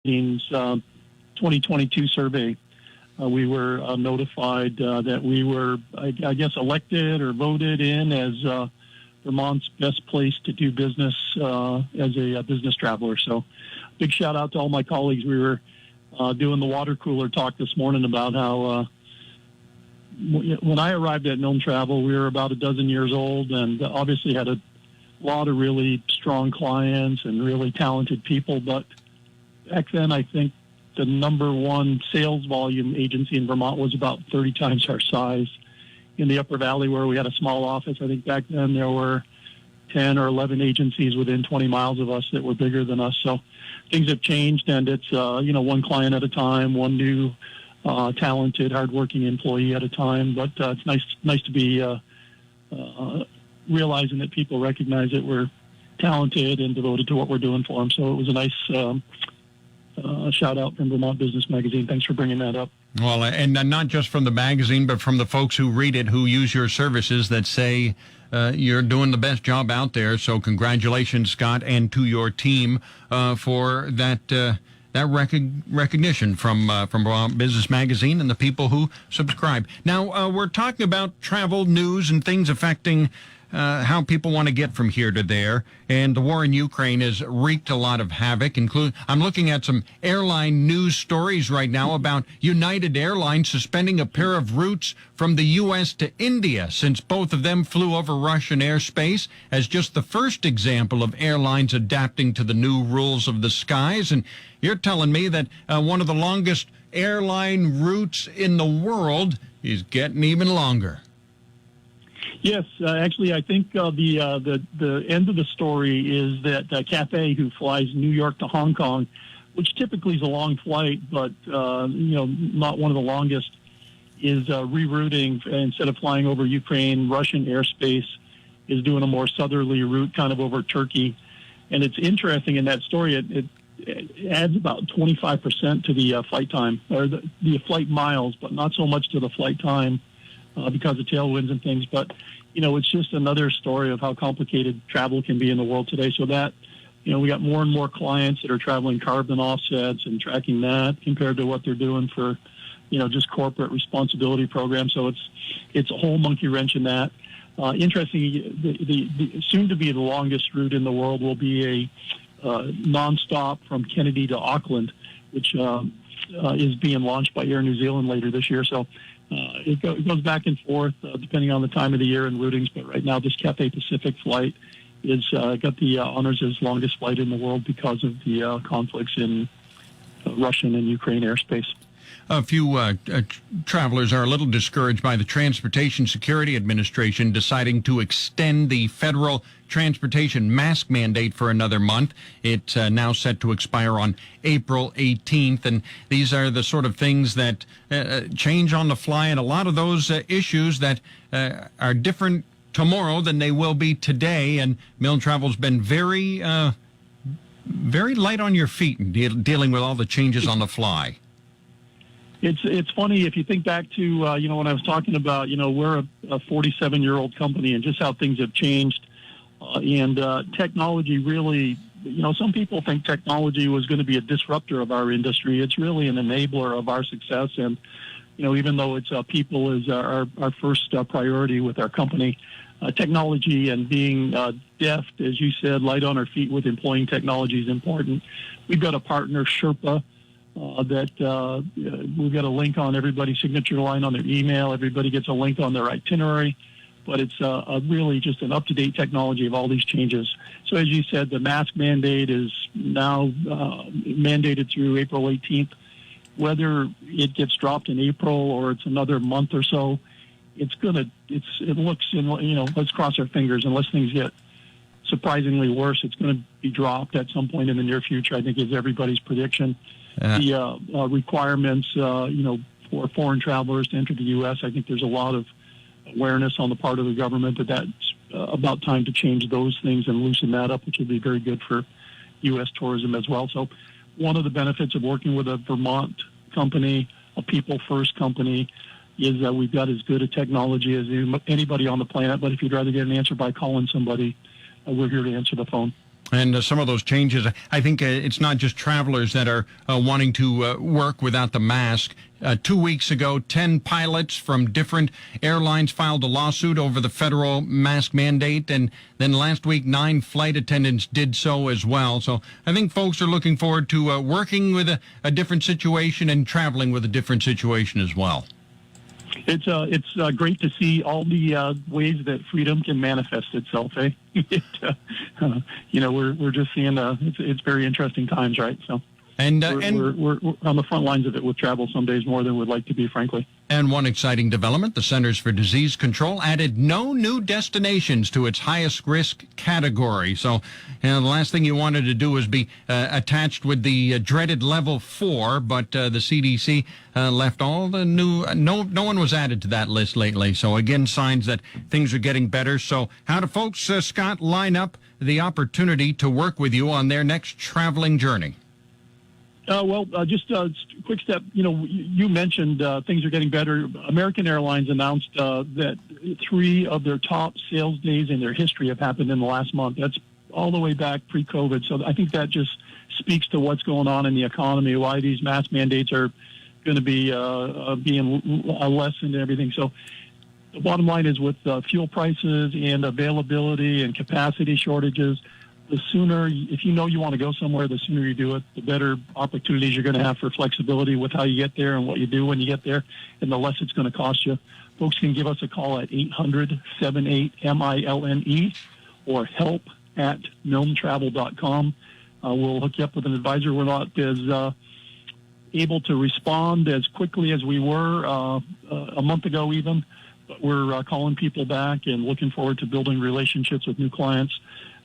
2022 survey. We were notified that we were, I guess, elected or voted in as Vermont's best place to do business as a business traveler. So big shout out to all my colleagues. We were doing the water cooler talk this morning about how when I arrived at Milne Travel, we were about a dozen years old and obviously had a lot of really strong clients and really talented people. But back then, I think the number one sales volume agency in Vermont was about 30 times our size. In the Upper Valley, where we had a small office, I think back then there were 10 or 11 agencies within 20 miles of us that were bigger than us. So things have changed, and it's one client at a time, one new talented, hardworking employee at a time. But it's nice to be realizing that people recognize that we're talented and devoted to what we're doing for them. So it was a nice shout out from Vermont Business Magazine. Thanks for bringing that up. Well, and not just from the magazine, but from the folks who read it, who use your services, that say you're doing the best job out there. So congratulations, Scott, and to your team for that recognition from Vermont Business Magazine and the people who subscribe. Now, we're talking about travel news and things affecting how people want to get from here to there. And the war in Ukraine has wreaked a lot of havoc. I'm looking at some airline news stories right now about United Airlines suspending a pair of routes from the U.S. to India, since both of them flew over Russian airspace, as just the first example of airlines adapting to the new rules of the skies. And you're telling me that one of the longest airline routes in the world is getting even longer. Yes, actually, I think the end of the story is that Cathay, who flies New York to Hong Kong, which typically is a long flight, but not one of the longest, is rerouting. Instead of flying over Ukraine, Russian airspace, is doing a more southerly route, kind of over Turkey. And it's interesting in that story. It adds about 25% to the flight time, or the flight miles, but not so much to the flight time. Because of tailwinds and things. But, it's just another story of how complicated travel can be in the world today. So that, we got more and more clients that are traveling carbon offsets and tracking that compared to what they're doing for, just corporate responsibility programs. So it's a whole monkey wrench in that. Interesting, the soon to be the longest route in the world will be a nonstop from Kennedy to Auckland, which is being launched by Air New Zealand later this year. So it goes back and forth depending on the time of the year and routings. But right now, this Cathay Pacific flight is got the honors as longest flight in the world because of the conflicts in Russian and Ukraine airspace. A few travelers are a little discouraged by the Transportation Security Administration deciding to extend the federal transportation mask mandate for another month. It's now set to expire on April 18th. And these are the sort of things that change on the fly, and a lot of those issues that are different tomorrow than they will be today. And Milne Travel's been very light on your feet in dealing with all the changes on the fly. It's funny if you think back to when I was talking about we're a 47-year-old company and just how things have changed, and technology really some people think technology was going to be a disruptor of our industry. It's really an enabler of our success, and even though it's people is our first priority with our company, technology and being deft, as you said, light on our feet with employing technology is important. We've got a partner, Sherpa. That we've got a link on everybody's signature line on their email. Everybody gets a link on their itinerary, but it's really just an up-to-date technology of all these changes. So as you said, the mask mandate is now mandated through April 18th. Whether it gets dropped in April or it's another month or so, let's cross our fingers. Unless things get surprisingly worse, it's going to be dropped at some point in the near future, I think, is everybody's prediction. The requirements, for foreign travelers to enter the U.S., I think there's a lot of awareness on the part of the government that that's about time to change those things and loosen that up, which would be very good for U.S. tourism as well. So one of the benefits of working with a Vermont company, a people-first company, is that we've got as good a technology as anybody on the planet. But if you'd rather get an answer by calling somebody, we're here to answer the phone. And some of those changes, I think it's not just travelers that are wanting to work without the mask. 2 weeks ago, 10 pilots from different airlines filed a lawsuit over the federal mask mandate. And then last week, 9 flight attendants did so as well. So I think folks are looking forward to working with a different situation and traveling with a different situation as well. It's great to see all the ways that freedom can manifest itself. Eh? We're just seeing it's very interesting times, right? So, we're on the front lines of it with travel some days more than we'd like to be, frankly. And one exciting development: the Centers for Disease Control added no new destinations to its highest risk category. So, the last thing you wanted to do was be attached with the dreaded level 4, but the CDC left all the new. No one was added to that list lately. So again, signs that things are getting better. So how do folks, Scott, line up the opportunity to work with you on their next traveling journey? Just a quick step. You mentioned things are getting better. American Airlines announced that 3 of their top sales days in their history have happened in the last month. That's all the way back pre-COVID. So I think that just speaks to what's going on in the economy, why these mask mandates are going to be being lessened and everything. So the bottom line is with fuel prices and availability and capacity shortages, the sooner, if you know you want to go somewhere, the sooner you do it, the better opportunities you're going to have for flexibility with how you get there and what you do when you get there, and the less it's going to cost you. Folks can give us a call at 800-78-MILNE or help@milnetravel.com. We'll hook you up with an advisor. We're not as able to respond as quickly as we were a month ago even, but we're calling people back and looking forward to building relationships with new clients.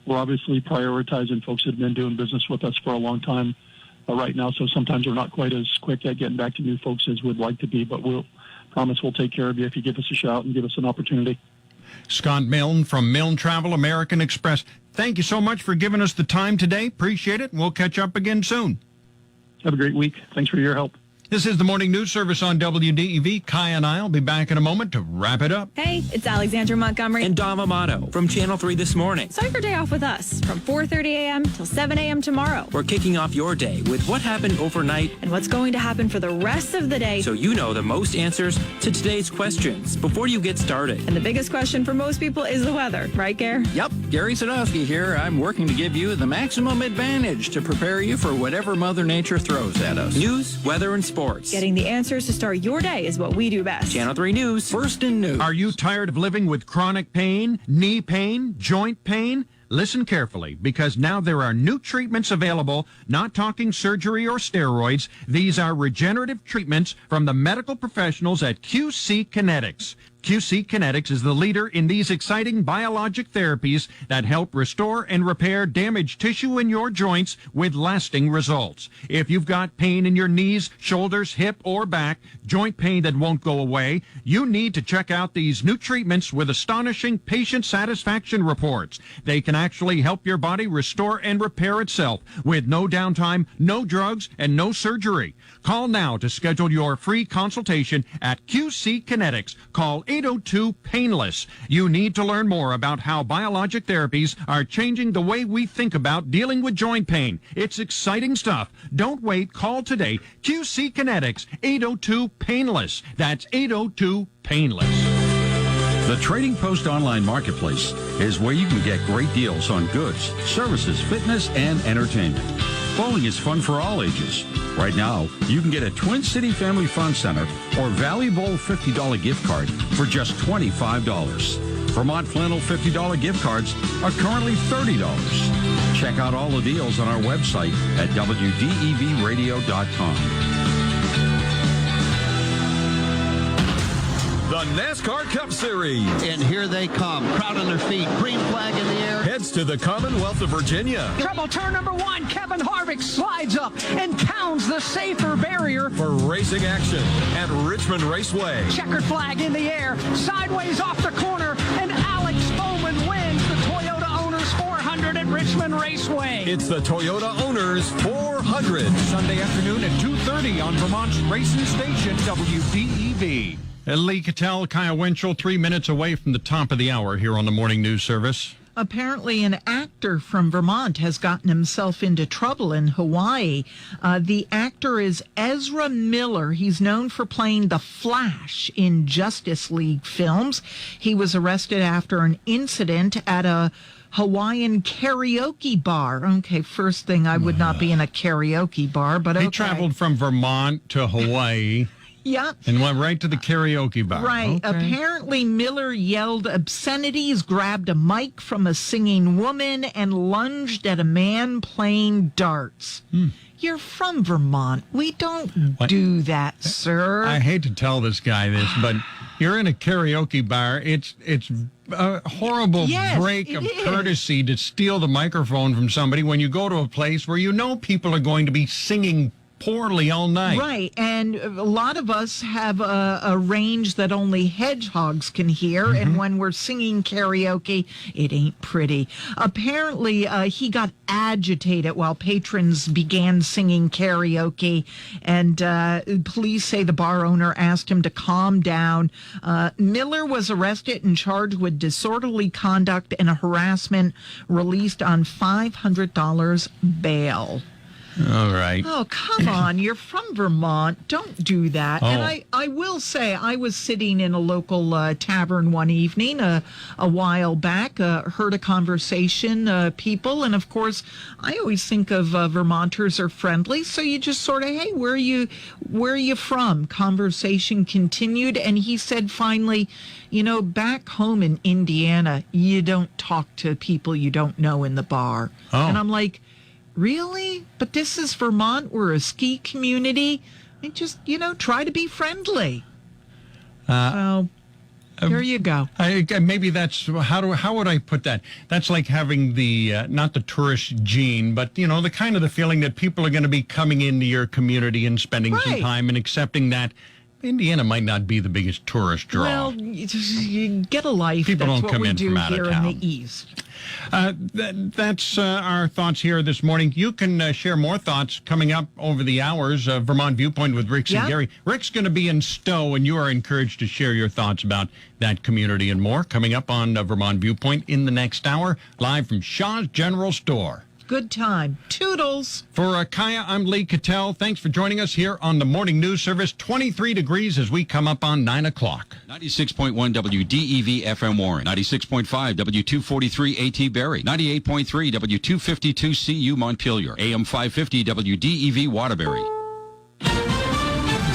We're obviously prioritizing folks that have been doing business with us for a long time right now, so sometimes we're not quite as quick at getting back to new folks as we'd like to be, but we'll promise we'll take care of you if you give us a shout and give us an opportunity. Scott Milne from Milne Travel American Express, thank you so much for giving us the time today. Appreciate it. We'll catch up again soon. Have a great week. Thanks for your help. This is the Morning News Service on WDEV. Kai and I will be back in a moment to wrap it up. Hey, it's Alexandra Montgomery and Dom Amato from Channel 3 This Morning. Start your day off with us from 4:30 a.m. till 7 a.m. tomorrow. We're kicking off your day with what happened overnight and what's going to happen for the rest of the day, so you know the most answers to today's questions before you get started. And the biggest question for most people is the weather, right, Gare? Yep, Gary Sadowski here. I'm working to give you the maximum advantage to prepare you for whatever Mother Nature throws at us. News, weather, and sports. Getting the answers to start your day is what we do best. Channel 3 News. First in news. Are you tired of living with chronic pain, knee pain, joint pain? Listen carefully, because now there are new treatments available, not talking surgery or steroids. These are regenerative treatments from the medical professionals at QC Kinetics. QC Kinetics is the leader in these exciting biologic therapies that help restore and repair damaged tissue in your joints with lasting results. If you've got pain in your knees, shoulders, hip, or back, joint pain that won't go away, you need to check out these new treatments with astonishing patient satisfaction reports. They can actually help your body restore and repair itself with no downtime, no drugs, and no surgery. Call now to schedule your free consultation at QC Kinetics. Call 802-PAINLESS. You need to learn more about how biologic therapies are changing the way we think about dealing with joint pain. It's exciting stuff. Don't wait. Call today. QC Kinetics, 802-PAINLESS. That's 802-PAINLESS. The Trading Post Online Marketplace is where you can get great deals on goods, services, fitness, and entertainment. Bowling is fun for all ages. Right now, you can get a Twin City Family Fun Center or Valley Bowl $50 gift card for just $25. Vermont Flannel $50 gift cards are currently $30. Check out all the deals on our website at WDEVradio.com. The NASCAR Cup Series. And here they come. Crowd on their feet. Green flag in the air. Heads to the Commonwealth of Virginia. Trouble turn number 1. Kevin Harvick slides up and pounds the safer barrier. For racing action at Richmond Raceway. Checkered flag in the air. Sideways off the corner. And Alex Bowman wins the Toyota Owners 400 at Richmond Raceway. It's the Toyota Owners 400. Sunday afternoon at 2:30 on Vermont's racing station, WDEV. Lee Cattell, Kaya Winchell, 3 minutes away from the top of the hour here on the Morning News Service. Apparently, an actor from Vermont has gotten himself into trouble in Hawaii. The actor is Ezra Miller. He's known for playing the Flash in Justice League films. He was arrested after an incident at a Hawaiian karaoke bar. Okay, first thing, I would not be in a karaoke bar, but okay. He traveled from Vermont to Hawaii. Yeah. And went right to the karaoke bar. Right. Okay. Apparently, Miller yelled obscenities, grabbed a mic from a singing woman, and lunged at a man playing darts. You're from Vermont. We don't do that, sir. I hate to tell this guy this, but you're in a karaoke bar. It's a horrible break of courtesy to steal the microphone from somebody when you go to a place where you know people are going to be singing poorly all night. Right, and a lot of us have a range that only hedgehogs can hear, and when we're singing karaoke, it ain't pretty. Apparently, he got agitated while patrons began singing karaoke, and police say the bar owner asked him to calm down. Miller was arrested and charged with disorderly conduct and harassment, released on $500 bail. All right. Oh, come on. You're from Vermont. Don't do that. Oh. And I will say, I was sitting in a local tavern one evening a while back, heard a conversation, people. And, of course, I always think of Vermonters are friendly. So you just sort of, hey, where are you from? Conversation continued. And he said finally, you know, back home in Indiana, you don't talk to people you don't know in the bar. Oh. And I'm like, really? But this is Vermont. We're a ski community. I just, try to be friendly. So there you go. Maybe that's how would I put that? That's like having the not the tourist gene, but the kind of the feeling that people are going to be coming into your community and spending some time and accepting that Indiana might not be the biggest tourist draw. Well, you get a life. People That's don't come what we in do from out here of town. in the East. That's our thoughts here this morning. You can share more thoughts coming up over the hours. Vermont Viewpoint with Rick and Gary. Rick's going to be in Stowe, and you are encouraged to share your thoughts about that community and more coming up on Vermont Viewpoint in the next hour, live from Shaw's General Store. Good time. Toodles. For Kaya, I'm Lee Cattell. Thanks for joining us here on the Morning News Service. 23 degrees as we come up on 9 o'clock. 96.1 WDEV FM Warren. 96.5 W243 AT Barrie. 98.3 W252 CU Montpelier. AM 550 WDEV Waterbury.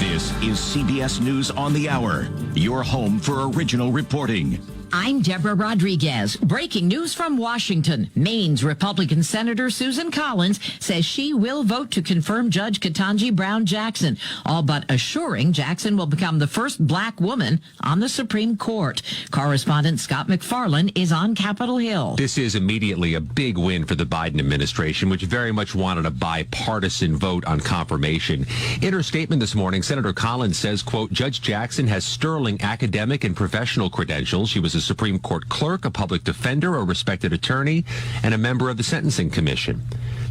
This is CBS News on the Hour, your home for original reporting. I'm Deborah Rodriguez. Breaking news from Washington. Maine's Republican Senator Susan Collins says she will vote to confirm Judge Ketanji Brown Jackson, all but assuring Jackson will become the first black woman on the Supreme Court. Correspondent Scott McFarlane is on Capitol Hill. This is immediately a big win for the Biden administration, which very much wanted a bipartisan vote on confirmation. In her statement this morning, Senator Collins says, quote, Judge Jackson has sterling academic and professional credentials. She was a Supreme Court clerk, a public defender, a respected attorney, and a member of the Sentencing Commission.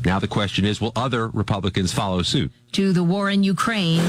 Now the question is, will other Republicans follow suit? To the war in Ukraine.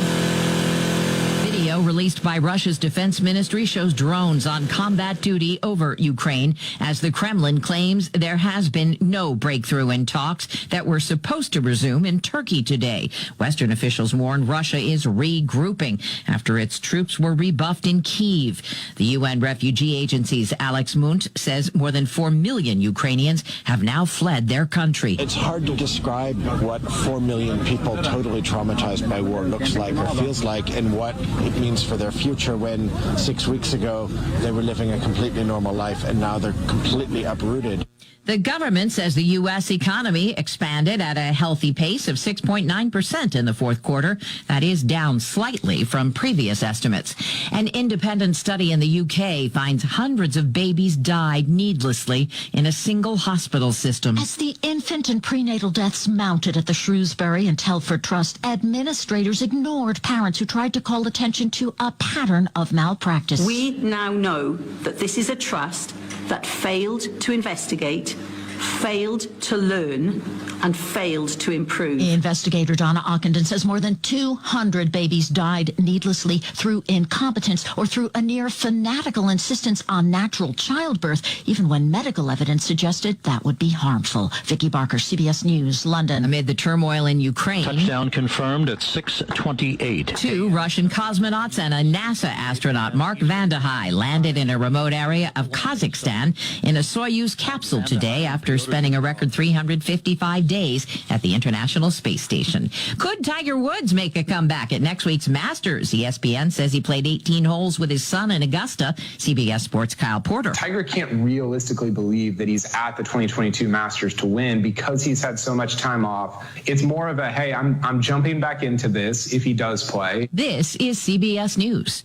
Video released by Russia's defense ministry shows drones on combat duty over Ukraine as the Kremlin claims there has been no breakthrough in talks that were supposed to resume in Turkey today. Western officials warn Russia is regrouping after its troops were rebuffed in Kyiv. The UN Refugee Agency's Alex Munt says more than 4 million Ukrainians have now fled their country. It's hard to describe what 4 million people totally traumatized by war looks like or feels like, and what it means for their future when 6 weeks ago they were living a completely normal life and now they're completely uprooted. The government says the U.S. economy expanded at a healthy pace of 6.9% in the fourth quarter. That is down slightly from previous estimates. An independent study in the U.K. finds hundreds of babies died needlessly in a single hospital system. As the infant and prenatal deaths mounted at the Shrewsbury and Telford Trust, administrators ignored parents who tried to call attention to a pattern of malpractice. We now know that this is a trust that failed to investigate, failed to learn and failed to improve. Investigator Donna Ockenden says more than 200 babies died needlessly through incompetence or through a near fanatical insistence on natural childbirth, even when medical evidence suggested that would be harmful. Vicki Barker, CBS News, London. Amid the turmoil in Ukraine, touchdown confirmed at 6:28. 2 Russian cosmonauts and a NASA astronaut, Mark Vande Hei, landed in a remote area of Kazakhstan in a Soyuz capsule today after spending a record 355 days at the International Space Station. Could Tiger Woods make a comeback at next week's Masters? ESPN says he played 18 holes with his son in Augusta. CBS Sports' Kyle Porter. Tiger can't realistically believe that he's at the 2022 Masters to win because he's had so much time off. It's more of a, hey, I'm jumping back into this if he does play. This is CBS News.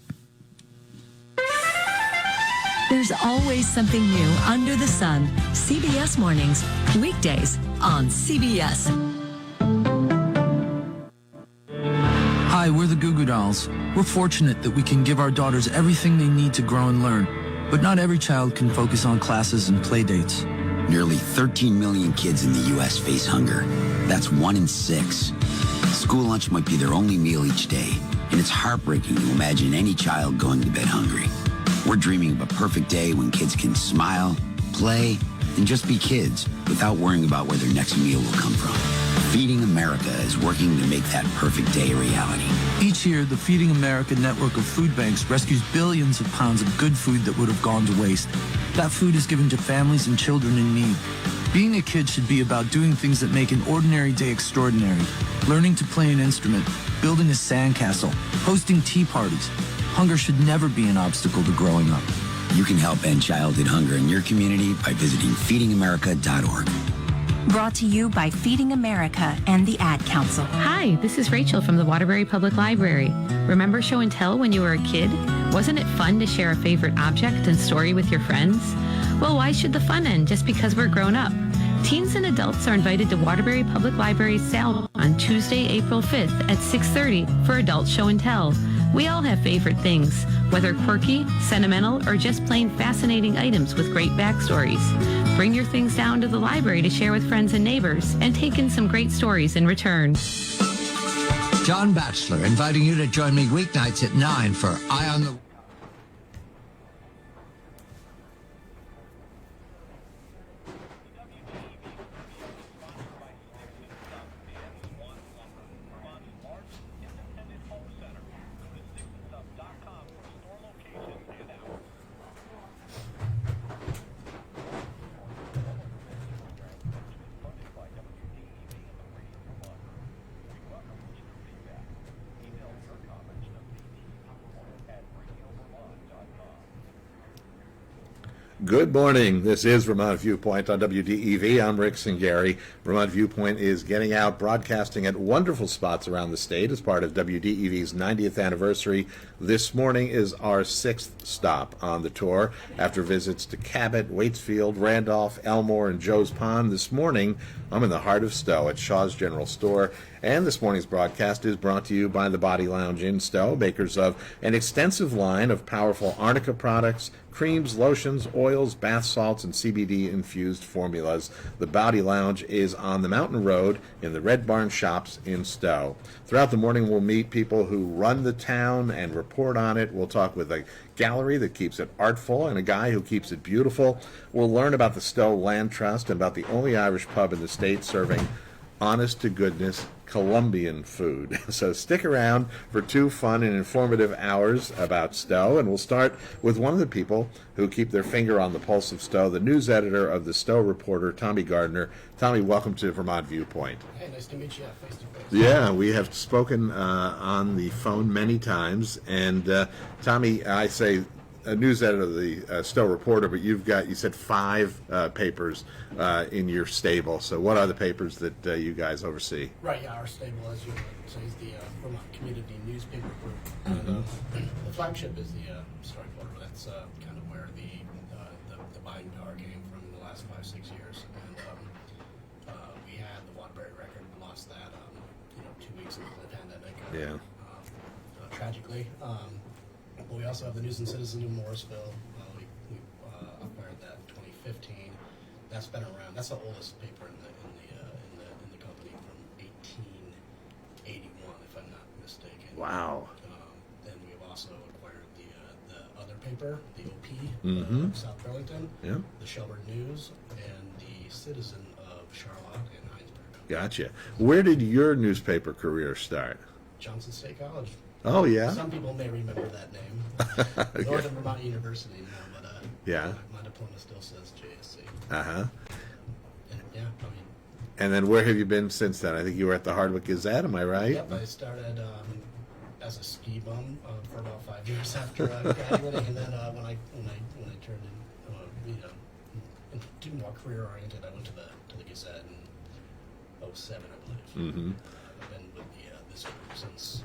There's always something new under the sun. CBS Mornings, weekdays on CBS. Hi, we're the Goo Goo Dolls. We're fortunate that we can give our daughters everything they need to grow and learn. But not every child can focus on classes and play dates. Nearly 13 million kids in the U.S. face hunger. That's 1 in 6. School lunch might be their only meal each day, and it's heartbreaking to imagine any child going to bed hungry. We're dreaming of a perfect day when kids can smile, play, and just be kids without worrying about where their next meal will come from. Feeding America is working to make that perfect day a reality. Each year, the Feeding America network of food banks rescues billions of pounds of good food that would have gone to waste. That food is given to families and children in need. Being a kid should be about doing things that make an ordinary day extraordinary. Learning to play an instrument, building a sandcastle, hosting tea parties. Hunger should never be an obstacle to growing up. You can help end childhood hunger in your community by visiting feedingamerica.org. Brought to you by Feeding America and the Ad Council. Hi, this is Rachel from the Waterbury Public Library. Remember show and tell when you were a kid? Wasn't it fun to share a favorite object and story with your friends? Well, why should the fun end just because we're grown up? Teens and adults are invited to Waterbury Public Library's sale on Tuesday, April 5th at 6:30 for adult show and tell. We all have favorite things, whether quirky, sentimental, or just plain fascinating items with great backstories. Bring your things down to the library to share with friends and neighbors and take in some great stories in return. John Batchelor inviting you to join me weeknights at 9 for Eye on the... Good morning. This is Vermont Viewpoint on WDEV. I'm Rick Singari. Vermont Viewpoint is getting out, broadcasting at wonderful spots around the state as part of WDEV's 90th anniversary. This morning is our 6th stop on the tour after visits to Cabot, Waitsfield, Randolph, Elmore, and Joe's Pond. This morning, I'm in the heart of Stowe at Shaw's General Store. And this morning's broadcast is brought to you by the Body Lounge in Stowe, makers of an extensive line of powerful arnica products, creams, lotions, oils, bath salts, and CBD-infused formulas. The Body Lounge is on the Mountain Road in the Red Barn Shops in Stowe. Throughout the morning, we'll meet people who run the town and report on it. We'll talk with a gallery that keeps it artful and a guy who keeps it beautiful. We'll learn about the Stowe Land Trust and about the only Irish pub in the state serving honest-to-goodness Colombian food. So stick around for 2 fun and informative hours about Stowe, and we'll start with one of the people who keep their finger on the pulse of Stowe, the news editor of the Stowe Reporter, Tommy Gardner. Tommy, welcome to Vermont Viewpoint. Hey, nice to meet you face to face. Yeah, we have spoken on the phone many times, and Tommy, I say a news editor of the Stowe Reporter, but you said 5 papers in your stable. So what are the papers that you guys oversee? Right, yeah, our stable, as you would say, is the Vermont Community Newspaper Group. And, the flagship is the Stowe Reporter. That's kind of where the buying power came from in the last 5-6 years. And we had the Waterbury Record, we lost that 2 weeks into the pandemic. Tragically. But we also have the News and Citizen in Morrisville. We acquired that in 2015. that's been around. That's the oldest paper in the company from 1881, if I'm not mistaken. Wow. Then we've also acquired the other paper, the OP, of South Burlington, the Shelburne News, and the Citizen of Charlotte and Heinsberg. Gotcha. Where did your newspaper career start? Johnson State College. Oh, yeah? Some people may remember that name. Northern Vermont University now, but my diploma still says JSC. Uh-huh. And yeah, I mean. And then where have you been since then? I think you were at the Hardwick Gazette, am I right? Yep, I started as a ski bum for about 5 years after graduating, and then when I turned in, more career oriented, I went to the Gazette in 07, I believe. I've been with this group since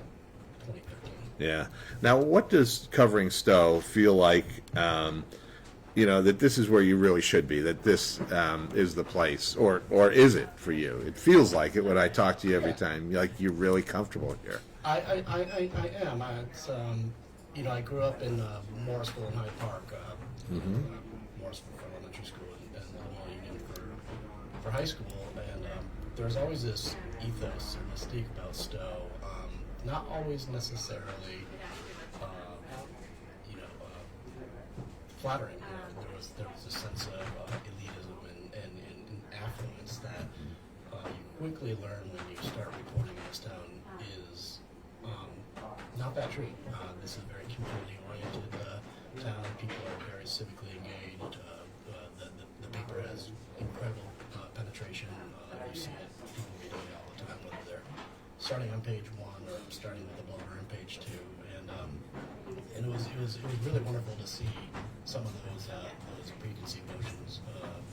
2013. Yeah. Now, what does covering Stowe feel like? That this is where you really should be. That this is the place, or is it for you? It feels like it when I talk to you every time. Like you're really comfortable here. I am. I grew up in Morrisville and Hyde Park. Morrisville for elementary school and Milne Union for high school, and there's always this ethos or mystique about Stowe. Not always necessarily, flattering. There was a sense of elitism and affluence that you quickly learn when you start reporting in this town is not that true. This is a very community-oriented town. People are very civically engaged. The paper has incredible penetration. You see it, people reading it all the time, whether they're starting on page 1 or starting with a blotter on page 2. And it was really wonderful to see some of those preconceived notions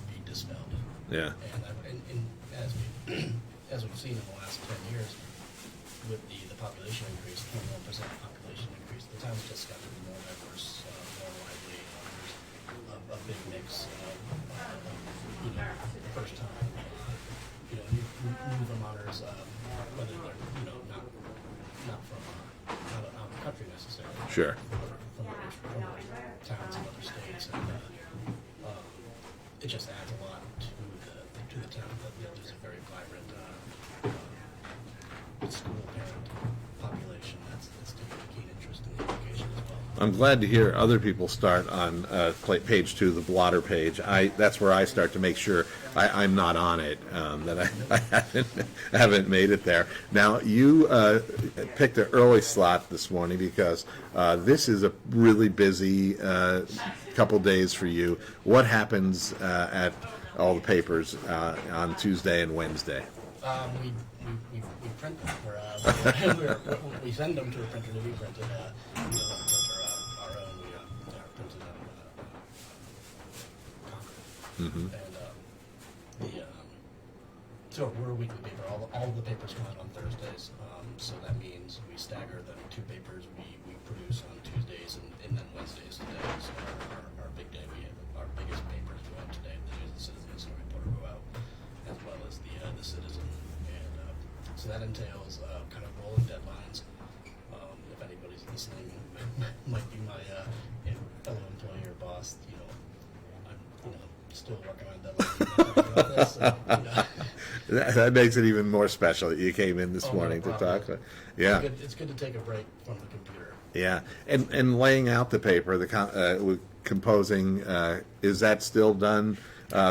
be dispelled. Yeah. And as we've seen in the last 10 years, with the population increase, 21% population increase, the town's just gotten more diverse, more lively. There's a big mix of first time, new Vermonters, whether they're not from out of the country necessarily. Sure. From towns in other states, and it just adds a lot to the town. But there's a very vibrant school parent population that's taking a keen interest in the education as well. I'm glad to hear other people start on page 2, the blotter page. That's where I start to make sure I'm not on it, that I haven't made it there. Now, you picked an early slot this morning because this is a really busy couple days for you. What happens at all the papers on Tuesday and Wednesday? We print them. We send them to a printer to be printed. We don't print our own. We are printed on Concord. And so we're a weekly paper. All the papers come out on Thursdays. So that means we stagger the 2 papers we produce on Tuesdays and then Wednesdays. Today is our big day. We have our biggest papers go out today. The News, the Citizen, and the Reporter go out, as well as the Citizen. And so that entails kind of rolling deadlines. If anybody's listening, might be my fellow employee or boss. I'm still working on deadlines. That makes it even more special that you came in this morning to talk. Yeah, it's good to take a break from the computer. Yeah, and laying out the paper, composing, is that still done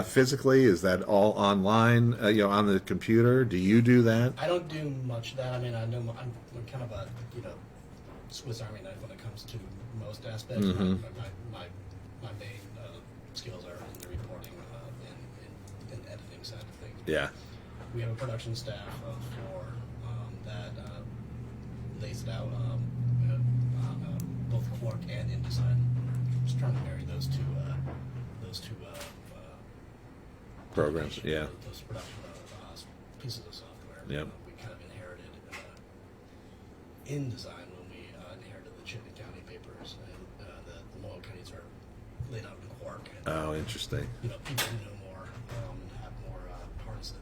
physically? Is that all online? On the computer? Do you do that? I don't do much of that. I mean, I know I'm kind of a Swiss Army knife when it comes to most aspects. My main skills are in the reporting and editing side of things. Yeah. We have a production staff of 4 that lays it out, both Quark and InDesign. Just trying to marry those two programs. Yeah. Those production pieces of software. Yep. We kind of inherited InDesign when we inherited the Chittenden County papers, and the Moyle counties are laid out in Quark. And, Oh, interesting. people who know more and have more partisan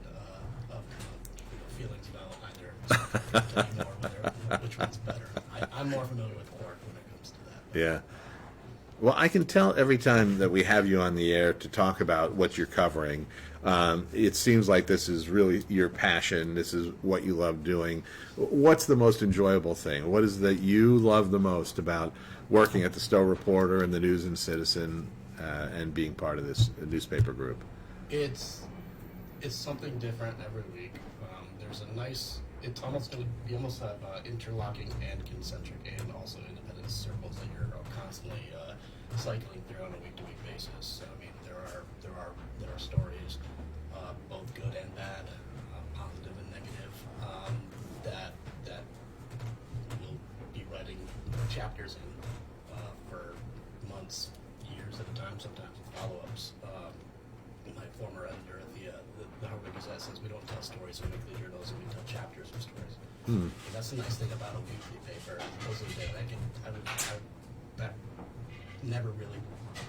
feelings about either which one's better. I'm more familiar with Quark when it comes to that. Yeah. Well, I can tell every time that we have you on the air to talk about what you're covering, it seems like this is really your passion. This is what you love doing. What's the most enjoyable thing? What is that you love the most about working at the Stowe Reporter and the News and Citizen and being part of this newspaper group? It's something different every week. There's a nice. It's almost going to be almost have interlocking and concentric and also independent circles that you're constantly cycling through on a week-to-week basis. So I mean, there are stories, both good and bad, positive and negative, that we'll be writing chapters in for months, years at a time. Sometimes with follow-ups. My former editor at the Harvard Gazette says we don't tell stories in weekly journals, we tell chapters of stories. And that's the nice thing about a weekly paper.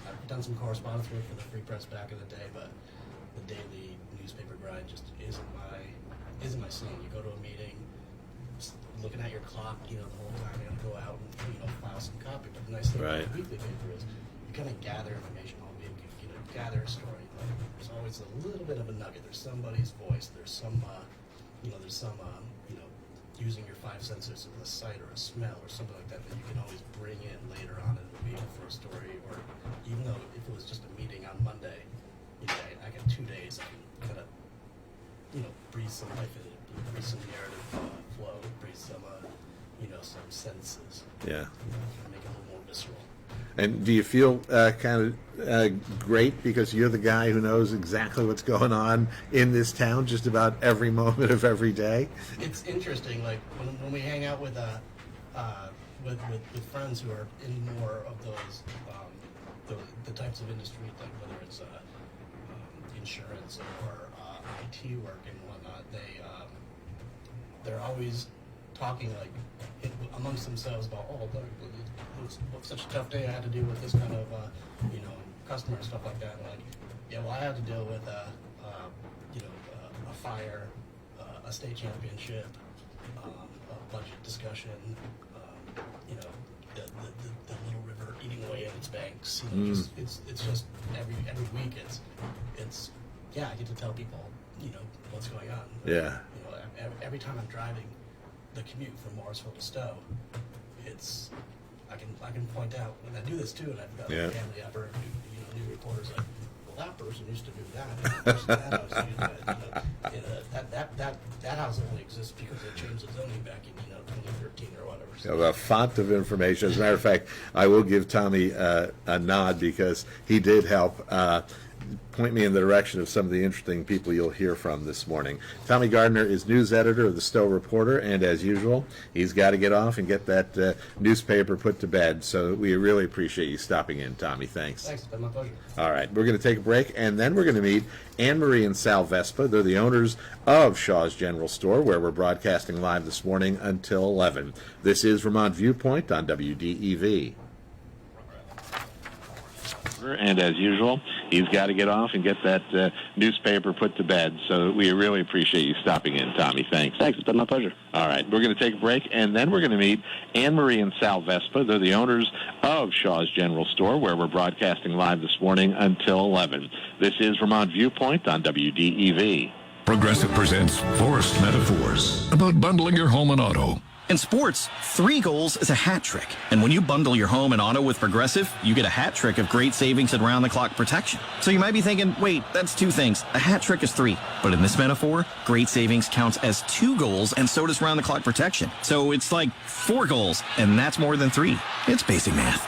I've done some correspondence work for the Free Press back in the day, but the daily newspaper grind just isn't my scene. You go to a meeting, just looking at your clock, the whole time you're gonna go out and file some copy. But the nice thing about the weekly paper is you kind of gather information all week. You gather a story. There's always a little bit of a nugget. There's somebody's voice. There's some, using your five senses of a sight or a smell or something like that you can always bring in later on in the week for a story. Or even though if it was just a meeting on Monday, I got 2 days. I can kind of, breathe some life in it, breathe some narrative flow, breathe some, some senses. Yeah. Make it a little more visceral. And do you feel kind of great because you're the guy who knows exactly what's going on in this town just about every moment of every day? It's interesting, like when we hang out with friends who are in more of those the types of industry, like whether it's insurance or IT work and whatnot, they're always talking like amongst themselves about, it was such a tough day I had to deal with this kind of customer and stuff like that. And like, yeah, well, I had to deal with a fire, a state championship, a budget discussion, the little river eating away at its banks. It's just every week it's I get to tell people what's going on. Yeah. Every time I'm driving the commute from Morrisville to Stowe, I can point out, and I do this too, and I've got family effort, new reporters like, well, that person used to do that, that person that house used to, that house only exists because they changed the zoning back in 2013 or whatever. So a font of information. As a matter of fact, I will give Tommy a nod because he did help point me in the direction of some of the interesting people you'll hear from this morning. Tommy Gardner is news editor of the Stowe Reporter, and as usual, he's got to get off and get that newspaper put to bed. So we really appreciate you stopping in, Tommy. Thanks. Thanks. It's been my pleasure. All right. We're going to take a break, and then we're going to meet Anne-Marie and Sal Vespa. They're the owners of Shaw's General Store, where we're broadcasting live this morning until 11. This is Vermont Viewpoint on WDEV. And as usual, he's got to get off and get that newspaper put to bed. So we really appreciate you stopping in, Tommy. Thanks. Thanks. It's been my pleasure. All right. We're going to take a break, and then we're going to meet Anne-Marie and Sal Vespa. They're the owners of Shaw's General Store, where we're broadcasting live this morning until 11. This is Vermont Viewpoint on WDEV. Progressive presents Forced Metaphors about bundling your home and auto. In sports, 3 goals is a hat trick. And when you bundle your home and auto with Progressive, you get a hat trick of great savings and round-the-clock protection. So you might be thinking, wait, that's 2 things. A hat trick is 3. But in this metaphor, great savings counts as 2 goals, and so does round-the-clock protection. So it's like 4 goals, and that's more than 3. It's basic math.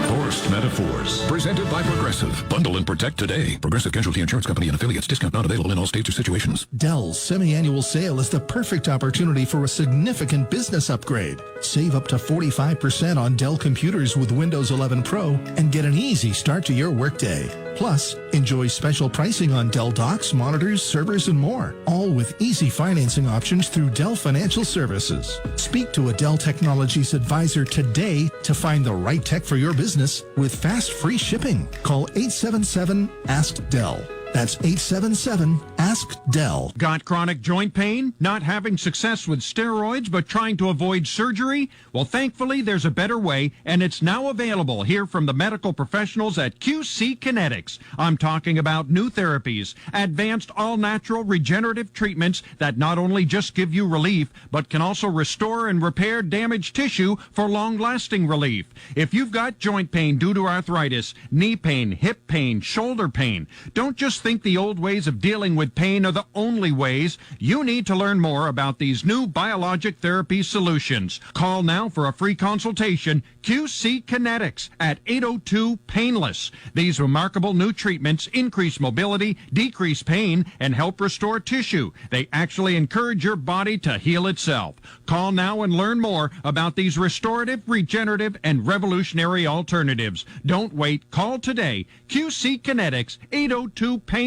Forced Metaphors, presented by Progressive. Bundle and protect today. Progressive Casualty Insurance Company and affiliates. Discount not available in all states or situations. Dell's semi-annual sale is the perfect opportunity for a significant business upgrade. Save up to 45% on Dell computers with Windows 11 Pro and get an easy start to your workday. Plus, enjoy special pricing on Dell docks, monitors, servers, and more, all with easy financing options through Dell Financial Services. Speak to a Dell Technologies advisor today to find the right tech for your business with fast free shipping. Call 877-ASK-DELL. That's 877-ASK-DEL. Got chronic joint pain? Not having success with steroids but trying to avoid surgery? Well, thankfully, there's a better way, and it's now available here from the medical professionals at QC Kinetics. I'm talking about new therapies, advanced all-natural regenerative treatments that not only just give you relief, but can also restore and repair damaged tissue for long-lasting relief. If you've got joint pain due to arthritis, knee pain, hip pain, shoulder pain, don't just think the old ways of dealing with pain are the only ways. You need to learn more about these new biologic therapy solutions. Call now for a free consultation. QC Kinetics at 802-PAINLESS. These remarkable new treatments increase mobility, decrease pain, and help restore tissue. They actually encourage your body to heal itself. Call now and learn more about these restorative, regenerative, and revolutionary alternatives. Don't wait. Call today. QC Kinetics, 802-PAINLESS.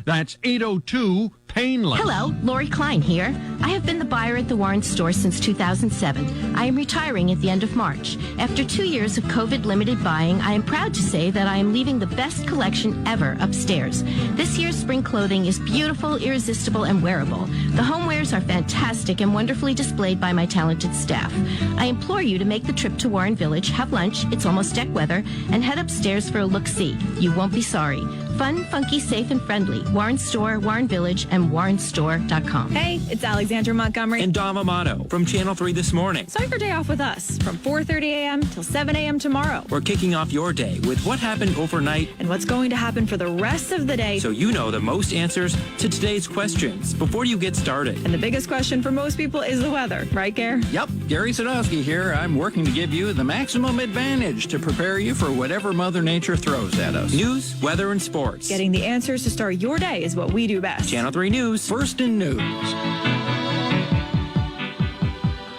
That's 802-PAINLESS. Hello, Lori Klein here. I have been the buyer at the Warren store since 2007. I am retiring at the end of March. After 2 years of COVID-limited buying, I am proud to say that I am leaving the best collection ever upstairs. This year's spring clothing is beautiful, irresistible, and wearable. The homewares are fantastic and wonderfully displayed by my talented staff. I implore you to make the trip to Warren Village, have lunch, it's almost deck weather, and head upstairs for a look-see. You won't be sorry. Fun, funky, safe, and friendly. Warren Store, Warren Village, and warrenstore.com. Hey, it's Alexandra Montgomery and Dom Amato from Channel 3 This Morning. Start your day off with us from 4:30 a.m. till 7 a.m. tomorrow. We're kicking off your day with what happened overnight and what's going to happen for the rest of the day, so you know the most answers to today's questions before you get started. And the biggest question for most people is the weather, right, Gare? Yep, Gary Sadowski here. I'm working to give you the maximum advantage to prepare you for whatever Mother Nature throws at us. News, weather, and sports. Getting the answers to start your day is what we do best. Channel 3 News. First in news.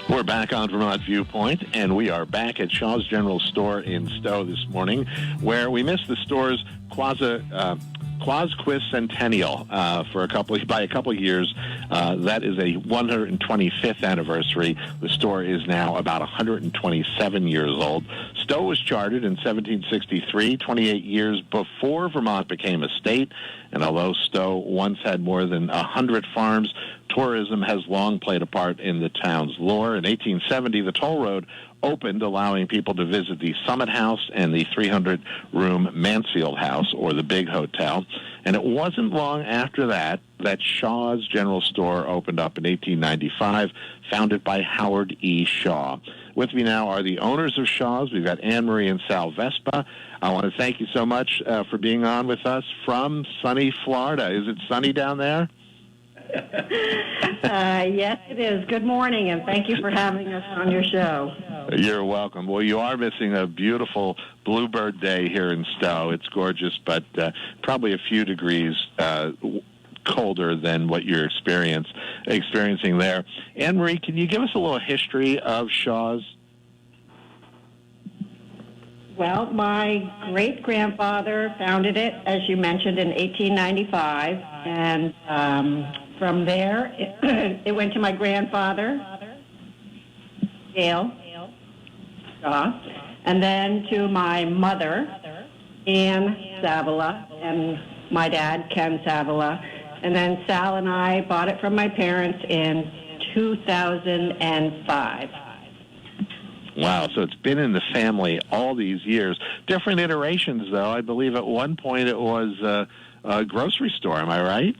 We're back on Vermont Viewpoint, and we are back at Shaw's General Store in Stowe this morning, where we missed the store's Quasquicentennial by a couple of years. That is a 125th anniversary. The store is now about 127 years old. Stowe was chartered in 1763, 28 years before Vermont became a state. And although Stowe once had more than 100 farms, tourism has long played a part in the town's lore. In 1870, the toll road opened, allowing people to visit the Summit House and the 300-room Mansfield House, or the Big Hotel. And it wasn't long after that Shaw's General Store opened up in 1895, founded by Howard E. Shaw. With me now are the owners of Shaw's. We've got Anne Marie and Sal Vespa. I want to thank you so much for being on with us from sunny Florida. Is it sunny down there? Yes, it is. Good morning, and thank you for having us on your show. You're welcome. Well, you are missing a beautiful bluebird day here in Stowe. It's gorgeous, but probably a few degrees colder than what you're experiencing there. Anne-Marie, can you give us a little history of Shaw's? Well, my great-grandfather founded it, as you mentioned, in 1895, and from there, it went to my grandfather, Gail Shaw, and then to my mother, Ann Savila, and my dad, Ken Savila, and then Sal and I bought it from my parents in 2005. Wow, so it's been in the family all these years. Different iterations, though. I believe at one point it was a grocery store. Am I right?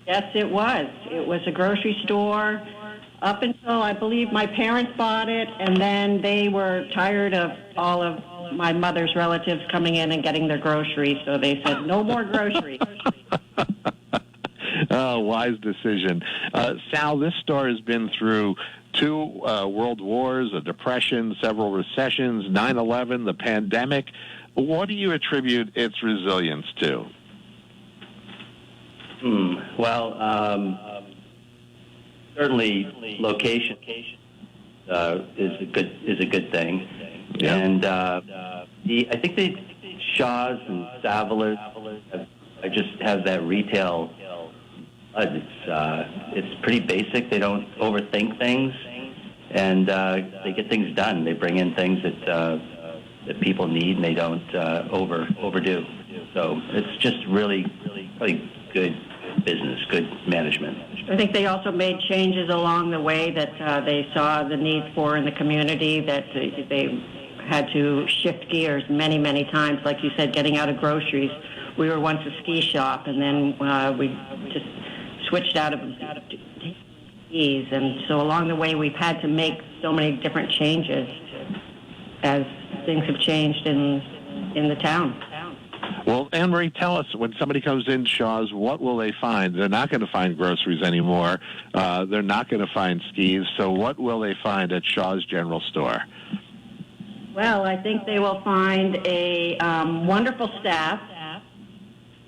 Yes, it was. It was a grocery store up until, I believe, my parents bought it, and then they were tired of all of my mother's relatives coming in and getting their groceries, so they said, no more groceries. Oh, wise decision. Sal, this store has been through 2 world wars, a depression, several recessions, 9/11, the pandemic. What do you attribute its resilience to? Well, certainly location is a good thing, yeah. And I think the Shaws and Savilas just have that retail. It's pretty basic. They don't overthink things, and they get things done. They bring in things that people need, and they don't overdo. So it's just really really good business, good management. I think they also made changes along the way that they saw the need for in the community, that they had to shift gears many, many times. Like you said, getting out of groceries. We were once a ski shop, and then we just switched out of skis. And so along the way, we've had to make so many different changes as things have changed in the town. Well, Anne-Marie, tell us, when somebody comes in Shaw's, what will they find? They're not going to find groceries anymore. They're not going to find skis. So what will they find at Shaw's General Store? Well, I think they will find a wonderful staff,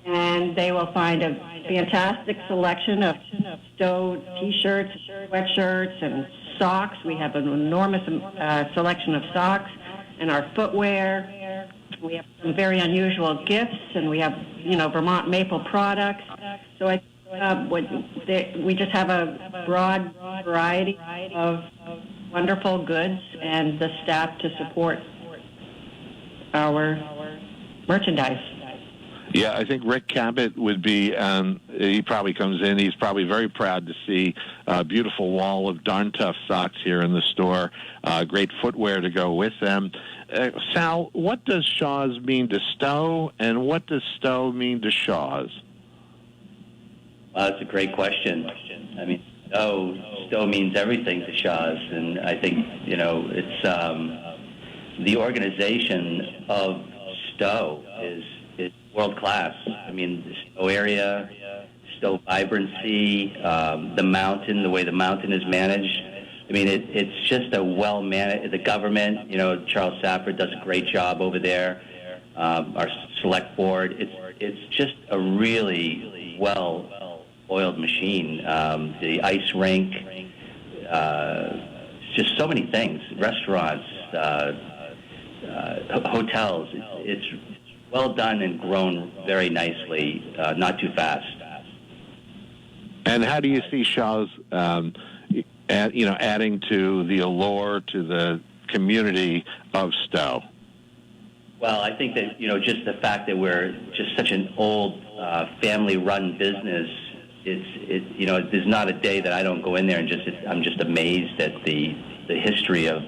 and they will find a fantastic selection of Stowe T-shirts, sweatshirts, and socks. We have an enormous selection of socks, and our footwear. We have some very unusual gifts, and we have, Vermont maple products. So we just have a broad variety of wonderful goods and the staff to support our merchandise. Yeah, I think Rick Cabot would be, he probably comes in, he's probably very proud to see a beautiful wall of darn tough socks here in the store, great footwear to go with them. Sal, what does Shaw's mean to Stowe, and what does Stowe mean to Shaw's? Well, that's a great question. I mean, Stowe means everything to Shaw's, and I think, it's the organization of Stowe is world class. I mean, the Stowe area, Stowe vibrancy, the mountain, the way the mountain is managed. I mean, it's just a well-managed, the government, Charles Safford does a great job over there. Our select board, it's just a really well-oiled machine. The ice rink, just so many things, restaurants, hotels. It's well done and grown very nicely, not too fast. And how do you see Shaw's, adding to the allure, to the community of Stowe? Well, I think that, just the fact that we're just such an old family-run business, there's not a day that I don't go in there and I'm just amazed at the history of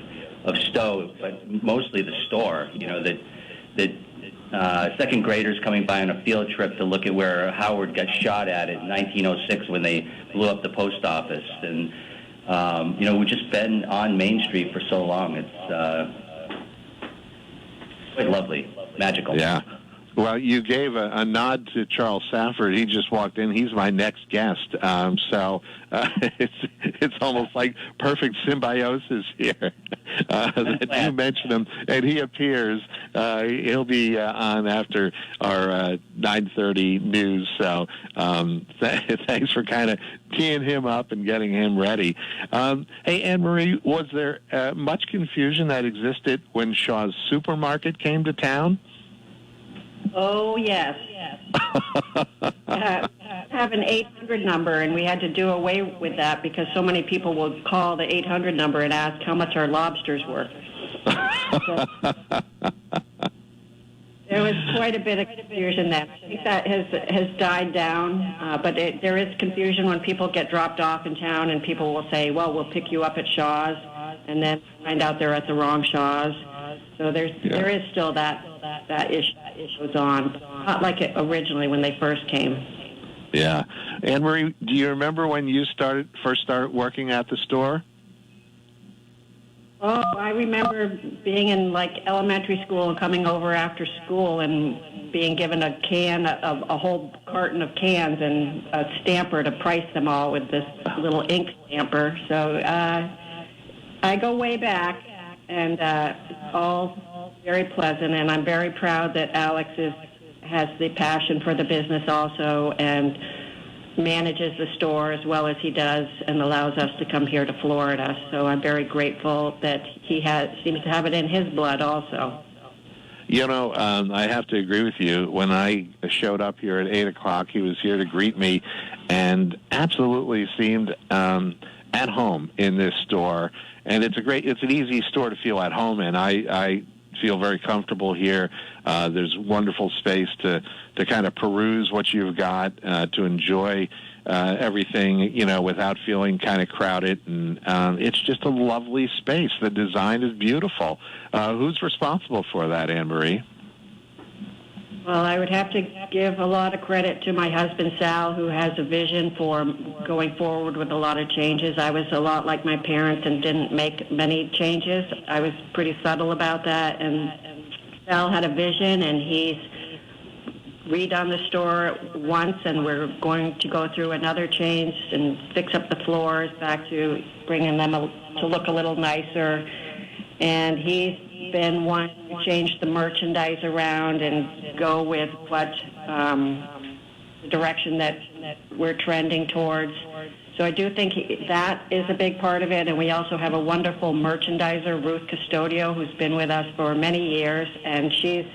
Stowe, but mostly the store. That second graders coming by on a field trip to look at where Howard got shot at in 1906 when they blew up the post office, and we've just been on Main Street for so long. It's quite lovely, magical. Yeah. Well, you gave a nod to Charles Safford. He just walked in. He's my next guest. So it's almost like perfect symbiosis here. That you mentioned him, and he appears. He'll be on after our 9:30 news. So thanks for kind of teeing him up and getting him ready. Hey, Anne-Marie, was there much confusion that existed when Shaw's Supermarket came to town? Oh, yes. Have an 800 number, and we had to do away with that because so many people would call the 800 number and ask how much our lobsters were. There was quite a bit of confusion then. I think that has died down, but there is confusion when people get dropped off in town, and people will say, well, we'll pick you up at Shaw's, and then find out they're at the wrong Shaw's. So there is still that issue was on, not like it originally when they first came. Yeah. Anne-Marie, do you remember when you first started working at the store? Oh, I remember being in elementary school and coming over after school and being given a whole carton of cans and a stamper to price them all with this little ink stamper. So I go way back, and it's all very pleasant, and I'm very proud that Alex has the passion for the business also and manages the store as well as he does and allows us to come here to Florida. So I'm very grateful that he seems to have it in his blood also. I have to agree with you. When I showed up here at 8 o'clock, he was here to greet me and absolutely seemed at home in this store. And it's an easy store to feel at home in. I feel very comfortable here. There's wonderful space to kind of peruse what you've got, to enjoy everything, without feeling kind of crowded. And it's just a lovely space. The design is beautiful. Who's responsible for that, Anne-Marie? Well, I would have to give a lot of credit to my husband, Sal, who has a vision for going forward with a lot of changes. I was a lot like my parents and didn't make many changes. I was pretty subtle about that. And Sal had a vision, and he's redone the store once, and we're going to go through another change and fix up the floors back to bringing them to look a little nicer. And he's been one to change the merchandise around and go with what the direction that we're trending towards. So I do think that is a big part of it. And we also have a wonderful merchandiser, Ruth Custodio, who's been with us for many years, and she's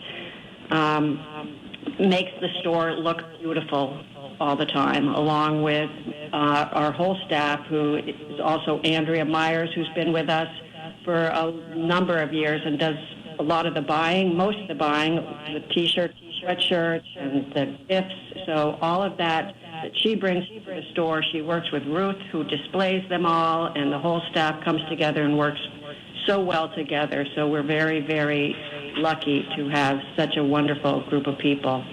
makes the store look beautiful all the time, along with our whole staff, who is also Andrea Myers, who's been with us for a number of years and does a lot of the buying, most of the buying, the T-shirts, sweatshirts, and the gifts. So all of that she brings to the store, she works with Ruth, who displays them all, and the whole staff comes together and works so well together. So we're very, very lucky to have such a wonderful group of people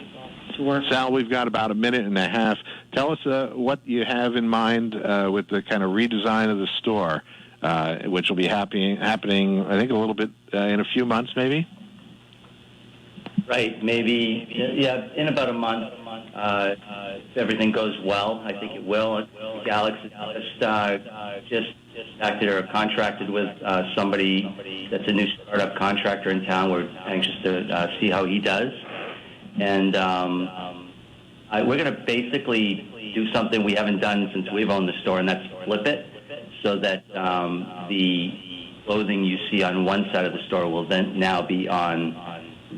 to work with. Sal, we've got about a minute and a half. Tell us what you have in mind with the kind of redesign of the store, which will be happening, I think, a little bit in a few months, maybe? Right, maybe, in about a month. If everything goes well, I think it will. Alex just acted or contracted with somebody that's a new startup contractor in town. We're anxious to see how he does. And we're going to basically do something we haven't done since we've owned the store, and that's flip it, so that the clothing you see on one side of the store will then now be on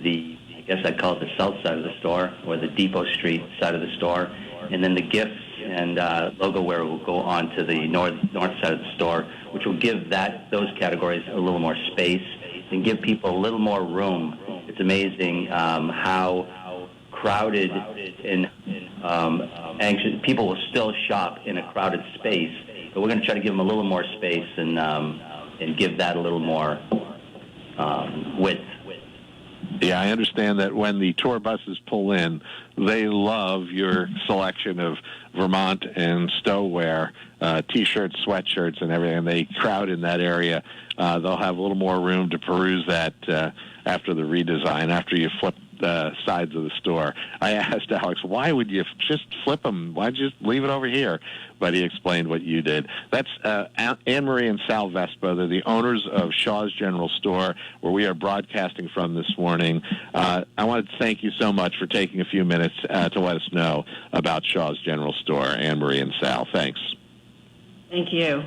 the, I guess I'd call it the south side of the store, or the Depot Street side of the store, and then the gifts and logo wear will go on to the north side of the store, which will give those categories a little more space and give people a little more room. It's amazing how crowded and anxious people will still shop in a crowded space, but we're going to try to give them a little more space and give that a little more width. Yeah, I understand that when the tour buses pull in, they love your selection of Vermont and Stowe wear, T-shirts, sweatshirts, and everything. They crowd in that area. They'll have a little more room to peruse that after the redesign, after you flip the sides of the store. I asked Alex, why would you just flip them? Why just leave it over here? But he explained what you did. That's Anne-Marie and Sal Vespa. They're the owners of Shaw's General Store, where we are broadcasting from this morning. I wanted to thank you so much for taking a few minutes to let us know about Shaw's General Store, Anne-Marie and Sal. Thanks. Thank you.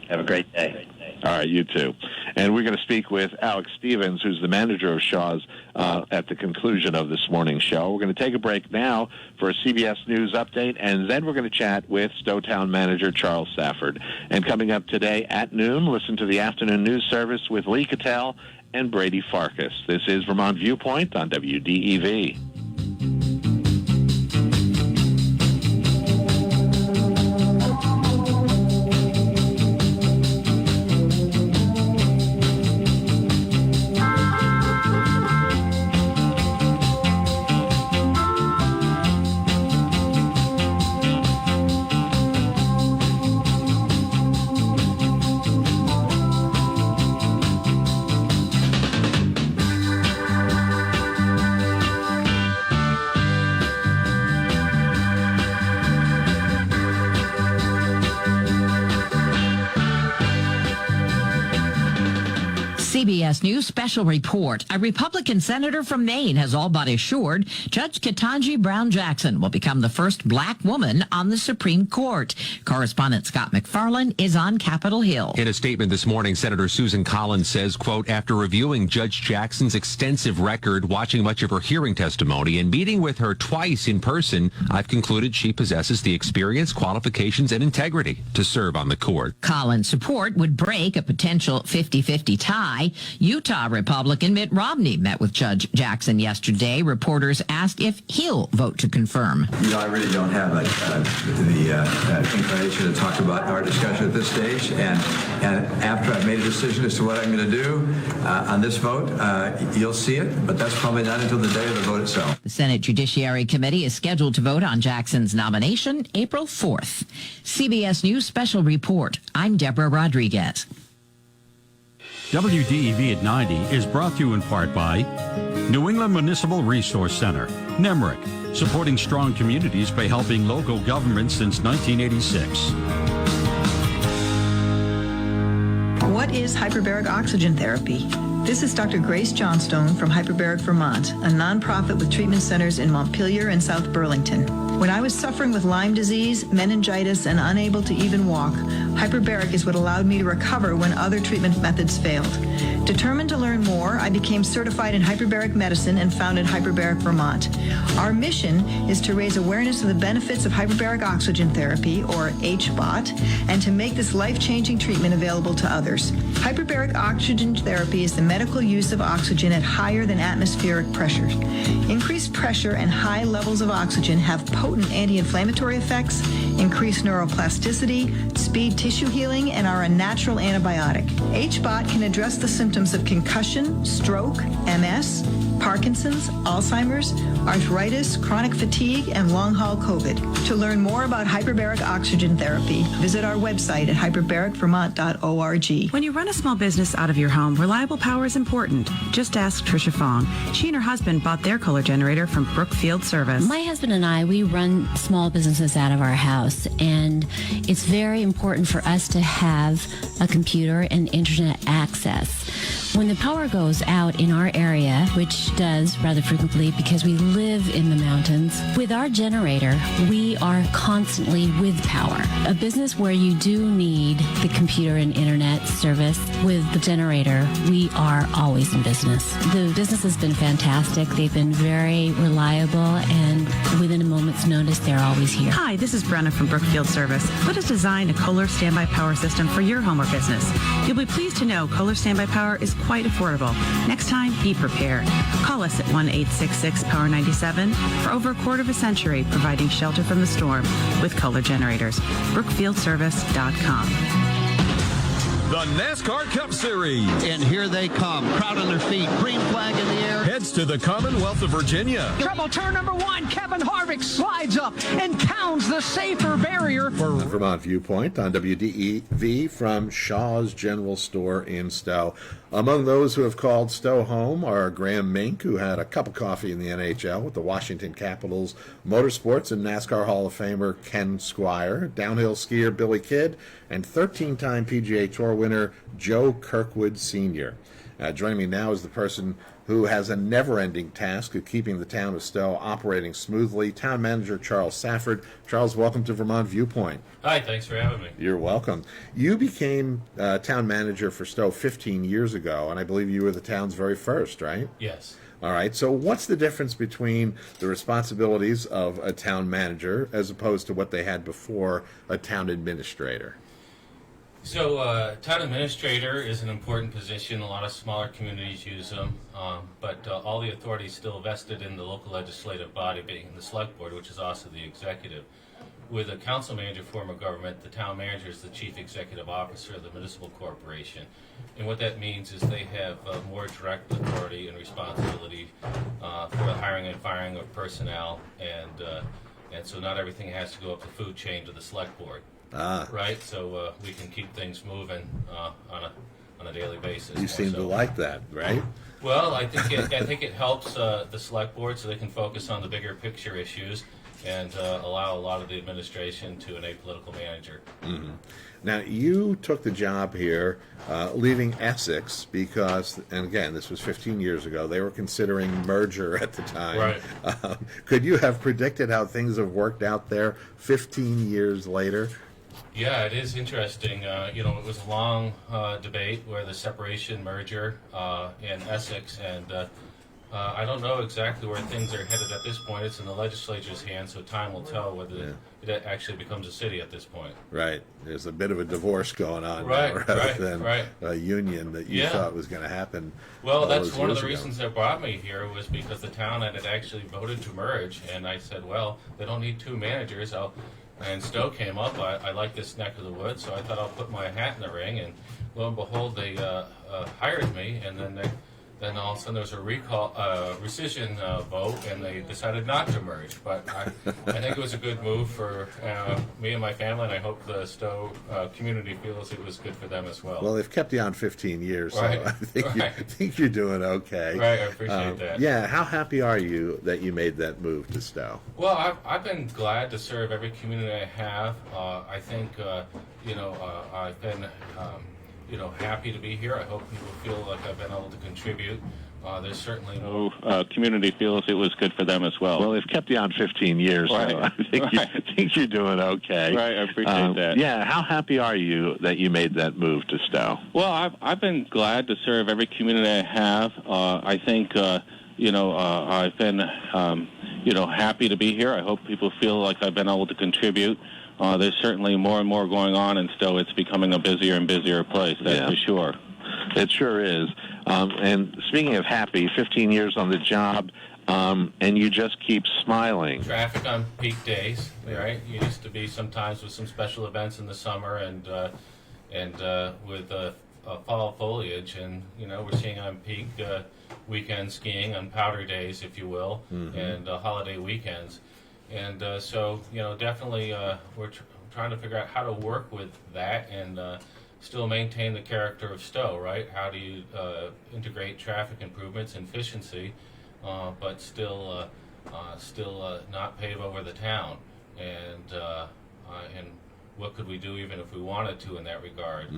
Have a great day. All right, you too. And we're going to speak with Alex Stevens, who's the manager of Shaw's, at the conclusion of this morning's show. We're going to take a break now for a CBS News update, and then we're going to chat with Stowetown manager Charles Safford. And coming up today at noon, listen to the afternoon news service with Lee Cattell and Brady Farkas. This is Vermont Viewpoint on WDEV. CBS News special report. A Republican senator from Maine has all but assured Judge Ketanji Brown Jackson will become the first black woman on the Supreme Court. Correspondent Scott McFarland is on Capitol Hill. In a statement this morning, Senator Susan Collins says, quote, after reviewing Judge Jackson's extensive record, watching much of her hearing testimony, and meeting with her twice in person, I've concluded she possesses the experience, qualifications, and integrity to serve on the court. Collins' support would break a potential 50-50 tie. Utah Republican Mitt Romney met with Judge Jackson yesterday. Reporters asked if he'll vote to confirm. I really don't have the inclination to talk about our discussion at this stage. And after I've made a decision as to what I'm going to do on this vote, you'll see it. But that's probably not until the day of the vote itself. The Senate Judiciary Committee is scheduled to vote on Jackson's nomination April 4th. CBS News Special Report. I'm Deborah Rodriguez. WDEV at 90 is brought to you in part by New England Municipal Resource Center, NEMRIC, supporting strong communities by helping local governments since 1986. What is hyperbaric oxygen therapy? This is Dr. Grace Johnstone from Hyperbaric Vermont, a nonprofit with treatment centers in Montpelier and South Burlington. When I was suffering with Lyme disease, meningitis, and unable to even walk, hyperbaric is what allowed me to recover when other treatment methods failed. Determined to learn more, I became certified in hyperbaric medicine and founded Hyperbaric Vermont. Our mission is to raise awareness of the benefits of hyperbaric oxygen therapy, or HBOT, and to make this life-changing treatment available to others. Hyperbaric oxygen therapy is the medical use of oxygen at higher than atmospheric pressures. Increased pressure and high levels of oxygen have potent anti-inflammatory effects, increase neuroplasticity, speed tissue healing, and are a natural antibiotic. HBOT can address the symptoms of concussion, stroke, MS, Parkinson's, Alzheimer's, arthritis, chronic fatigue, and long-haul COVID. To learn more about hyperbaric oxygen therapy, visit our website at hyperbaricvermont.org. When you run a small business out of your home, reliable power is important. Just ask Tricia Fong. She and her husband bought their Kohler generator from Brookfield Service. My husband and I, we run small businesses out of our house, and it's very important for us to have a computer and internet access. When the power goes out in our area, which does rather frequently because we live in the mountains, with our generator, we are constantly with power. A business where you do need the computer and internet service, with the generator, we are always in business. The business has been fantastic. They've been very reliable, and within a moment's notice, they're always here. Hi, this is Brenna from Brookfield Service. Let us design a Kohler standby power system for your home or business. You'll be pleased to know Kohler standby power is quite affordable. Next time, be prepared. Call us at 1-866-POWER97 for over a quarter of a century, providing shelter from the storm with Kohler generators. BrookfieldService.com. The NASCAR Cup Series. And here they come. Crowd on their feet. Green flag in the air. Heads to the Commonwealth of Virginia. Treble turn number one. Kevin Harvick slides up and pounds the safer barrier. For Vermont Viewpoint on WDEV from Shaw's General Store in Stowe. Among those who have called Stowe home are Graham Mink, who had a cup of coffee in the NHL with the Washington Capitals, motorsports and NASCAR Hall of Famer Ken Squire, downhill skier Billy Kidd, and 13-time PGA Tour winner Joe Kirkwood Sr. Joining me now is the person who has a never-ending task of keeping the town of Stowe operating smoothly, Town Manager Charles Safford. Charles, welcome to Vermont Viewpoint. Hi, thanks for having me. You're welcome. You became town manager for Stowe 15 years ago, and I believe you were the town's very first, right? Yes. All right, so what's the difference between the responsibilities of a town manager as opposed to what they had before, a town administrator? So, town administrator is an important position. A lot of smaller communities use them, but all the authority is still vested in the local legislative body, being the select board, which is also the executive. With a council manager form of government, the town manager is the chief executive officer of the municipal corporation. And what that means is they have more direct authority and responsibility for the hiring and firing of personnel, and so not everything has to go up the food chain to the select board. Right, so we can keep things moving on a daily basis. You seem to like that, right? Well, I think it helps the select board so they can focus on the bigger picture issues and allow a lot of the administration to an apolitical manager. Mm-hmm. Now, you took the job here, leaving Essex because, and again, this was 15 years ago, they were considering merger at the time. Right. Could you have predicted how things have worked out there 15 years later? Yeah, it is interesting. It was a long debate where the separation merger in Essex, and I don't know exactly where things are headed at this point. It's in the legislature's hands, so time will tell whether it actually becomes a city at this point. Right. There's a bit of a divorce going on Right, now, rather right, than right. a union that you thought was going to happen. Well, that's those one of years the ago. reasons that brought me here was because the town had actually voted to merge, and I said, well, they don't need two managers. And Stowe came up. I like this neck of the woods, so I thought I'll put my hat in the ring, and lo and behold, they hired me, and then all of a sudden there was a rescission vote, and they decided not to merge. But I think it was a good move for me and my family, and I hope the Stowe community feels it was good for them as well. Well, they've kept you on 15 years, Right, so I think you're doing okay. Right, I appreciate that. Yeah, how happy are you that you made that move to Stowe? Well, I've been glad to serve every community I have. I think, I've been happy to be here. I hope people feel like I've been able to contribute. There's certainly community feels it was good for them as well. Well, they've kept you on 15 years, so I think you're doing okay. Right, I appreciate that. Yeah, how happy are you that you made that move to Stowe? Well, I've been glad to serve every community I have. I think, I've been, happy to be here. I hope people feel like I've been able to contribute. There's certainly more and more going on in Stowe. It's becoming a busier and busier place, that's for sure. It sure is. And speaking of happy, 15 years on the job, and you just keep smiling. Traffic on peak days, right? You used to be sometimes with some special events in the summer and with fall foliage, and we're seeing on peak weekend skiing on powder days, if you will, and holiday weekends. And so, definitely we're trying to figure out how to work with that and still maintain the character of Stowe, right? How do you integrate traffic improvements and efficiency, but still not pave over the town? And what could we do even if we wanted to in that regard?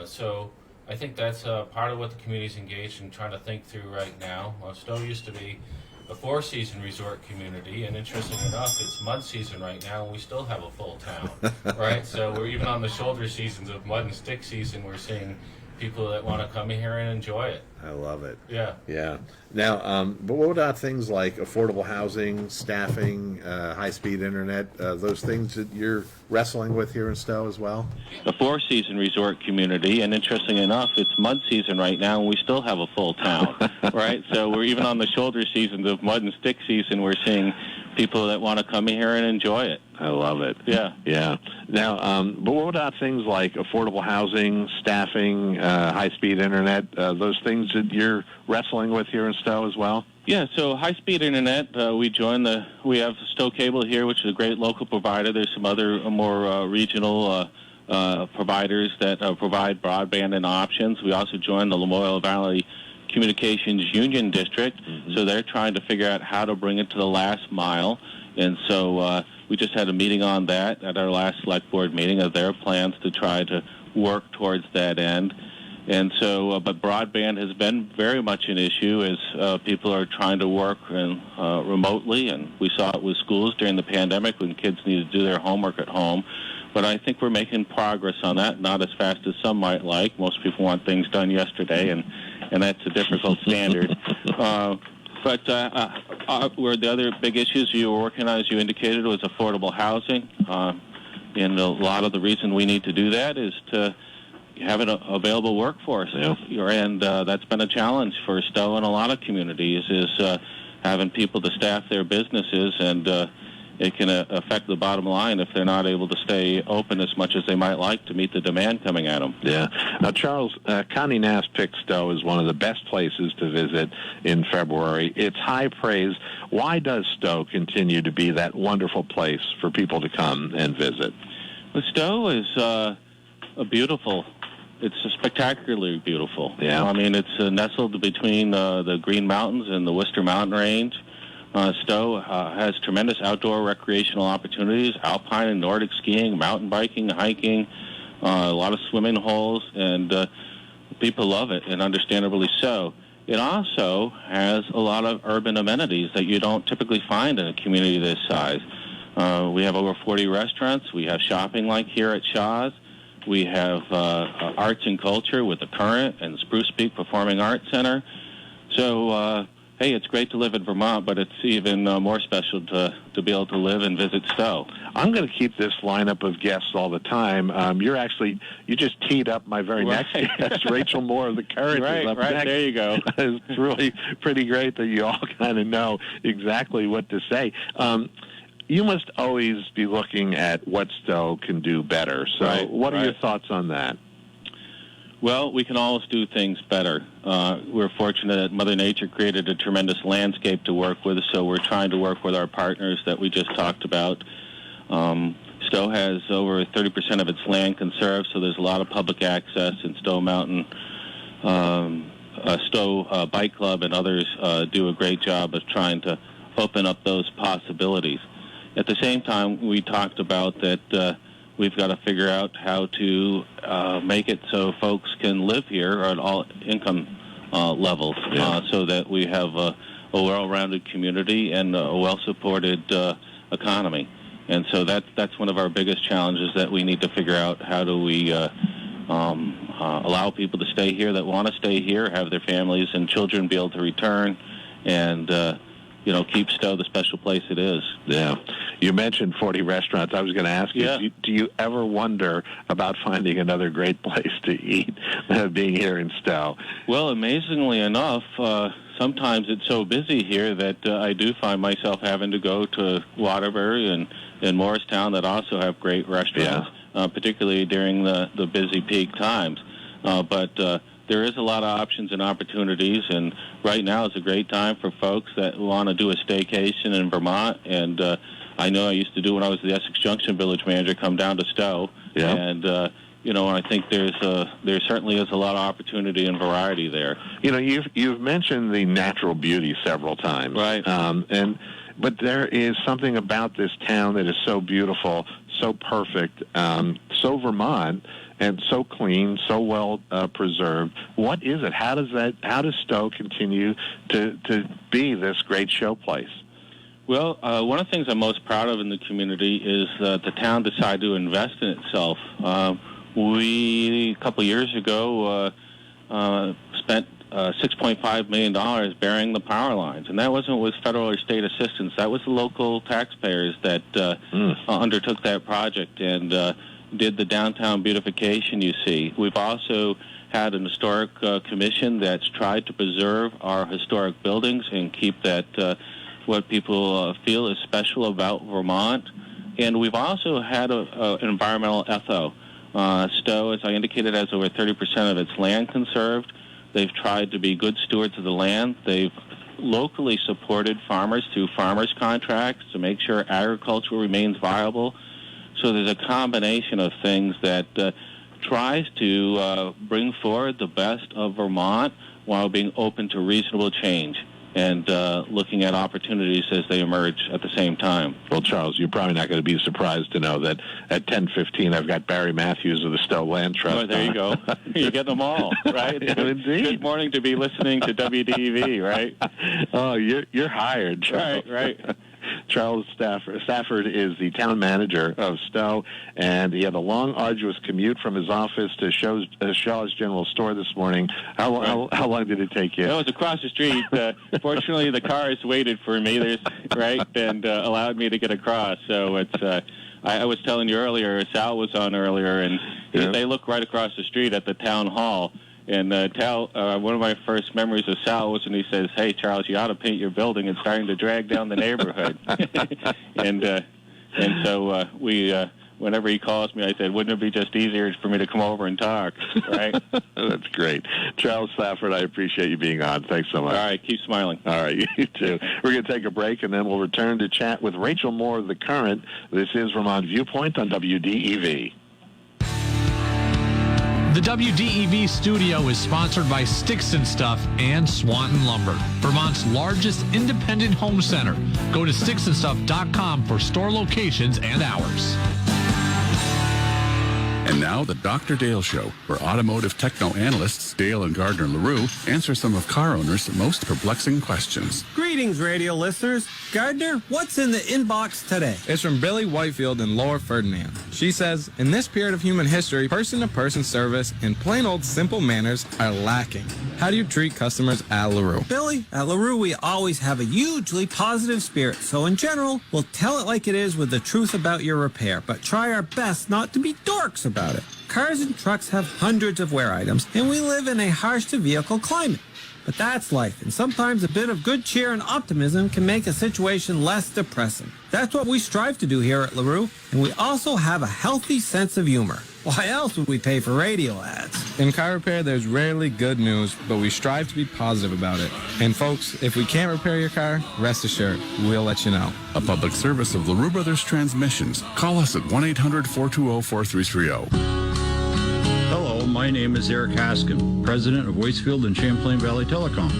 So I think that's part of what the community's engaged in trying to think through right now. Stowe used to be a four-season resort community, and interestingly enough, it's mud season right now, and we still have a full town, right? So we're even on the shoulder seasons of mud and stick season, we're seeing people that want to come in here and enjoy it. I love it. Yeah. Yeah. Now, but what about things like affordable housing, staffing, high-speed internet, those things that you're wrestling with here in Stowe as well? A four-season resort community, and interestingly enough, it's mud season right now, and we still have a full town, right? So we're even on the shoulder seasons of mud and stick season, we're seeing people that want to come in here and enjoy it. I love it. Yeah. Yeah. Now, but what about things like affordable housing, staffing, high-speed internet, those things that you're wrestling with here in Stowe as well? Yeah, so high-speed internet, we have Stowe Cable here, which is a great local provider. There's some other more regional providers that provide broadband and options. We also joined the Lamoille Valley Communications Union District, so they're trying to figure out how to bring it to the last mile. And so we just had a meeting on that at our last select board meeting of their plans to try to work towards that end. And so, but broadband has been very much an issue as people are trying to work remotely, and we saw it with schools during the pandemic when kids needed to do their homework at home. But I think we're making progress on that, not as fast as some might like. Most people want things done yesterday, and that's a difficult standard. But where the other big issues you were working on, as you indicated, was affordable housing. And a lot of the reason we need to do that is to have an available workforce. And that's been a challenge for Stowe and a lot of communities, is having people to staff their businesses, and it can affect the bottom line if they're not able to stay open as much as they might like to meet the demand coming at them. Yeah. Now, Charles, Connie Nass picked Stowe as one of the best places to visit in February. It's high praise. Why does Stowe continue to be that wonderful place for people to come and visit? Well, Stowe is beautiful. It's spectacularly beautiful. Yeah. I mean, it's nestled between the Green Mountains and the Worcester Mountain Range. Stowe has tremendous outdoor recreational opportunities, alpine and Nordic skiing, mountain biking, hiking, a lot of swimming holes, and people love it, and understandably so. It also has a lot of urban amenities that you don't typically find in a community this size. We have over 40 restaurants. We have shopping like here at Shaw's. We have arts and culture with the Current and Spruce Peak Performing Arts Center. So hey, it's great to live in Vermont, but it's even more special to be able to live and visit Stowe. I'm going to keep this lineup of guests all the time. You just teed up my very next guest, Rachel Moore of The Current. Right, is up right, next. there you go. It's really pretty great that you all kind of know exactly what to say. You must always be looking at what Stowe can do better. So what are your thoughts on that? Well, we can always do things better. We're fortunate that Mother Nature created a tremendous landscape to work with, so we're trying to work with our partners that we just talked about. Stowe has over 30% of its land conserved, so there's a lot of public access in Stowe Mountain. Stowe Bike Club and others do a great job of trying to open up those possibilities. At the same time, we talked about that we've got to figure out how to make it so folks can live here at all income levels, so that we have a well-rounded community and a well-supported economy. And so that's one of our biggest challenges that we need to figure out. How do we allow people to stay here that want to stay here, have their families and children be able to return, and keep Stowe the special place it is. Yeah. You mentioned 40 restaurants. I was going to ask you, do you ever wonder about finding another great place to eat being here in Stowe? Well, amazingly enough, sometimes it's so busy here that I do find myself having to go to Waterbury and Morristown that also have great restaurants, particularly during the busy peak times. But there is a lot of options and opportunities, and right now is a great time for folks that want to do a staycation in Vermont. And I know I used to do when I was the Essex Junction Village Manager, come down to Stowe. Yeah. And I think there certainly is a lot of opportunity and variety there. You've mentioned the natural beauty several times, right? But there is something about this town that is so beautiful, so perfect, so Vermont, and so clean, so well preserved. What is it? How does Stowe continue to be this great showplace? Well, one of the things I'm most proud of in the community is that the town decided to invest in itself. We, a couple of years ago, spent $6.5 million burying the power lines, and that wasn't with federal or state assistance. That was the local taxpayers that undertook that project and did the downtown beautification you see. We've also had an historic commission that's tried to preserve our historic buildings and keep that what people feel is special about Vermont. And we've also had an environmental etho. Stowe, as I indicated, has over 30% of its land conserved. They've tried to be good stewards of the land. They've locally supported farmers through farmers' contracts to make sure agriculture remains viable. So there's a combination of things that tries to bring forward the best of Vermont while being open to reasonable change and looking at opportunities as they emerge at the same time. Well, Charles, you're probably not going to be surprised to know that at 10:15 I've got Barry Matthews of the Stowe Land Trust. Oh, there you go. You get them all, right? Yeah, indeed. Good morning to be listening to WDEV, right? Oh, you're hired, Charles. Right. Charles Stafford is the town manager of Stowe, and he had a long, arduous commute from his office to Shaw's General Store this morning. How long did it take you? It was across the street. Fortunately, the cars waited for me, and allowed me to get across. So it's. I was telling you earlier, Sal was on earlier, and they look right across the street at the town hall. And one of my first memories of Sal was when he says, "Hey, Charles, you ought to paint your building. It's starting to drag down the neighborhood." and so whenever he calls me, I said, "Wouldn't it be just easier for me to come over and talk?" Right? That's great. Charles Stafford, I appreciate you being on. Thanks so much. All right, keep smiling. All right, you too. We're going to take a break, and then we'll return to chat with Rachel Moore of The Current. This is Vermont Viewpoint on WDEV. The WDEV studio is sponsored by Sticks and Stuff and Swanton Lumber, Vermont's largest independent home center. Go to sticksandstuff.com for store locations and hours. And now the Dr. Dale Show, where automotive techno-analysts Dale and Gardner LaRue answer some of car owners' most perplexing questions. Greetings. Greetings, radio listeners. Gardner, what's in the inbox today? It's from Billy Whitefield in Lower Ferdinand. She says, in this period of human history, person-to-person service and plain old simple manners are lacking. How do you treat customers at LaRue? Billy, at LaRue, we always have a hugely positive spirit. So in general, we'll tell it like it is with the truth about your repair, but try our best not to be dorks about it. Cars and trucks have hundreds of wear items, and we live in a harsh-to-vehicle climate. But that's life, and sometimes a bit of good cheer and optimism can make a situation less depressing. That's what we strive to do here at LaRue, and we also have a healthy sense of humor. Why else would we pay for radio ads? In car repair, there's rarely good news, but we strive to be positive about it. And folks, if we can't repair your car, rest assured, we'll let you know. A public service of LaRue Brothers Transmissions. Call us at 1-800-420-4330. Hello, my name is Eric Haskin, president of Waitsfield and Champlain Valley Telecom.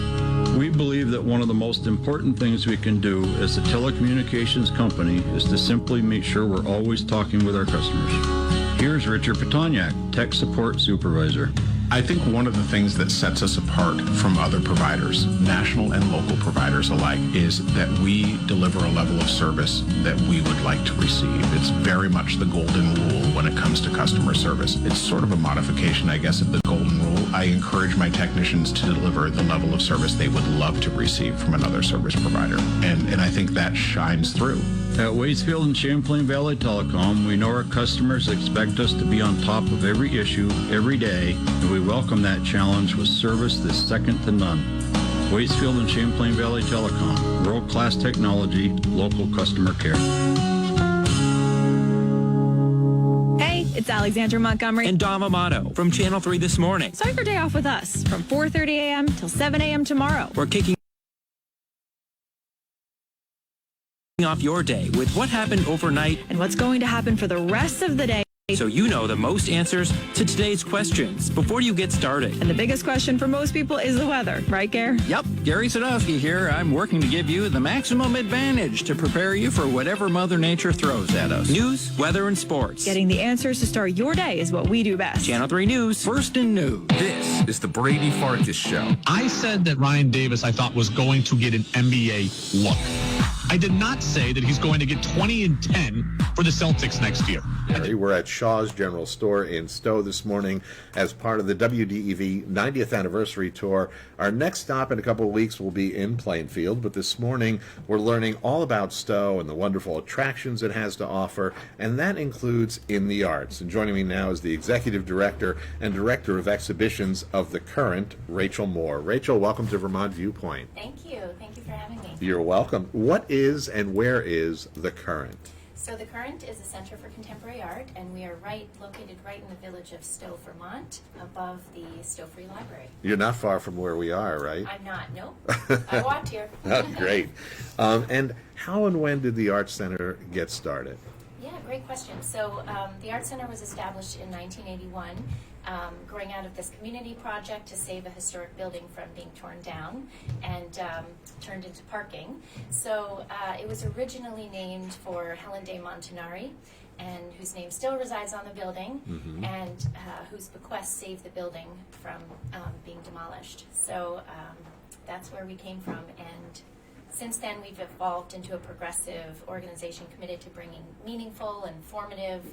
We believe that one of the most important things we can do as a telecommunications company is to simply make sure we're always talking with our customers. Here's Richard Petoniak, Tech Support Supervisor. I think one of the things that sets us apart from other providers, national and local providers alike, is that we deliver a level of service that we would like to receive. It's very much the golden rule when it comes to customer service. It's sort of a modification, I guess, of the golden rule. I encourage my technicians to deliver the level of service they would love to receive from another service provider. And I think that shines through. At Waitsfield and Champlain Valley Telecom, we know our customers expect us to be on top of every issue, every day, and we welcome that challenge with service that's second to none. Waitsfield and Champlain Valley Telecom, world-class technology, local customer care. Hey, it's Alexandra Montgomery and Dom Amato from Channel 3 This Morning. Start your day off with us from 4:30 a.m. till 7 a.m. tomorrow. We're kicking off your day with what happened overnight and what's going to happen for the rest of the day, so you know the most answers to today's questions before you get started. And the biggest question for most people is the weather, right, Gare? Yep, Gary Sadowski here. I'm working to give you the maximum advantage to prepare you for whatever Mother Nature throws at us. News, weather, and sports. Getting the answers to start your day is what we do best. Channel 3 News. First in news. This is the Brady Farkas Show. I said that Ryan Davis, I thought, was going to get an NBA look. I did not say that he's going to get 20 and 10 for the Celtics next year. We're at Shaw's General Store in Stowe this morning as part of the WDEV 90th anniversary tour. Our next stop in a couple of weeks will be in Plainfield, but this morning we're learning all about Stowe and the wonderful attractions it has to offer, and that includes in the arts. And joining me now is the Executive Director and Director of Exhibitions of The Current, Rachel Moore. Rachel, welcome to Vermont Viewpoint. Thank you. Thank you for having me. You're welcome. What is and where is The Current? So The Current is a center for contemporary art, and we are located right in the village of Stowe, Vermont, above the Stowe Free Library. You're not far from where we are, right? I'm not, no. I walked here. Oh, great. And how and when did the Art Center get started? Yeah, great question. So the Art Center was established in 1981, growing out of this community project to save a historic building from being torn down and turned into parking. So it was originally named for Helen de Montanari, and whose name still resides on the building, and whose bequest saved the building from being demolished. So that's where we came from, and since then we've evolved into a progressive organization committed to bringing meaningful and formative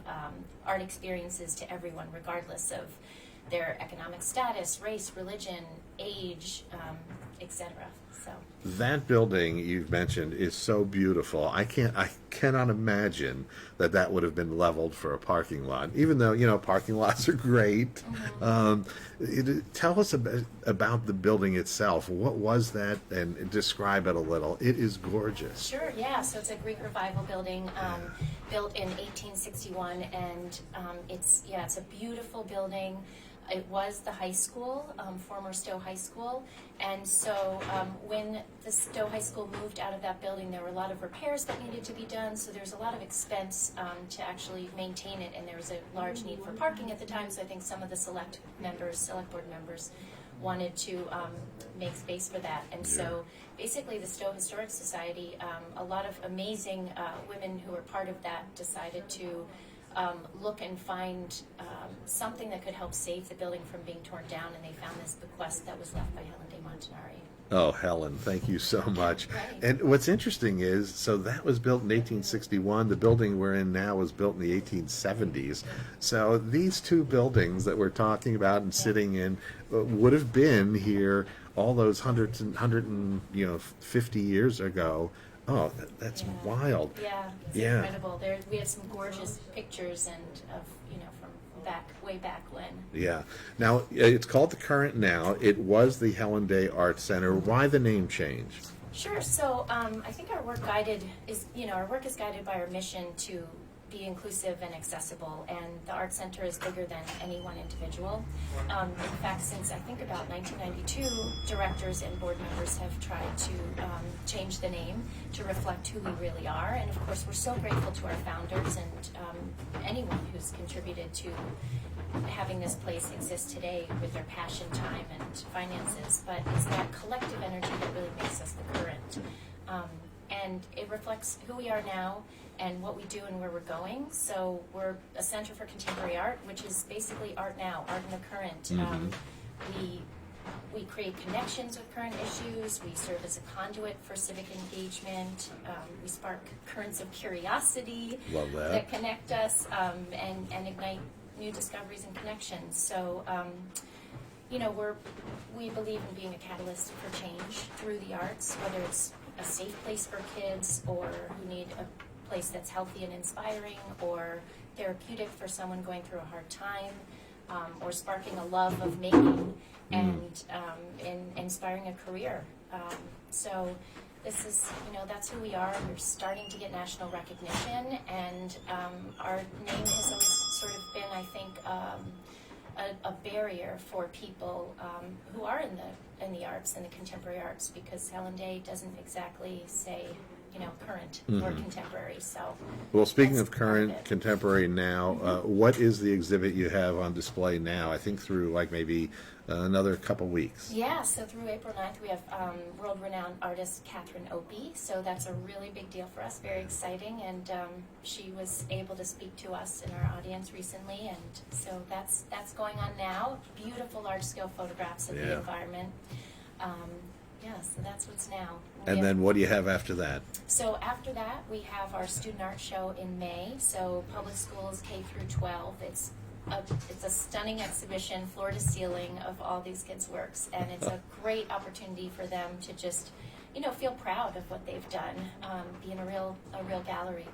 art experiences to everyone, regardless of their economic status, race, religion, age, etc. So that building you've mentioned is so beautiful. I cannot imagine that would have been leveled for a parking lot, even though, you know, parking lots are great. Tell us about the building itself. What was that, and describe it a little. It is gorgeous. Sure, yeah. So it's a Greek Revival building built in 1861, and it's a beautiful building. It was the high school, former Stowe High School, and so when the Stowe High School moved out of that building, there were a lot of repairs that needed to be done, so there's a lot of expense to actually maintain it, and there was a large need for parking at the time, so I think some of the select board members wanted to make space for that, and so basically the Stowe Historic Society, a lot of amazing women who were part of that decided to look and find something that could help save the building from being torn down, and they found this bequest that was left by Helen de Montanari. Oh, Helen, thank you so much. And what's interesting is, so that was built in 1861. The building we're in now was built in the 1870s. So these two buildings that we're talking about and sitting in would have been here all those 150 years ago. Oh, that's wild. Yeah, it's incredible. We have some gorgeous pictures and of from way back when. Yeah. Now it's called the Current now. It was the Helen Day Art Center. Why the name change? Sure. So I think our work is guided by our mission to be inclusive and accessible, and the Art Center is bigger than any one individual. In fact, since I think about 1992, directors and board members have tried to change the name to reflect who we really are, and of course we're so grateful to our founders and anyone who's contributed to having this place exist today with their passion, time, and finances, but it's that collective energy that really makes us the Current. And it reflects who we are now and what we do and where we're going. So we're a center for contemporary art, which is basically art now, art in the current. We create connections with current issues. We serve as a conduit for civic engagement. We spark currents of curiosity that connect us and ignite new discoveries and connections. So, we believe in being a catalyst for change through the arts, whether it's a safe place for kids or who need a place that's healthy and inspiring, or therapeutic for someone going through a hard time, or sparking a love of making and inspiring a career. So this is, that's who we are. We're starting to get national recognition, and our name has always sort of been, I think, a barrier for people who are in the arts and the contemporary arts, because Helen Day doesn't exactly say current or contemporary. So, well, speaking of current, contemporary now, what is the exhibit you have on display now? I think through maybe another couple weeks. Yeah, so through April 9th, we have world-renowned artist Catherine Opie. So that's a really big deal for us, very exciting. And she was able to speak to us in our audience recently. And so that's going on now. Beautiful large-scale photographs of the environment. So that's what's now. And then what do you have after that? So after that, we have our student art show in May. So public schools K through 12. It's a stunning exhibition, floor to ceiling, of all these kids' works, and it's a great opportunity for them to just, feel proud of what they've done, be in a real gallery.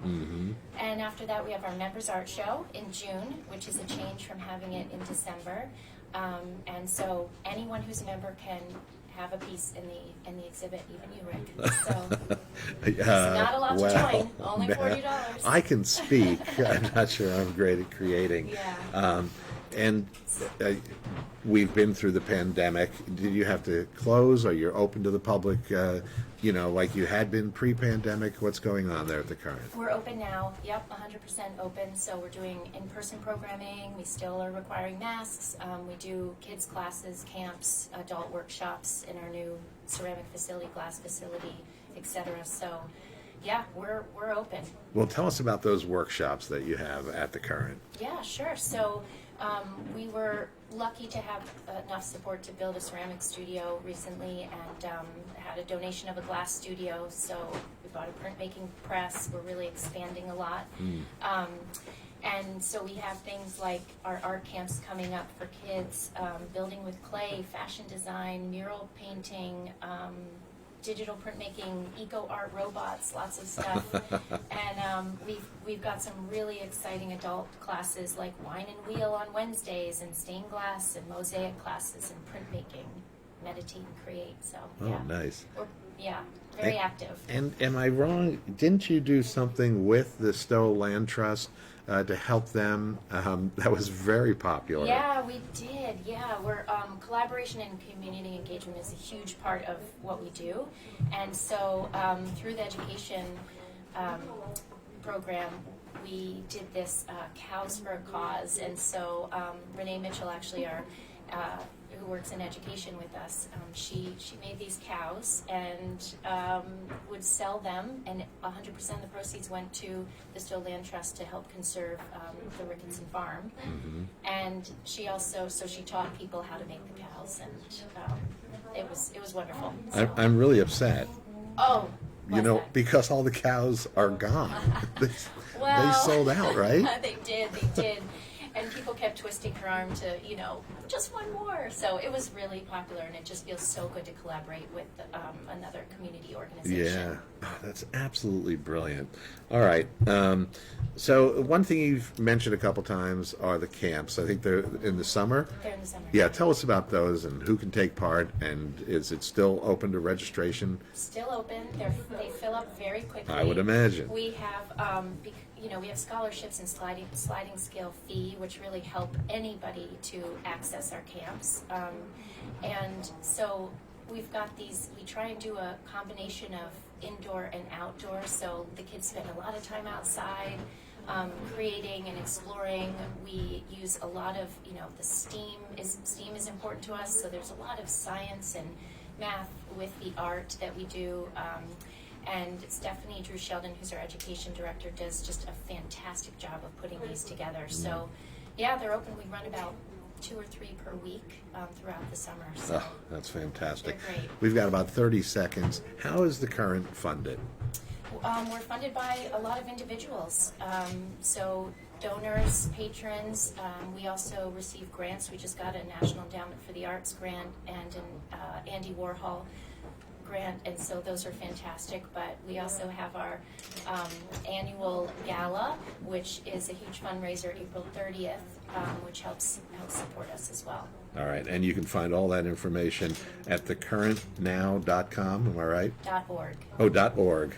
And after that, we have our members art show in June, which is a change from having it in December. And so anyone who's a member can have a piece in the exhibit, even you, Rick. So it's not a lot to join, only $40. I can speak. I'm not sure I'm great at creating. And we've been through the pandemic. Did you have to close, or you're open to the public, like you had been pre-pandemic? What's going on there at the Current? We're open now. Yep, 100% open. So we're doing in-person programming. We still are requiring masks. We do kids classes, camps, adult workshops in our new ceramic facility, glass facility, etc. So yeah, we're open. Well, tell us about those workshops that you have at the Current. Yeah, sure. So we were lucky to have enough support to build a ceramic studio recently, and had a donation of a glass studio. So we bought a printmaking press. We're really expanding a lot. And so we have things like our art camps coming up for kids, building with clay, fashion design, mural painting, digital printmaking, eco art robots, lots of stuff. And we've got some really exciting adult classes like wine and wheel on Wednesdays, and stained glass and mosaic classes, and printmaking, meditate and create. So Nice. Very active. And am I wrong? Didn't you do something with the Stowe Land Trust to help them? That was very popular. Yeah, we did. Yeah, we're collaboration and community engagement is a huge part of what we do, and so through the education program, we did this Cows for a Cause, and so Renee Mitchell, actually, who works in education with us, she made these cows and would sell them, and 100% of the proceeds went to the Stowe Land Trust to help conserve the Ricketson farm. And she also, she taught people how to make the cows, and it was wonderful. I'm really upset. Oh. Because all the cows are gone. They sold out, right? They did. And people kept twisting her arm to, just one more. So it was really popular, and it just feels so good to collaborate with another community organization. Yeah, that's absolutely brilliant. All right. So one thing you've mentioned a couple times are the camps. I think they're in the summer. They're in the summer. Yeah, tell us about those and who can take part, and is it still open to registration? Still open. They fill up very quickly. I would imagine. We have, we have scholarships and sliding scale fee, which really help anybody to access our camps. And so we've got these. We try and do a combination of indoor and outdoor. So the kids spend a lot of time outside. Creating and exploring. We use a lot of, the STEAM is important to us, so there's a lot of science and math with the art that we do. And Stephanie Drew Sheldon, who's our education director, does just a fantastic job of putting these together. So, yeah, they're open. We run about 2 or 3 per week throughout the summer. So that's fantastic. They're great. We've got about 30 seconds. How is the current funded? We're funded by a lot of individuals, so donors, patrons. We also receive grants. We just got a National Endowment for the Arts grant and an Andy Warhol grant, and so those are fantastic. But we also have our annual gala, which is a huge fundraiser, April 30th, which helps support us as well. All right, and you can find all that information at thecurrentnow.com, am I right? .org. Oh, .org.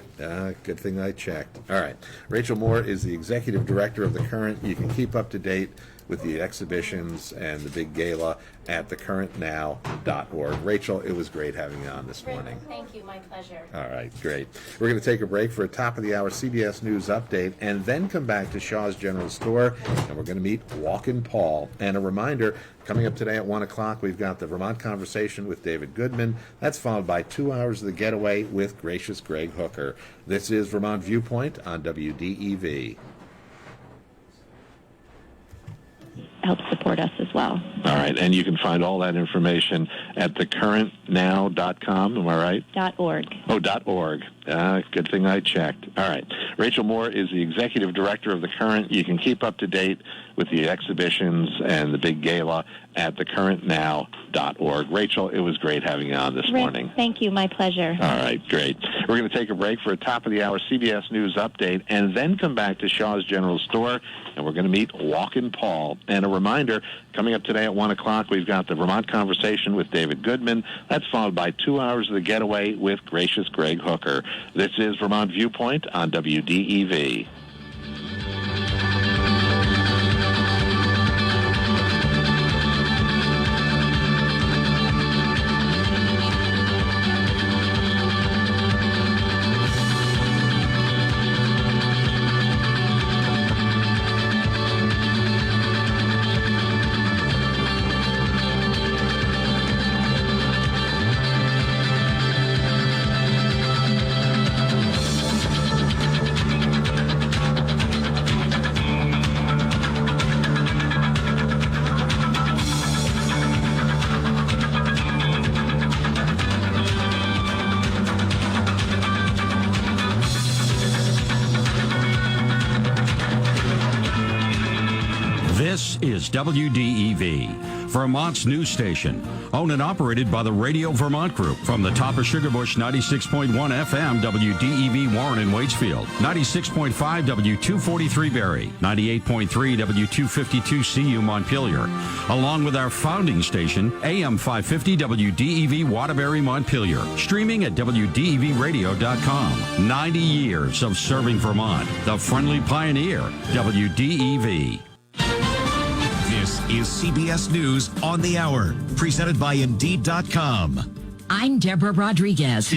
Good thing I checked. All right. Rachel Moore is the executive director of The Current. You can keep up to date with the exhibitions and the big gala at thecurrentnow.org. Rachel, it was great having you on this morning. Thank you. My pleasure. All right, great. We're going to take a break for a top-of-the-hour CBS News update and then come back to Shaw's General Store, and we're going to meet Walkin' Paul. And a reminder, coming up today at 1 o'clock, we've got the Vermont Conversation with David Goodman. That's followed by 2 hours of the Getaway with gracious Greg Hooker. This is Vermont Viewpoint on WDEV. Help support us as well. All right, and you can find all that information at thecurrentnow.com, am I right? .org. Oh, .org. Good thing I checked. All right. Rachel Moore is the executive director of The Current. You can keep up to date with the exhibitions and the big gala at thecurrentnow.org. Rachel, it was great having you on this morning. Thank you. My pleasure. All right, great. We're going to take a break for a top-of-the-hour CBS News update and then come back to Shaw's General Store, and we're going to meet Walkin' Paul. And a reminder, coming up today at 1 o'clock, we've got the Vermont Conversation with David Goodman. That's followed by 2 hours of the Getaway with gracious Greg Hooker. This is Vermont Viewpoint on WDEV. This is WDEV, Vermont's news station, owned and operated by the Radio Vermont Group. From the top of Sugarbush, 96.1 FM, WDEV Warren and Waitsfield, 96.5 W243 Barrie, 98.3 W252 CU Montpelier, along with our founding station, AM 550 WDEV Waterbury Montpelier, streaming at WDEVradio.com. 90 years of serving Vermont, the friendly pioneer, WDEV. This is CBS News on the Hour, presented by Indeed.com. I'm Deborah Rodriguez.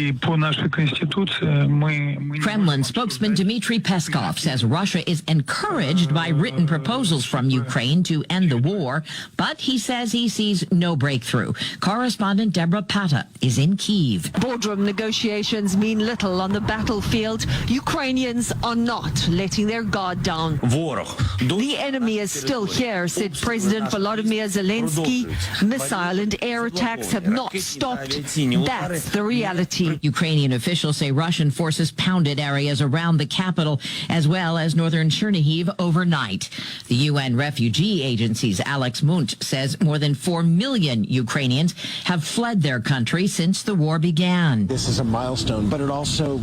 Kremlin spokesman Dmitry Peskov says Russia is encouraged by written proposals from Ukraine to end the war, but he says he sees no breakthrough. Correspondent Deborah Pata is in Kyiv. Boardroom negotiations mean little on the battlefield. Ukrainians are not letting their guard down. The enemy is still here, said President Volodymyr Zelensky. Missile and air attacks have not stopped. That's the reality. Ukrainian officials say Russian forces pounded areas around the capital as well as northern Chernihiv overnight. The UN Refugee Agency's Alex Munt says more than 4 million Ukrainians have fled their country since the war began. This is a milestone, but it also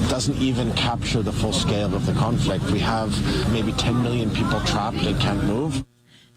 doesn't even capture the full scale of the conflict. We have maybe 10 million people trapped and can't move.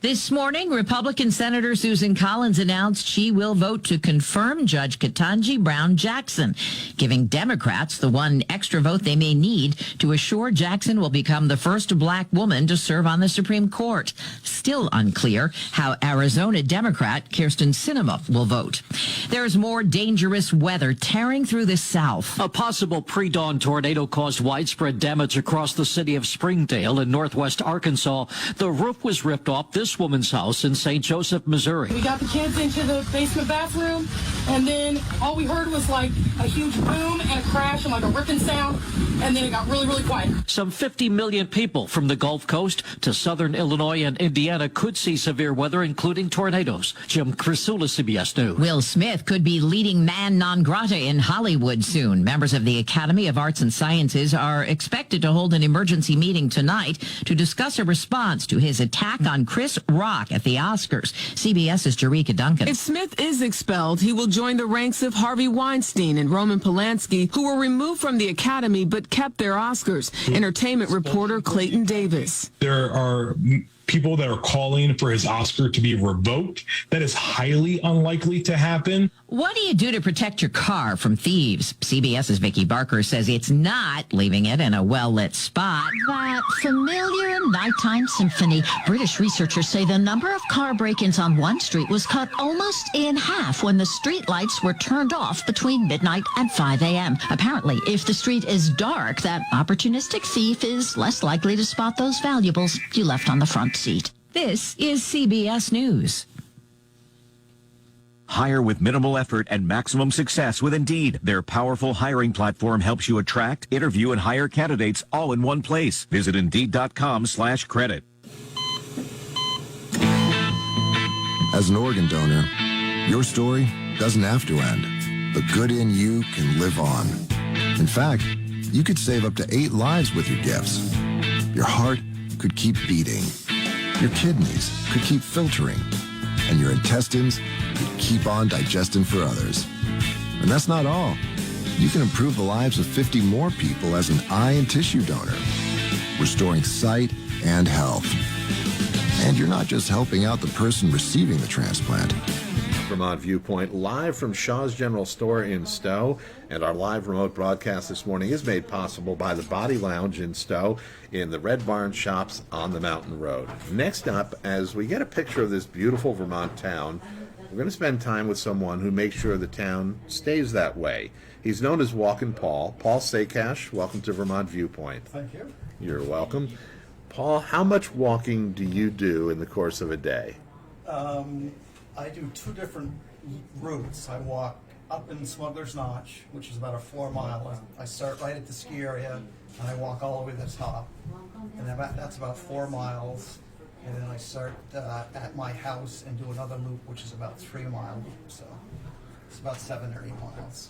This morning, Republican Senator Susan Collins announced she will vote to confirm Judge Ketanji Brown Jackson, giving Democrats the one extra vote they may need to assure Jackson will become the first black woman to serve on the Supreme Court. Still unclear how Arizona Democrat Kyrsten Sinema will vote. There's more dangerous weather tearing through the South. A possible pre-dawn tornado caused widespread damage across the city of Springdale in northwest Arkansas. The roof was ripped off this woman's house in St. Joseph, Missouri. We got the kids into the basement bathroom, and then all we heard was like a huge boom and a crash and like a ripping sound, and then it got really, really quiet. Some 50 million people from the Gulf Coast to southern Illinois and Indiana could see severe weather, including tornadoes. Jim Crisula, CBS News. Will Smith could be leading man non grata in Hollywood soon. Members of the Academy of Arts and Sciences are expected to hold an emergency meeting tonight to discuss a response to his attack on Chris Rock at the Oscars. CBS's Jerika Duncan. If Smith is expelled, he will join the ranks of Harvey Weinstein and Roman Polanski, who were removed from the Academy but kept their Oscars. Entertainment reporter Clayton Davis. There are people that are calling for his Oscar to be revoked. That is highly unlikely to happen. What do you do to protect your car from thieves? CBS's Vicki Barker says it's not leaving it in a well-lit spot. That familiar nighttime symphony. British researchers say the number of car break-ins on one street was cut almost in half when the street lights were turned off between midnight and 5 a.m. Apparently, if the street is dark, that opportunistic thief is less likely to spot those valuables you left on the front seat. This is CBS News. Hire with minimal effort and maximum success with Indeed. Their powerful hiring platform helps you attract, interview, and hire candidates all in one place. Visit Indeed.com/credit. As an organ donor, your story doesn't have to end. The good in you can live on. In fact, you could save up to 8 lives with your gifts. Your heart could keep beating. Your kidneys could keep filtering. And your intestines could keep on digesting for others. And that's not all. You can improve the lives of 50 more people as an eye and tissue donor, restoring sight and health. And you're not just helping out the person receiving the transplant. Vermont Viewpoint, live from Shaw's General Store in Stowe. And our live remote broadcast this morning is made possible by the Body Lounge in Stowe in the Red Barn Shops on the Mountain Road. Next up, as we get a picture of this beautiful Vermont town, we're going to spend time with someone who makes sure the town stays that way. He's known as Walkin' Paul. Paul Sakash, welcome to Vermont Viewpoint. Thank you. You're welcome. Paul, how much walking do you do in the course of a day? I do 2 different routes. I walk up in Smuggler's Notch, which is about a 4 mile. I start right at the ski area, and I walk all the way to the top. And that's about 4 miles. And then I start at my house and do another loop, which is about 3 mile loop. So it's about 7 or 8 miles.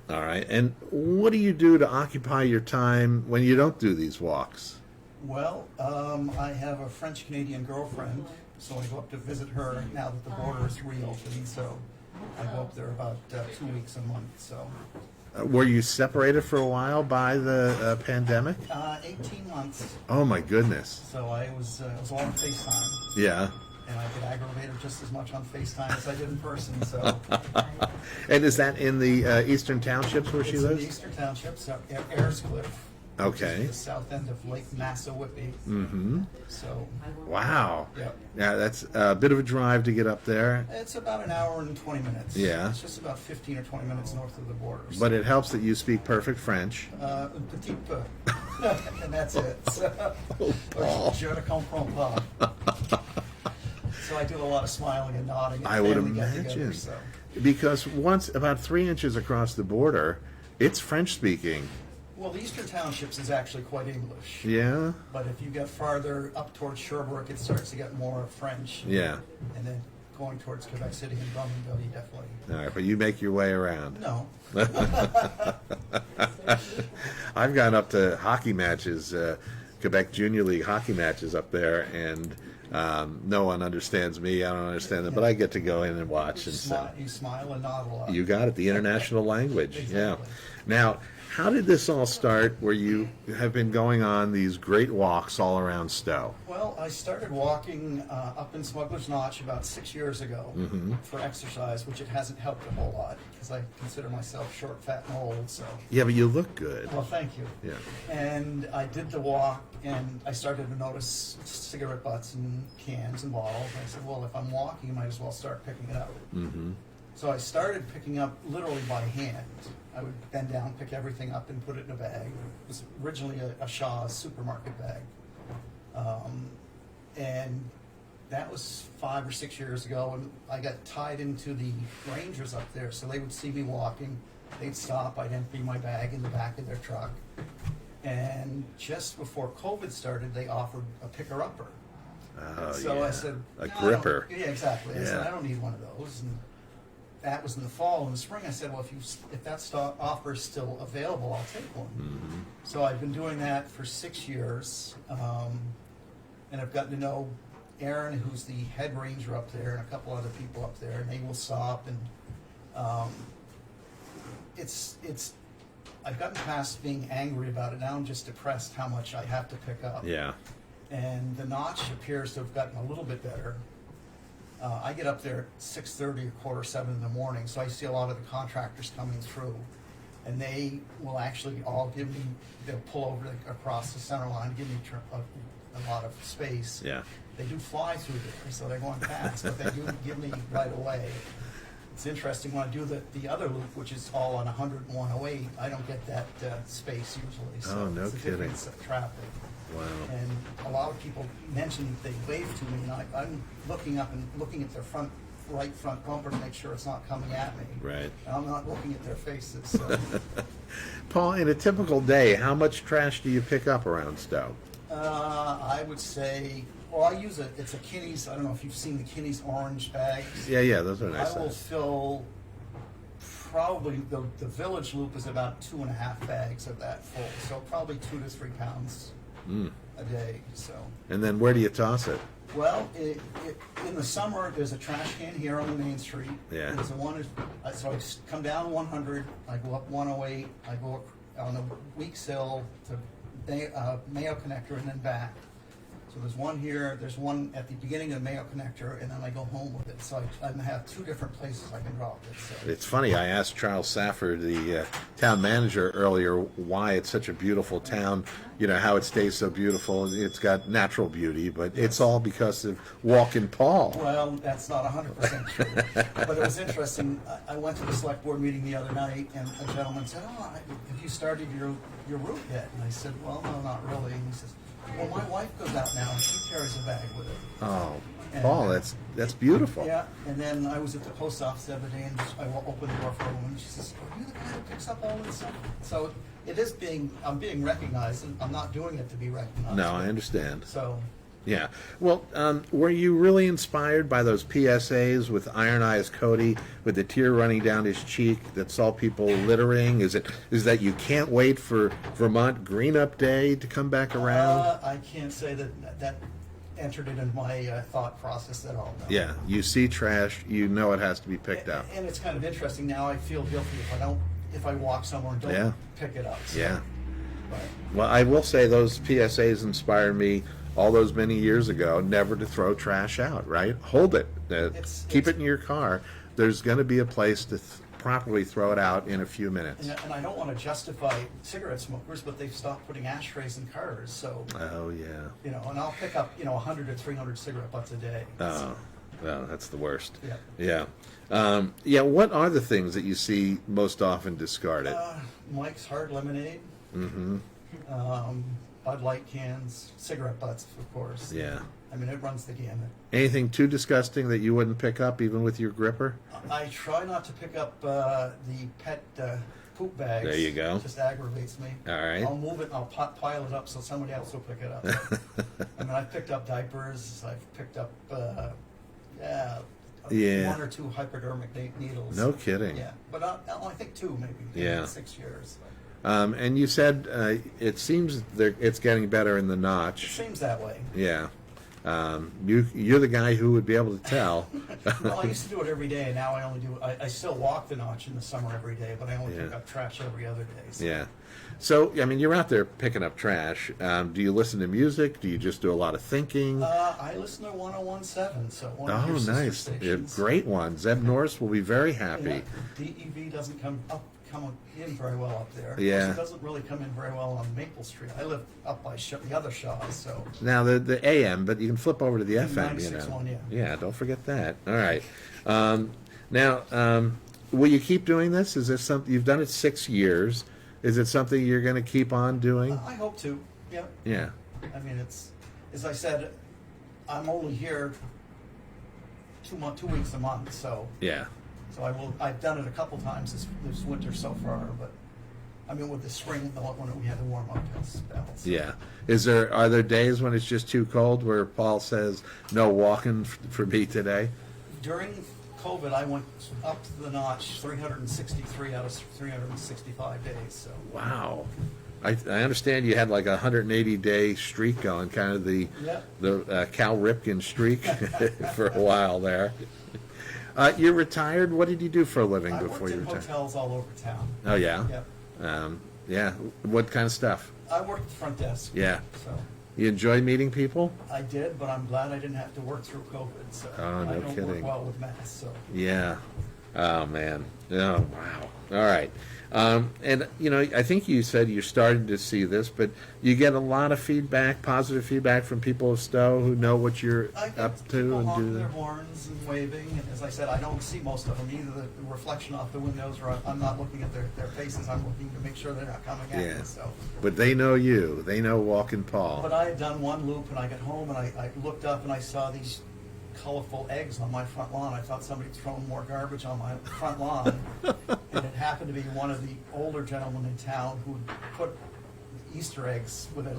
All right. And what do you do to occupy your time when you don't do these walks? Well, I have a French-Canadian girlfriend, so I go up to visit her now that the border is reopening. So I go up there about 2 weeks a month. So. Were you separated for a while by the pandemic? 18 months. Oh my goodness! So it was all on FaceTime. Yeah. And I get aggravated just as much on FaceTime as I did in person. So. And is that in the Eastern Townships where she lives? In the Eastern Townships, Ayers Cliff. Okay. Which is the south end of Lake Massawhippy. Mm-hmm. So. Wow. Yep. Yeah, that's a bit of a drive to get up there. It's about an hour and 20 minutes. Yeah. It's just about 15 or 20 minutes north of the border. But it helps that you speak perfect French. Petit peu. And that's it. So, je ne comprends pas. So I do a lot of smiling and nodding. I would imagine. Because once, about 3 inches across the border, it's French speaking. Well, the Eastern Townships is actually quite English. Yeah? But if you get farther up towards Sherbrooke, it starts to get more French. Yeah. And then going towards Quebec City and Drummondville, you definitely. All right, but you make your way around. No. I've gone up to hockey matches, Quebec Junior League hockey matches up there, and no one understands me. I don't understand them, but I get to go in and watch. You smile and nod a lot. You got it, the international language. Exactly. Yeah. Now, how did this all start where you have been going on these great walks all around Stowe? Well, I started walking up in Smuggler's Notch about 6 years ago for exercise, which it hasn't helped a whole lot because I consider myself short, fat, and old. So. Yeah, but you look good. Well, thank you. Yeah. And I did the walk, and I started to notice cigarette butts and cans and bottles. And I said, well, if I'm walking, I might as well start picking it up. Mm-hmm. So I started picking up literally by hand. I would bend down, pick everything up, and put it in a bag. It was originally a Shaw's supermarket bag. And that was 5 or 6 years ago, and I got tied into the rangers up there, so they would see me walking. They'd stop, I'd empty my bag in the back of their truck. And just before COVID started, they offered a picker-upper. So yeah. I said, a no, gripper. Yeah, exactly. I said, I don't need one of those. And that was in the fall. In the spring, I said, well, if that offer is still available, I'll take one. Mm-hmm. So I've been doing that for 6 years, and I've gotten to know Aaron, who's the head ranger up there, and a couple other people up there, and they will stop. And I've gotten past being angry about it. Now I'm just depressed how much I have to pick up. Yeah. And the notch appears to have gotten a little bit better. I get up there at 6:30 or 6:45 in the morning, so I see a lot of the contractors coming through, and they will actually all give me, they'll pull over across the center line, give me a lot of space. Yeah. They do fly through there, so they're going fast, but they do give me right away. It's interesting, when I do the other loop, which is all on 100 and 108, I don't get that space usually. So no it's a kidding. difference of traffic. Wow. And a lot of people mention they wave to me, and I'm looking up and looking at their right front bumper to make sure it's not coming at me. Right. And I'm not looking at their faces. So. Paul, in a typical day, how much trash do you pick up around Stowe? I would say, well, I use it's a Kinney's, I don't know if you've seen the Kinney's orange bags. Yeah, those are nice. I will fill probably, the village loop is about 2.5 bags of that full, so probably 2 to 3 pounds a day. So. And then where do you toss it? Well, in the summer, there's a trash can here on the main street. Yeah. There's so I come down 100, I go up 108, I go up on the Weeks Hill to Mayo Connector and then back. So there's one here, there's one at the beginning of the Mayo Connector, and then I go home with it. So I have 2 different places I can drop it. So. It's funny, I asked Charles Safford, the town manager, earlier why it's such a beautiful town, how it stays so beautiful. It's got natural beauty, but it's all because of Walkin' Paul. Well, that's not 100% true. But it was interesting. I went to the select board meeting the other night, and a gentleman said, have you started your route yet? And I said, well, no, not really. And he says, well, my wife goes out now and she carries a bag with her. Oh, and, Paul, that's beautiful. Yeah, and then I was at the post office the other day, and I opened the door for a woman, and she says, are you the guy that picks up all this stuff? So it is I'm being recognized, and I'm not doing it to be recognized. No, I understand. So. Yeah. Well, were you really inspired by those PSAs with Iron Eyes Cody, with the tear running down his cheek that saw people littering? Is that you can't wait for Vermont Green Up Day to come back around? I can't say that entered it in my thought process at all. No. Yeah. You see trash, you know it has to be picked up. And it's kind of interesting now. I feel guilty if I walk somewhere and don't pick it up. So. Yeah. But. Well, I will say those PSAs inspired me all those many years ago, never to throw trash out, right? Hold it. Keep it in your car. There's going to be a place to properly throw it out in a few minutes. And I don't want to justify cigarette smokers, but they've stopped putting ashtrays in cars. So, oh yeah, you know, and I'll pick up 100 to 300 cigarette butts a day. Oh, well, that's the worst. Yeah. Yeah. What are the things that you see most often discarded? Mike's Hard Lemonade. Mm-hmm. Bud Light cans, cigarette butts, of course. Yeah. I mean, it runs the gamut. Anything too disgusting that you wouldn't pick up, even with your gripper? I try not to pick up the pet poop bags. There you go. It just aggravates me. All right. I'll move it and I'll pile it up so somebody else will pick it up. I mean, I've picked up diapers. I've picked up, one or two hypodermic needles. No kidding. Yeah, but I think two maybe. Yeah. 6 years. And you said it seems it's getting better in the notch. It seems that way. Yeah. You're the guy who would be able to tell. Well, I used to do it every day, and now I only do. I still walk the notch in the summer every day, but I only pick up trash every other day. So. Yeah. So, I mean, you're out there picking up trash. Do you listen to music? Do you just do a lot of thinking? I listen to 101.7, so one of your sister nice. stations. Great one. Zeb Norris will be very happy. Yeah, DEV doesn't come in very well up there. Yeah. It doesn't really come in very well on Maple Street. I live up by the other Shaws, so. Now, the AM, but you can flip over to the FM, 96.1, yeah. Yeah, don't forget that. All right. Now, will you keep doing this? Is this something, you've done it 6 years. Is it something you're going to keep on doing? I hope to, yeah. Yeah. I mean, it's, as I said, I'm only here 2 weeks a month, so. Yeah. So I've done it a couple times this winter so far, but I mean with the spring when we had the warm up spells. Yeah. Are there days when it's just too cold where Paul says no walking for me today? During COVID, I went up to the notch 363 out of 365 days. So. Wow. I understand you had like a 180-day streak going, kind of the Cal Ripken streak for a while there. You're retired. What did you do for a living before you retired? I worked in hotels all over town. Oh, yeah? Yep. Yeah. What kind of stuff? I worked at the front desk. Yeah. So. You enjoy meeting people? I did, but I'm glad I didn't have to work through COVID. So oh, no I don't kidding. work well with masks. So. Yeah. Oh, man. Oh, wow. All right. And, I think you said you're starting to see this, but you get a lot of feedback, positive feedback from people of Stowe who know what you're up to. And honking their horns and waving. And as I said, I don't see most of them, either the reflection off the windows or I'm not looking at their faces. I'm looking to make sure they're not coming at me. So. But they know you. They know Walking Paul. But I had done one loop and I got home and I looked up and I saw these colorful eggs on my front lawn. I thought somebody had thrown more garbage on my front lawn. And it happened to be one of the older gentlemen in town who put Easter eggs with a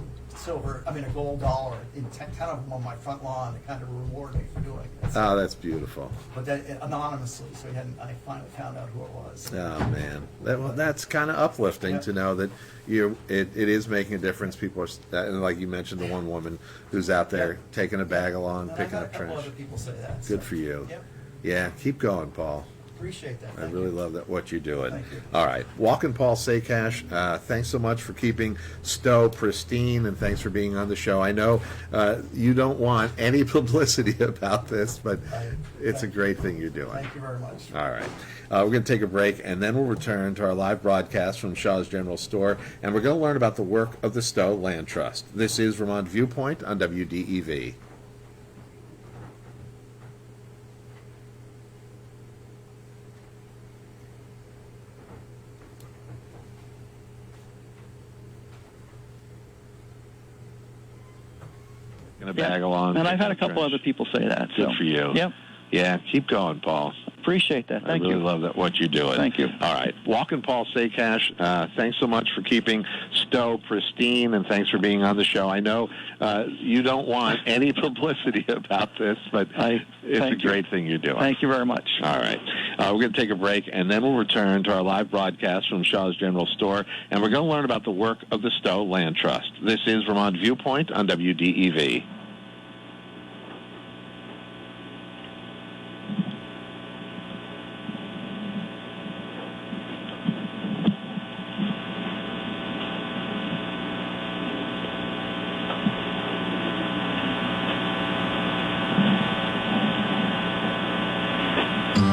gold dollar in 10 of them on my front lawn. It kind of rewarded me for doing it. So, oh, that's beautiful. But anonymously, so I finally found out who it was. Oh, man. That's kind of uplifting to know that it is making a difference. People are, and like you mentioned, the one woman who's out there taking a bag along, picking up trash. A couple other people say that. Good for you. Yep. Yeah, keep going, Paul. Appreciate that. I really love what you're doing. Thank you. All right. Walking Paul Saycash, thanks so much for keeping Stowe pristine, and thanks for being on the show. I know you don't want any publicity about this, but it's a great thing you're doing. Thank you very much. All right. We're going to take a break, and then we'll return to our live broadcast from Shaw's General Store, and we're going to learn about the work of the Stowe Land Trust. This is Vermont Viewpoint on WDEV. A bag along. And I've had a couple other people say that. Good for you. Yep. Yeah, keep going, Paul. Appreciate that. Thank you. I really love that what you're doing. Thank you. All right. Walking Paul Saycash, thanks so much for keeping Stowe pristine, and thanks for being on the show. I know you don't want any publicity about this, but it's a great thing you're doing. Thank you very much. All right. We're going to take a break, and then we'll return to our live broadcast from Shaw's General Store, and we're going to learn about the work of the Stowe Land Trust. This is Vermont Viewpoint on WDEV.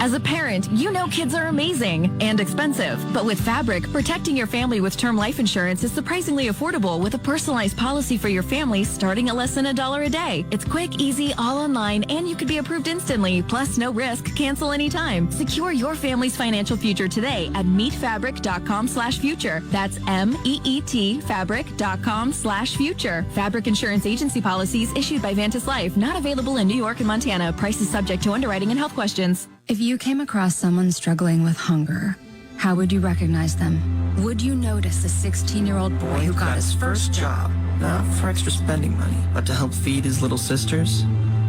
As As a parent, you know kids are amazing and expensive. But with Fabric, protecting your family with term life insurance is surprisingly affordable with a personalized policy for your family starting at less than $1 a day. It's quick, easy, all online, and you could be approved instantly. Plus, no risk. Cancel anytime. Secure your family's financial future today at meetfabric.com/future. That's MEET fabric.com/future. Fabric Insurance Agency policies issued by Vantis Life. Not available in New York and Montana. Prices subject to underwriting and health questions. If you came across someone struggling with hunger, how would you recognize them? Would you notice a 16-year-old boy who got his first job, not for extra spending money, but to help feed his little sisters?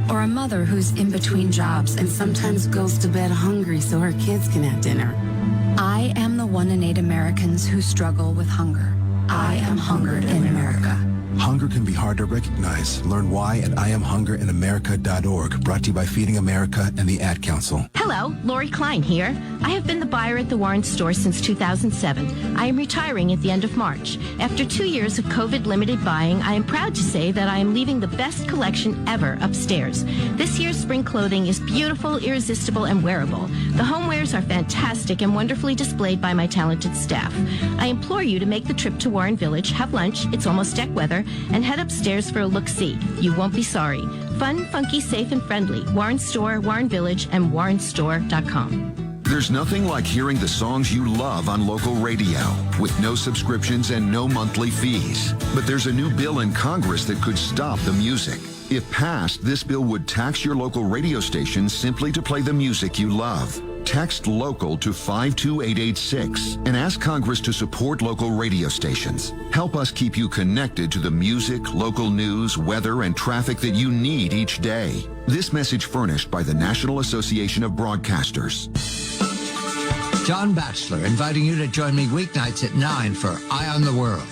Or a mother who's in between jobs and sometimes goes to bed hungry so her kids can have dinner? I am the 1 in 8 Americans who struggle with hunger. I am hungered in America. Hunger can be hard to recognize. Learn why at IamHungerInAmerica.org. Brought to you by Feeding America and the Ad Council. Hello, Lori Klein here. I have been the buyer at the Warren store since 2007. I am retiring at the end of March. After 2 years of COVID-limited buying, I am proud to say that I am leaving the best collection ever upstairs. This year's spring clothing is beautiful, irresistible, and wearable. The homewares are fantastic and wonderfully displayed by my talented staff. I implore you to make the trip to Warren Village, have lunch, it's almost deck weather, and head upstairs for a look-see. You won't be sorry. Fun, funky, safe, and friendly. Warren Store, Warren Village, and warrenstore.com. There's nothing like hearing the songs you love on local radio with no subscriptions and no monthly fees. But there's a new bill in Congress that could stop the music. If passed, this bill would tax your local radio station simply to play the music you love. Text LOCAL to 52886 and ask Congress to support local radio stations. Help us keep you connected to the music, local news, weather, and traffic that you need each day. This message furnished by the National Association of Broadcasters. John Batchelor inviting you to join me weeknights at 9 for Eye on the World.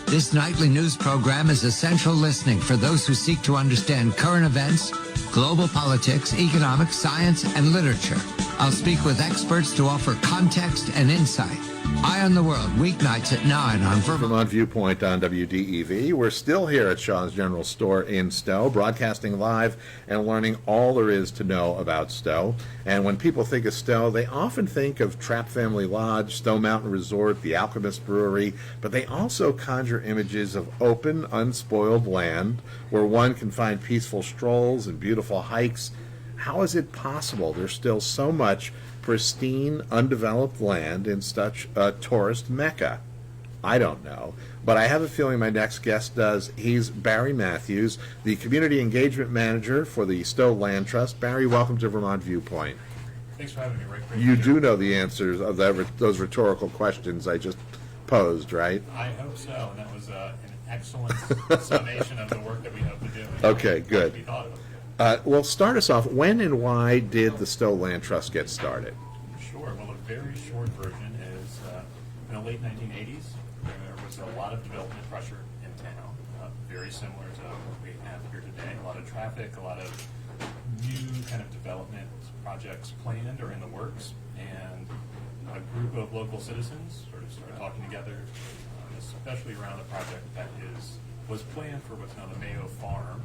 This nightly news program is essential listening for those who seek to understand current events, global politics, economics, science, and literature. I'll speak with experts to offer context and insight. Eye on the World, weeknights at 9 on Vermont Viewpoint on WDEV. We're still here at Shaw's General Store in Stowe, broadcasting live and learning all there is to know about Stowe. And when people think of Stowe, they often think of Trapp Family Lodge, Stowe Mountain Resort, the Alchemist Brewery, but they also conjure images of open, unspoiled land where one can find peaceful strolls and beautiful hikes. How is it possible there's still so much pristine, undeveloped land in such a tourist mecca? I don't know, but I have a feeling my next guest does. He's Barry Matthews, the Community Engagement Manager for the Stowe Land Trust. Barry, welcome to Vermont Viewpoint. Thanks for having me, Rick. You do know the answers of those rhetorical questions I just posed, right? I hope so, and that was an excellent summation of the work that we hope to do. Okay, good. Well, start us off. When and why did the Stowe Land Trust get started? Sure. Well, a very short version is in the late 1980s, there was a lot of development pressure in town, very similar to what we have here today. A lot of traffic, a lot of new kind of development projects planned or in the works, and a group of local citizens sort of started talking together, especially around a project that was planned for what's now the Mayo Farm,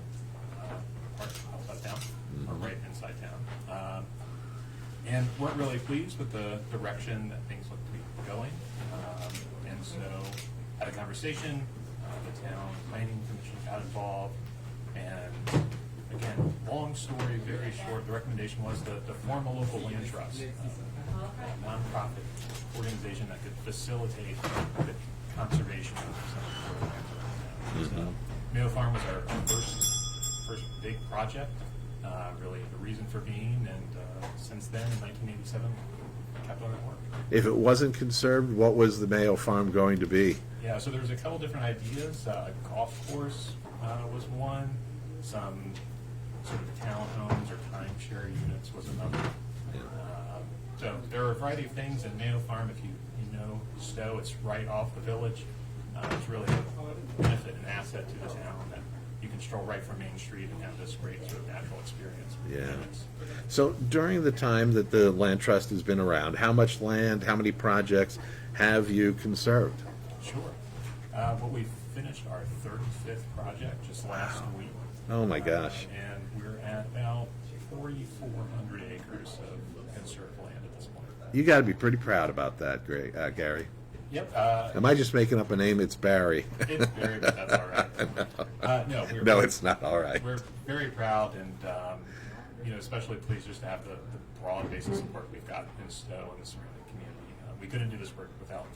outside town, or right inside town, and weren't really pleased with the direction that things looked to be going, and so had a conversation. The town planning commission got involved, and again, long story, very short. The recommendation was to form a local land trust, a nonprofit organization that could facilitate the conservation of some of the land. So Mayo Farm was our first big project, really the reason for being, and since then, in 1987, we kept on that work. If it wasn't conserved, what was the Mayo Farm going to be? Yeah, so there was a couple different ideas. A golf course was one. Some sort of townhomes or timeshare units was another. So there are a variety of things in Mayo Farm. If you know Stowe, it's right off the village. It's really a benefit and asset to the town that you can stroll right from Main Street and have this great sort of natural experience. Yeah. So during the time that the Land Trust has been around, how much land, how many projects have you conserved? Sure. Well, we finished our 35th project just last week. Oh my gosh. And we're at about 4,400 acres of conserved land at this point. You got to be pretty proud about that, Gary. Yep. Am I just making up a name? It's Barry. It's Barry, but that's all right. No, it's not all right. We're very proud and, especially pleased just to have the broad base of support we've got in Stowe and the surrounding community. We couldn't do this work without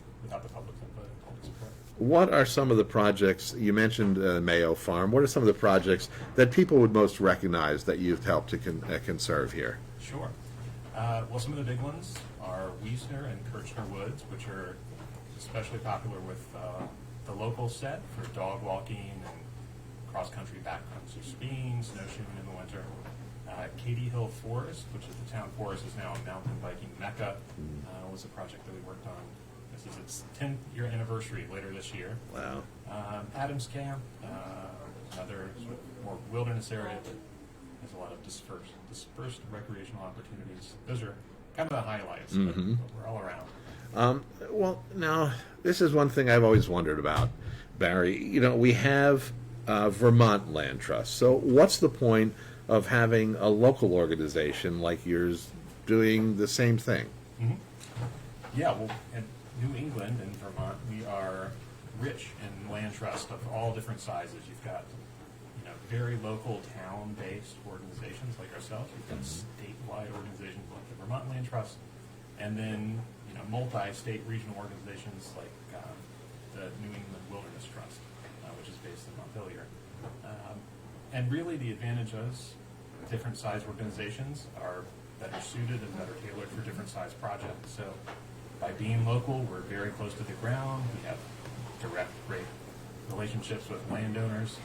the public's input and public support. What are some of the projects, you mentioned Mayo Farm, what are some of the projects that people would most recognize that you've helped to conserve here? Sure. Well, some of the big ones are Wiesner and Kirchner Woods, which are especially popular with the local set for dog walking and cross-country backcountry skiing, snowshoeing in the winter. Katy Hill Forest, which is the town forest, is now a mountain biking mecca, was a project that we worked on. This is its 10th year anniversary later this year. Wow. Adams Camp, another sort of more wilderness area that has a lot of dispersed recreational opportunities. Those are kind of the highlights, but we're all around. Well, now, this is one thing I've always wondered about, Barry. You know, we have Vermont Land Trust. So what's the point of having a local organization like yours doing the same thing? Mm-hmm. Yeah, well, in New England and Vermont, we are rich in land trusts of all different sizes. You've got, very local town-based organizations like ourselves. You've got statewide organizations like the Vermont Land Trust, and then multi-state regional organizations like the New England Wilderness Trust, which is based in Montpelier. And really the advantage is different size organizations are better suited and better tailored for different size projects. So by being local, we're very close to the ground. We have direct, great relationships with landowners.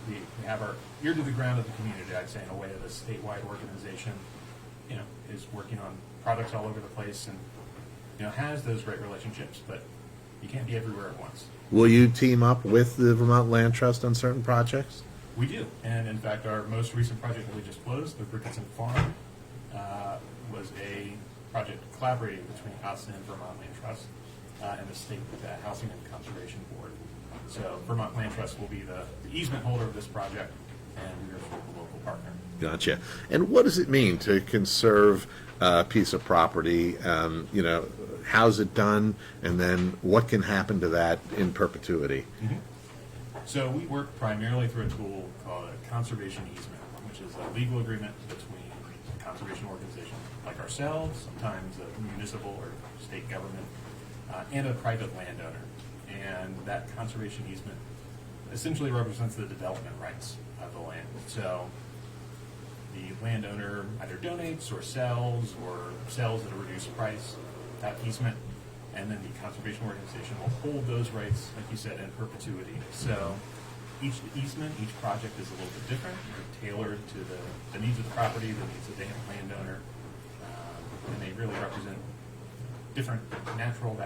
We have our ear to the ground of the community, I'd say, in a way that a statewide organization, is working on products all over the place and, has those great relationships, but you can't be everywhere at once. Will you team up with the Vermont Land Trust on certain projects? We do, and in fact, our most recent project that we just closed, the Ricketson Farm, was a project collaborating between us and Vermont Land Trust and the State Housing and Conservation Board. So Vermont Land Trust will be the easement holder of this project, and we're the local partner. Gotcha. And what does it mean to conserve a piece of property? How's it done, and then what can happen to that in perpetuity? Mm-hmm. So we work primarily through a tool called a conservation easement, which is a legal agreement between a conservation organization like ourselves, sometimes a municipal or state government, and a private landowner. And that conservation easement essentially represents the development rights of the land. So the landowner either donates or sells at a reduced price that easement, and then the conservation organization will hold those rights, like you said, in perpetuity. So each easement, each project is a little bit different. They're tailored to the needs of the property, the needs of the landowner, and they really represent different natural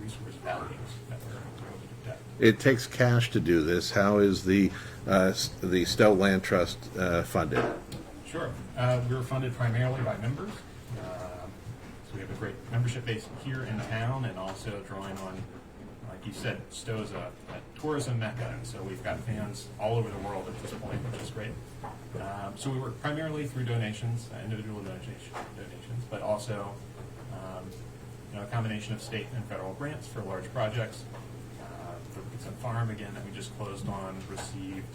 resource values that we're going to protect. It takes cash to do this. How is the Stowe Land Trust funded? Sure. We're funded primarily by members. So we have a great membership base here in town, and also drawing on, like you said, Stowe is a tourism mecca, and so we've got fans all over the world at this point, which is great. So we work primarily through donations, individual donations, but also a combination of state and federal grants for large projects. The Ricketson Farm, again, that we just closed on, received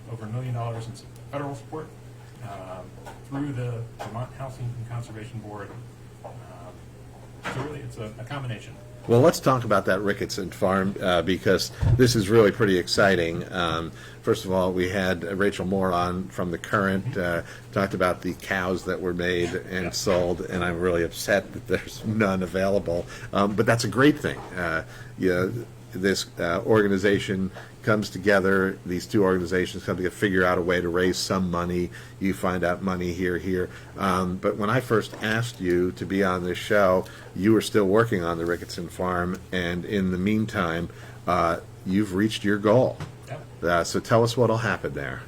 over $1 million in federal support through the Vermont Housing and Conservation Board. So really, it's a combination. Well, let's talk about that Ricketson Farm because this is really pretty exciting. First of all, we had Rachel Moore on from The Current, talked about the cows that were made and sold, and I'm really upset that there's none available. But that's a great thing. This organization comes together, these two organizations come together, figure out a way to raise some money. You find out money here. But when I first asked you to be on this show, you were still working on the Ricketson Farm, and in the meantime, you've reached your goal. Yep. So tell us what'll happen there.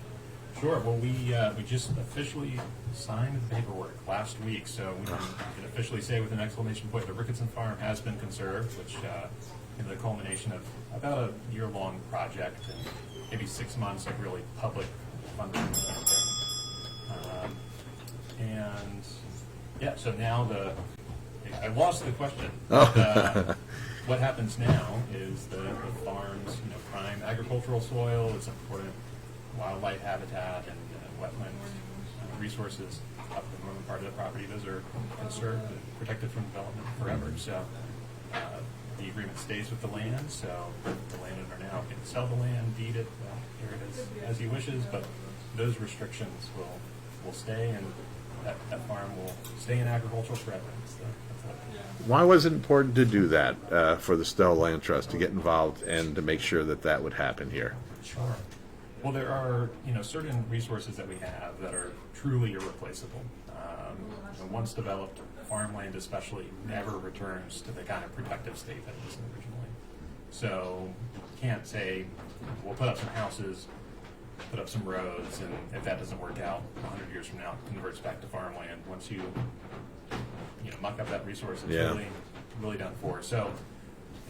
Sure. Well, we just officially signed the paperwork last week, so we can officially say with an exclamation point, the Ricketson Farm has been conserved, which is the culmination of about a year-long project and maybe 6 months of really public fundraising. And yeah, so now I lost the question. What happens now is the farm's prime agricultural soil, it's important wildlife habitat and wetland resources up the northern part of the property. Those are conserved and protected from development forever. So the agreement stays with the land, so the landowner now can sell the land, deed it, inherit it as he wishes, but those restrictions will stay, and that farm will stay in agriculture forever. Why was it important to do that for the Stowe Land Trust, to get involved and to make sure that would happen here? Sure. Well, there are certain resources that we have that are truly irreplaceable. Once developed, farmland especially never returns to the kind of protective state that it was originally. So you can't say, we'll put up some houses, put up some roads, and if that doesn't work out, 100 years from now, it converts back to farmland. Once you muck up that resource, it's really done for. So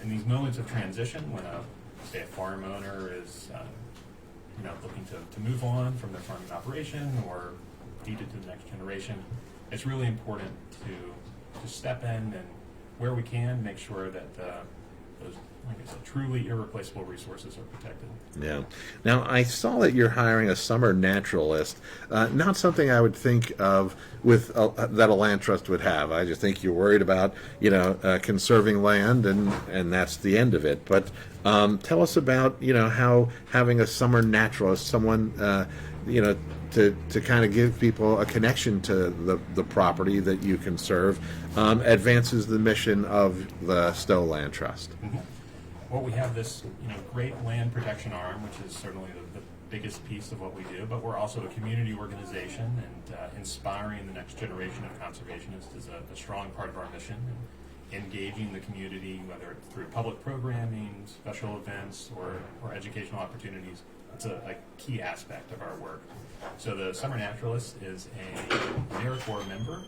in these moments of transition, when a farm owner is looking to move on from their farming operation or deed it to the next generation, it's really important to step in and, where we can, make sure that those, like I said, truly irreplaceable resources are protected. Yeah. Now, I saw that you're hiring a summer naturalist. Not something I would think of with that a land trust would have. I just think you're worried about, conserving land, and that's the end of it. But tell us about, how having a summer naturalist, someone, to kind of give people a connection to the property that you conserve, advances the mission of the Stowe Land Trust. Mm-hmm. Well, we have this great land protection arm, which is certainly the biggest piece of what we do, but we're also a community organization, and inspiring the next generation of conservationists is a strong part of our mission. And engaging the community, whether it's through public programming, special events, or educational opportunities, it's a key aspect of our work. So the Summer Naturalist is a AmeriCorps member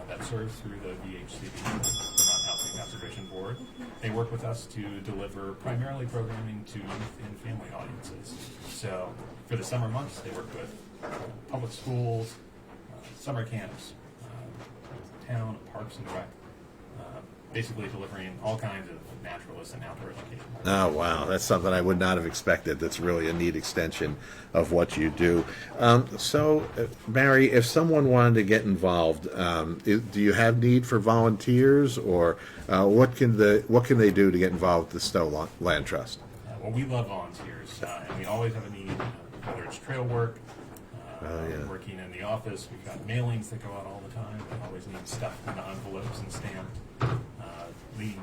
that serves through the VHCB, Vermont Housing Conservation Board. They work with us to deliver primarily programming to youth and family audiences. So for the summer months, they work with public schools, summer camps, town, parks and rec, basically delivering all kinds of naturalist and outdoor education. Oh, wow. That's something I would not have expected. That's really a neat extension of what you do. So, Barry, if someone wanted to get involved, do you have need for volunteers, or what can they do to get involved with the Stowe Land Trust? Well, we love volunteers, and we always have a need, whether it's trail work, working in the office. We've got mailings that go out all the time. We always need stuff in the envelopes and stamped. Leading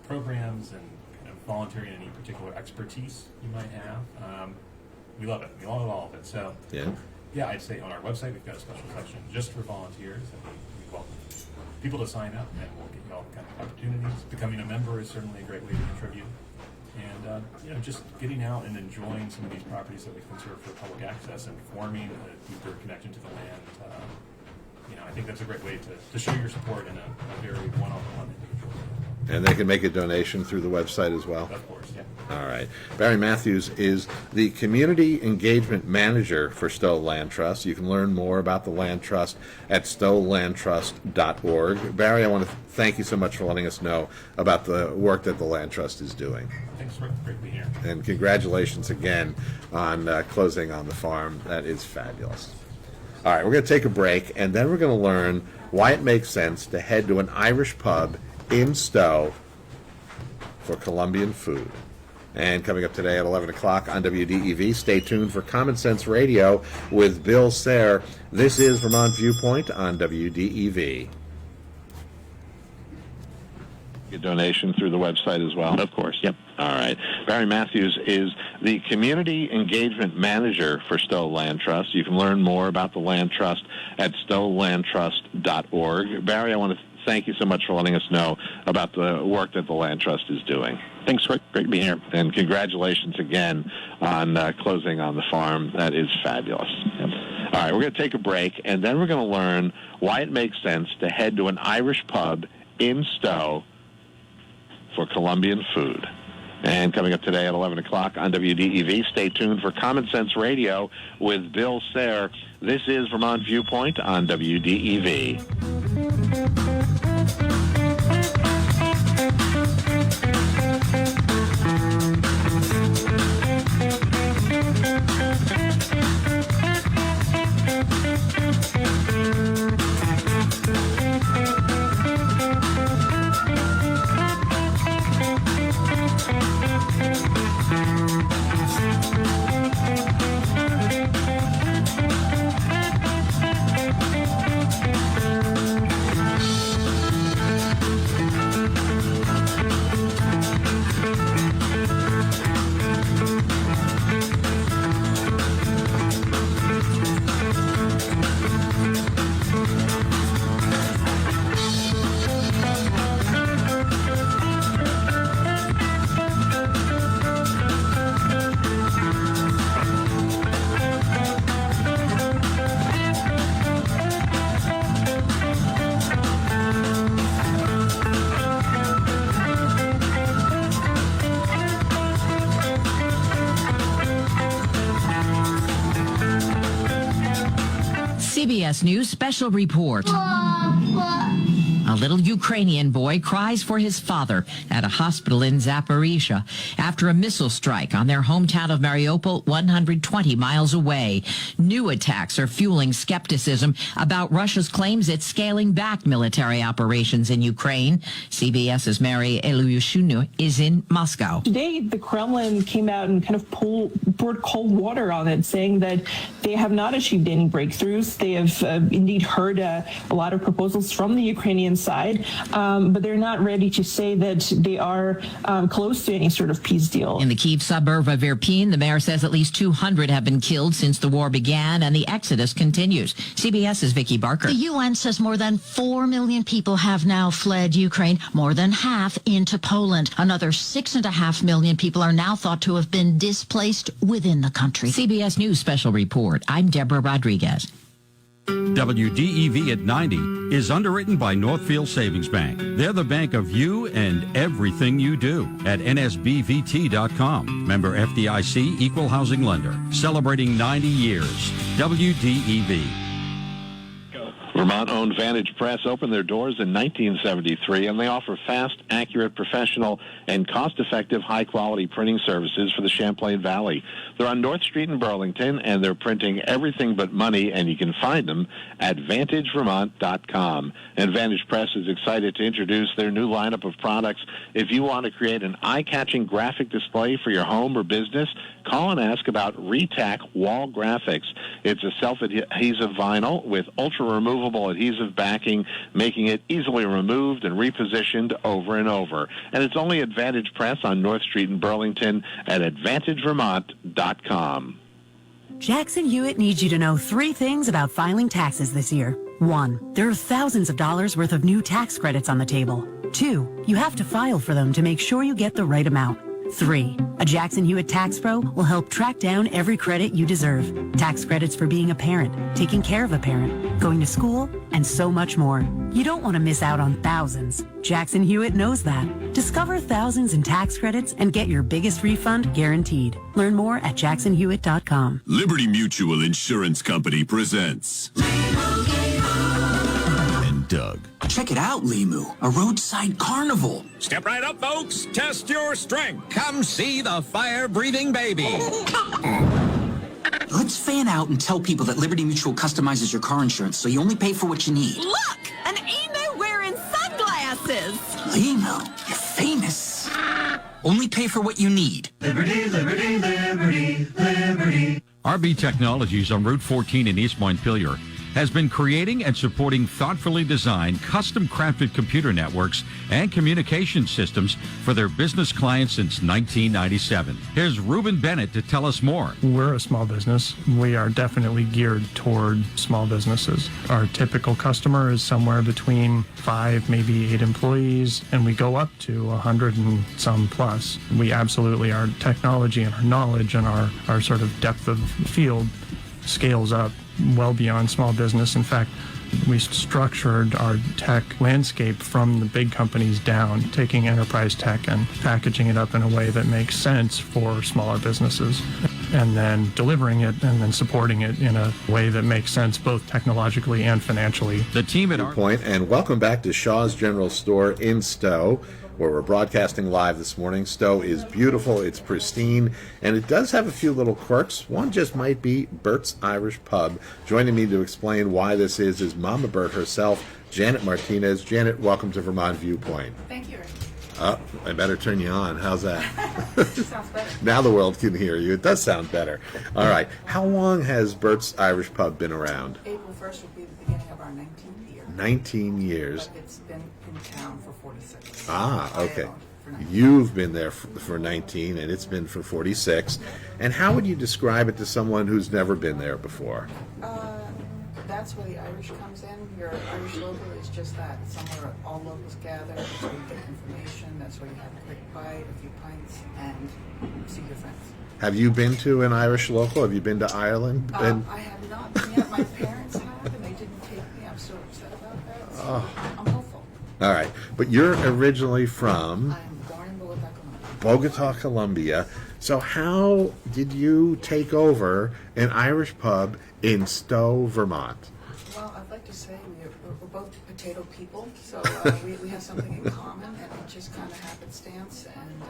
programs and kind of volunteering any particular expertise you might have. We love it. We love all of it. So, yeah, I'd say on our website we've got a special section just for volunteers, and we welcome people to sign up, and we'll get you all kinds of opportunities. Becoming a member is certainly a great way to contribute. And, just getting out and enjoying some of these properties that we've conserved for public access and forming a deeper connection to the land. I think that's a great way to show your support in a very one-on-one individual way. And they can make a donation through the website as well? Of course, yeah. All right. Barry Matthews is the Community Engagement Manager for Stowe Land Trust. You can learn more about the Land Trust at stowelandtrust.org. Barry, I want to thank you so much for letting us know about the work that the Land Trust is doing. Thanks, Rick. Great to be here. And congratulations again on closing on the farm. That is fabulous. All right, we're going to take a break, and then we're going to learn why it makes sense to head to an Irish pub in Stowe for Colombian food. And coming up today at 11 o'clock on WDEV, stay tuned for Common Sense Radio with Bill Sayre. This is Vermont Viewpoint on WDEV. A donation through the website as well? Of course, yep. All right. Barry Matthews is the Community Engagement Manager for Stowe Land Trust. You can learn more about the Land Trust at stowelandtrust.org. Barry, I want to thank you so much for letting us know about the work that the Land Trust is doing. Thanks, Rick. Great to be here. And congratulations again on closing on the farm. That is fabulous. Yep. All right, we're going to take a break, and then we're going to learn why it makes sense to head to an Irish pub in Stowe for Colombian food. And coming up today at 11 o'clock on WDEV, stay tuned for Common Sense Radio with Bill Sayre. This is Vermont Viewpoint on WDEV. CBS News special report. A little Ukrainian boy cries for his father at a hospital in Zaporizhia after a missile strike on their hometown of Mariupol, 120 miles away. New attacks are fueling skepticism about Russia's claims it's scaling back military operations in Ukraine. CBS's Mary Ilyushinu is in Moscow. Today, the Kremlin came out and kind of poured cold water on it, saying that they have not achieved any breakthroughs. They have indeed heard a lot of proposals from the Ukrainian side, but they're not ready to say that they are close to any sort of peace deal. In the Kyiv suburb of Irpin, the mayor says at least 200 have been killed since the war began, and the exodus continues. CBS's Vicki Barker. The UN says more than 4 million people have now fled Ukraine, more than half into Poland. Another 6.5 million people are now thought to have been displaced within the country. CBS News special report. I'm Deborah Rodriguez. WDEV at 90 is underwritten by Northfield Savings Bank. They're the bank of you and everything you do at nsbvt.com. Member FDIC, equal housing lender. Celebrating 90 years. WDEV. Vermont-owned Vantage Press opened their doors in 1973, and they offer fast, accurate, professional, and cost-effective, high-quality printing services for the Champlain Valley. They're on North Street in Burlington, and they're printing everything but money, and you can find them at VantageVermont.com. And Vantage Press is excited to introduce their new lineup of products. If you want to create an eye-catching graphic display for your home or business, call and ask about ReTac Wall Graphics. It's a self-adhesive vinyl with ultra-removable adhesive backing, making it easily removed and repositioned over and over. And it's only at Vantage Press on North Street in Burlington and at VantageVermont.com. Jackson Hewitt needs you to know 3 things about filing taxes this year. 1, there are thousands of dollars worth of new tax credits on the table. 2, you have to file for them to make sure you get the right amount. 3, a Jackson Hewitt Tax Pro will help track down every credit you deserve. Tax credits for being a parent, taking care of a parent, going to school, and so much more. You don't want to miss out on thousands. Jackson Hewitt knows that. Discover thousands in tax credits and get your biggest refund guaranteed. Learn more at jacksonhewitt.com. Liberty Mutual Insurance Company presents and Doug. Check it out, Limu, a roadside carnival. Step right up, folks. Test your strength. Come see the fire-breathing baby. Let's fan out and tell people that Liberty Mutual customizes your car insurance so you only pay for what you need. Look, an emu wearing sunglasses. Limu, you're famous. Only pay for what you need. Liberty, liberty, liberty, liberty. RB Technologies on Route 14 in East Montpelier has been creating and supporting thoughtfully designed, custom-crafted computer networks and communication systems for their business clients since 1997. Here's Reuben Bennett to tell us more. We're a small business. We are definitely geared toward small businesses. Our typical customer is somewhere between 5, maybe 8 employees, and we go up to 100 and some plus. We absolutely, our technology and our knowledge and our sort of depth of field scales up well beyond small business. In fact, We structured our tech landscape from the big companies down, taking enterprise tech and packaging it up in a way that makes sense for smaller businesses, and then delivering it and then supporting it in a way that makes sense both technologically and financially. The team at Viewpoint, and welcome back to Shaw's General Store in Stowe, where we're broadcasting live this morning. Stowe is beautiful, it's pristine, and it does have a few little quirks. One just might be Bert's Irish Pub. Joining me to explain why this is Mama Bert herself, Janet Martinez. Janet, welcome to Vermont Viewpoint. Thank you. I better turn you on. How's that? Sounds better. Now the world can hear you. It does sound better. All right. How long has Bert's Irish Pub been around? April 1st will be the beginning of our 19th year. 19 years. But it's been in town for 46. Ah, okay. You've been there for 19, and it's been for 46. And how would you describe it to someone who's never been there before? That's where the Irish comes in. Your Irish local is just that. It's somewhere all locals gather. That's where you get information. That's where you have a quick bite, a few pints, and see your friends. Have you been to an Irish local? Have you been to Ireland? I have not been yet. My parents have, and they didn't take me. I'm so upset about that. So I'm hopeful. All right. But you're originally from? I'm born in Bogota, Colombia. Bogota, Colombia. So how did you take over an Irish pub in Stowe, Vermont? Well, I'd like to say we're both potato people, so we have something in common, and it just kind of happenstance, and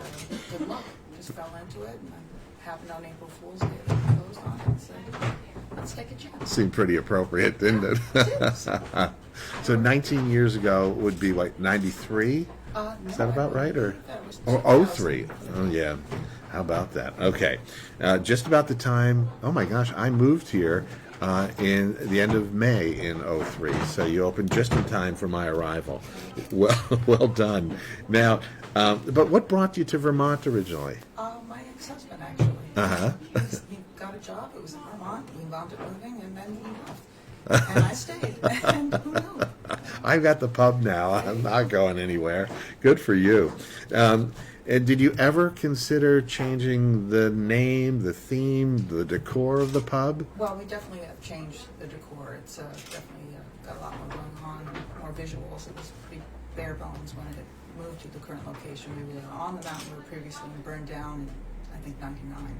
good luck. Just fell into it, and I happened on April Fool's Day that we closed on it, and said, let's take a chance. Seemed pretty appropriate, didn't it? It So 19 years ago would be like 93? Is that about right? Or 03? Oh, yeah. How about that? Okay. Just about the time, oh my gosh, I moved here in the end of May in 03. So you opened just in time for my arrival. Well done. Now, but what brought you to Vermont originally? My ex-husband, actually. Uh-huh. He got a job. It was in Vermont. We wound up moving, and then he left. And I stayed. And who knows? I've got the pub now. I'm not going anywhere. Good for you. And did you ever consider changing the name, the theme, the decor of the pub? Well, we definitely have changed the decor. It's definitely got a lot more going on, more visuals. It was pretty bare bones when it moved to the current location. We were on the mountain we were previously and burned down in, I think, 99.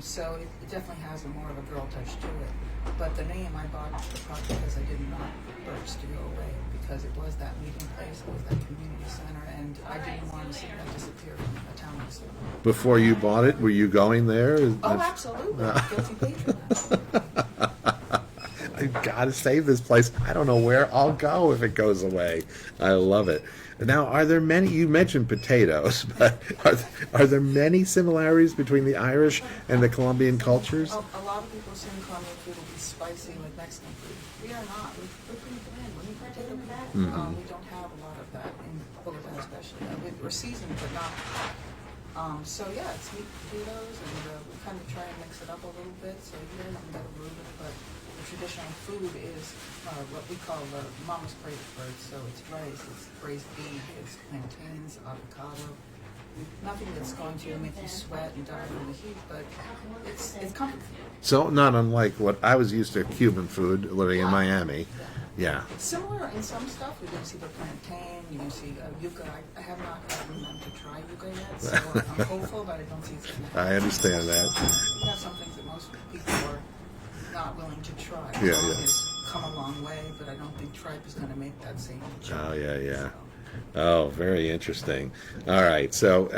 So it definitely has a more of a girl touch to it. But the name, I bought the pub because I didn't want Bert's to go away, because it was that meeting place, it was that community center, and I didn't want to see that disappear from a town like Stowe. Before you bought it, were you going there? Oh, absolutely. Guilty patron. I've got to save this place. I don't know where I'll go if it goes away. I love it. Now, are there many, you mentioned potatoes, but are there many similarities between the Irish and the Colombian cultures? A lot of people assume Colombian food will be spicy like Mexican food. We are not. We're pretty bland. We're potato people. We don't have a lot of that in Bogota, especially. We're seasoned, but not. So yeah, it's meat potatoes, and we kind of try and mix it up a little bit. So here, I'm going to Reuben, but the traditional food is what we call the mama's plate of birds. So it's rice, it's braised beef, it's plantains, avocado. Nothing that's going to make you sweat and die from the heat, but it's comfort food. So not unlike what I was used to, Cuban food living in Miami. Yeah. Similar in some stuff. We do see the plantain, you do see yuca. I have not gotten them to try yuca yet, so I'm hopeful, but I don't see it. I understand that. We have some things that most people are not willing to try. Yeah. It's come a long way, but I don't think tripe is going to make that same change. Oh, yeah. Oh, very interesting. All right, so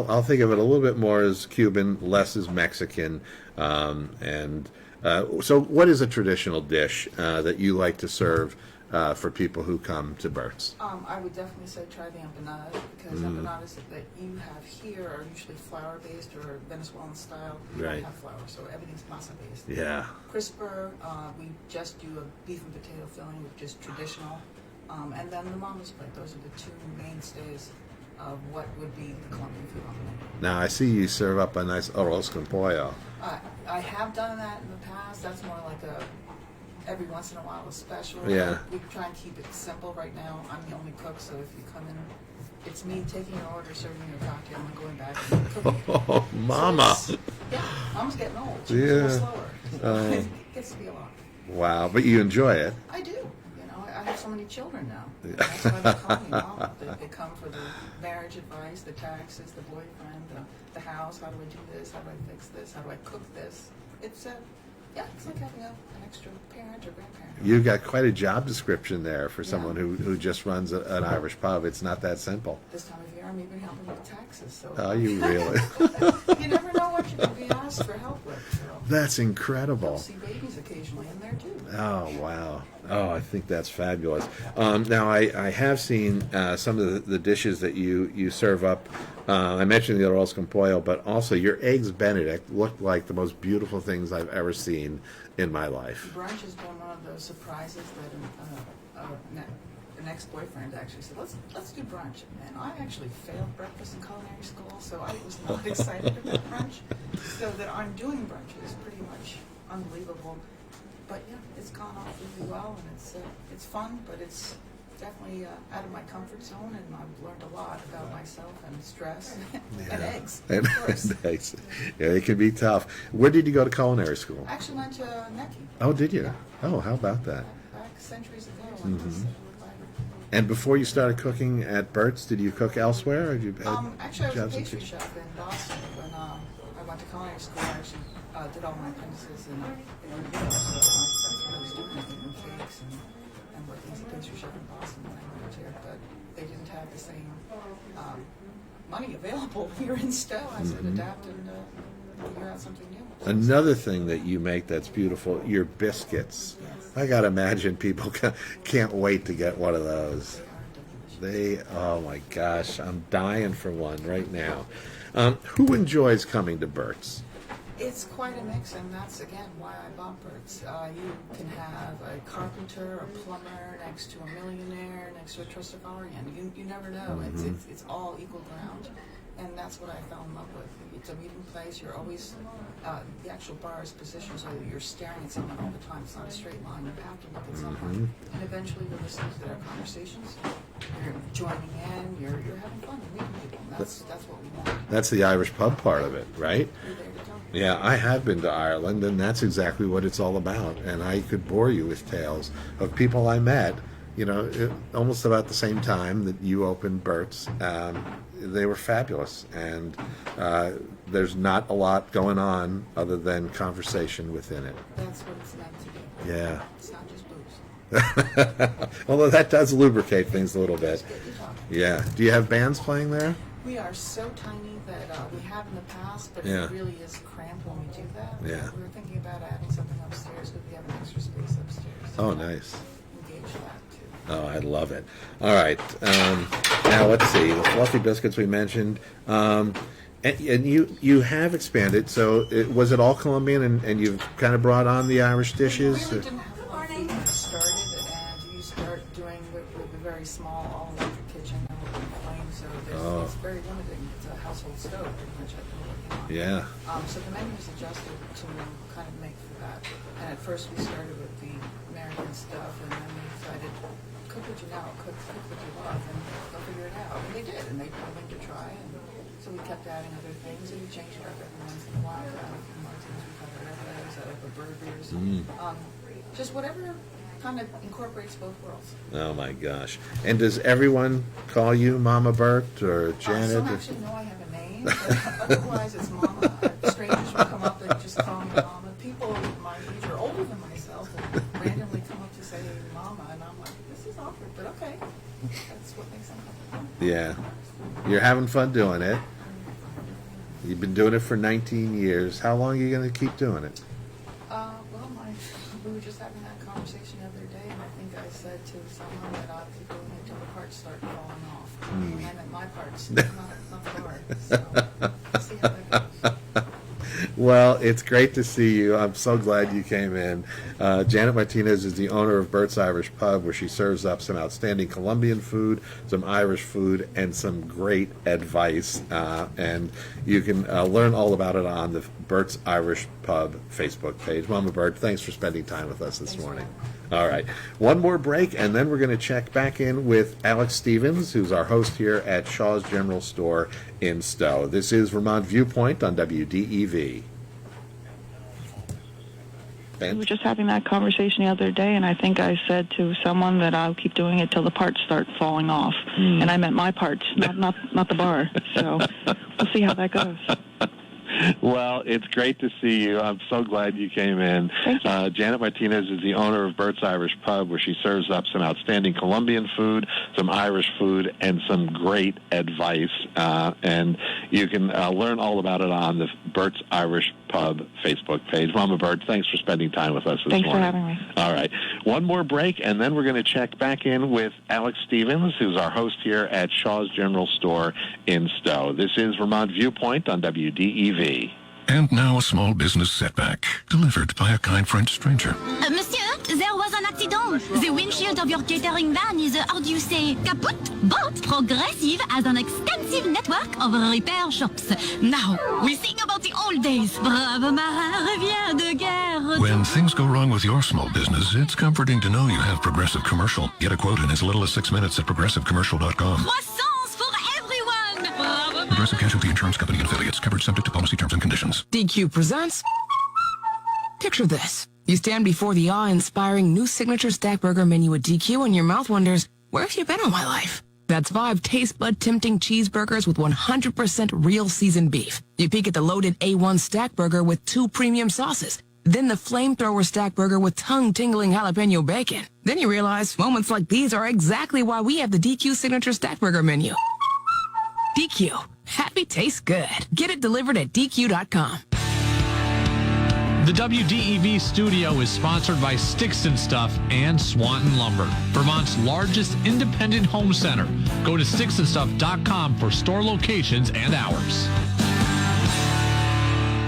I'll think of it a little bit more as Cuban, less as Mexican, so what is a traditional dish that you like to serve for people who come to Bert's? I would definitely say try the empanadas, because empanadas that you have here are usually flour-based or Venezuelan style. We don't have flour, so everything's masa-based. Yeah. Crisper, we just do a beef and potato filling, which is traditional. And then the mama's plate. Those are the two mainstays of what would be the Colombian food on the menu. Now, I see you serve up a nice arroz con pollo. I have done that in the past. That's more like every once in a while a special. Yeah. We try and keep it simple right now. I'm the only cook, so if you come in, it's me taking your order, serving you a cocktail, and going back and cooking. Oh, Mama. So Mama's getting old. She's a little slower. So it gets to be a lot. Wow, but you enjoy it. I do. so many children now. And that's why they call me Mama. They come for the marriage advice, the taxes, the boyfriend, the house. How do I do this? How do I fix this? How do I cook this? It's it's like having an extra parent or grandparent. You got quite a job description there for someone who just runs an Irish pub. It's not that simple. This time of year, I'm even helping with taxes. So Oh, you really? you never know what you're going to be asked for help with. So. That's incredible. You'll see babies occasionally in there too. Oh, wow. Oh, I think that's fabulous. Now, I have seen some of the dishes that you serve up. I mentioned the arroz con pollo, but also your eggs Benedict look like the most beautiful things I've ever seen in my life. Brunch has been one of those surprises that an ex-boyfriend actually said, let's do brunch. And I actually failed breakfast in culinary school, so I was not excited about brunch. So that I'm doing brunch is pretty much unbelievable. But yeah, it's gone off really well, and it's fun, but it's definitely out of my comfort zone, and I've learned a lot about myself and stress and eggs. And, of course. and eggs. Yeah, it can be tough. Where did you go to culinary school? I actually went to Necki. Oh, did you? Yeah. Oh, how about that? Back centuries ago. I was And before you started cooking at Bert's, did you cook elsewhere? Or did you actually, I was jobs a in pastry kitchen? chef in Boston when I went to culinary school. I actually did all my apprentices in New York, so that's what I was doing, making cakes and working as a pastry chef in Boston when I moved here. But they didn't have the same money available here in Stowe. I said adapt and figure out something new. Another thing that you make that's beautiful, your biscuits. I got to imagine people can't wait to get one of those. Oh my gosh, I'm dying for one right now. Who enjoys coming to Bert's? It's quite a mix, and that's, again, why I bought Bert's. You can have a carpenter, a plumber next to a millionaire, next to a trustafarian. You never know. It's all equal ground, and that's what I fell in love with. It's a meeting place. You're always, the actual bar is positioned so that you're staring at someone all the time. It's not a straight line. You have to look at someone. And eventually you're listening to their conversations. You're joining in. You're having fun. You're meeting people. That's what we want. That's the Irish pub part of it, right? You're there to talk. Yeah, I have been to Ireland, and that's exactly what it's all about. And I could bore you with tales of people I met, almost about the same time that you opened Bert's. They were fabulous, and there's not a lot going on other than conversation within it. That's what it's meant to be. Yeah. It's not just booze. Although that does lubricate things a little bit. Yeah. Do you have bands playing there? We are so tiny that we have in the past, but Yeah. it really is cramped when we do that. Yeah. We were thinking about adding something upstairs because we have an extra space upstairs. Oh, nice. Engage that too. Oh, I love it. All right. Now, let's see. The fluffy biscuits we mentioned. And you have expanded. So was it all Colombian, and you've kind of brought on the Irish dishes? We really didn't have a lot of food when we started, and you start doing with a very small all-electric kitchen and open flame, so it's very limiting. It's a household stove, pretty much, at the moment. Yeah. So the menu's adjusted to kind of make for that. And at first we started with the American stuff, and then we decided, cook what you know, cook what you love, and they'll figure it out. And they did, and they told them to try, and so we kept adding other things, and we changed it up every once in a while. We added a few more things, we cut our eggs, out of the burgers, just whatever kind of incorporates both worlds. Oh my gosh! And does everyone call you Mama Bert or Janet? Some actually know I have a name, but otherwise it's Mama. Strangers will come up and just call me Mama. People my age or older than myself will randomly come up to say Mama, and I'm like, this is awkward, but okay. That's what makes them comfortable. Yeah. You're having fun doing it. You've been doing it for 19 years. How long are you going to keep doing it? We were just having that conversation the other day, and I think I said to someone that I'll keep doing it until the parts start falling off. And I meant my parts, not the bar. So, we'll see how that goes. Well, it's great to see you. I'm so glad you came in. Janet Martinez is the owner of Bert's Irish Pub, where she serves up some outstanding Colombian food, some Irish food, and some great advice. And you can learn all about it on the Bert's Irish Pub Facebook page. Mama Bert, thanks for spending time with us this morning. All right. One more break, and then we're going to check back in with Alex Stevens, who's our host here at Shaw's General Store in Stowe. This is Vermont Viewpoint on WDEV. We were just having that conversation the other day, and I think I said to someone that I'll keep doing it till the parts start falling off. And I meant my parts, not the bar. So we'll see how that goes. Well, it's great to see you. I'm so glad you came in. Thank you. Janet Martinez is the owner of Bert's Irish Pub, where she serves up some outstanding Colombian food, some Irish food, and some great advice. And you can learn all about it on the Bert's Irish Pub Facebook page. Mama Bert, thanks for spending time with us this morning. Thanks for having me. All right. One more break, and then we're going to check back in with Alex Stevens, who's our host here at Shaw's General Store in Stowe. This is Vermont Viewpoint on WDEV. And now a small business setback, delivered by a kind French stranger. Monsieur, there was an accident. The windshield of your catering van is, how do you say, kaput? But Progressive has an extensive network of repair shops. Now, we sing about the old days. Brave marin revient de guerre. When things go wrong with your small business, it's comforting to know you have Progressive Commercial. Get a quote in as little as 6 minutes at progressivecommercial.com. Croissants for everyone. Progressive Casualty Insurance Company and affiliates, covered subject to policy terms and conditions. DQ presents. Picture this. You stand before the awe-inspiring new signature stack burger menu at DQ and your mouth wonders, where have you been all my life? That's 5 taste bud tempting cheeseburgers with 100% real seasoned beef. You peek at the loaded A1 stack burger with 2 premium sauces. Then the flamethrower stack burger with tongue-tingling jalapeno bacon. Then you realize moments like these are exactly why we have the DQ signature stack burger menu. DQ. Happy tastes good. Get it delivered at DQ.com. The WDEV studio is sponsored by Sticks and Stuff and Swanton Lumber, Vermont's largest independent home center. Go to sticksandstuff.com for store locations and hours.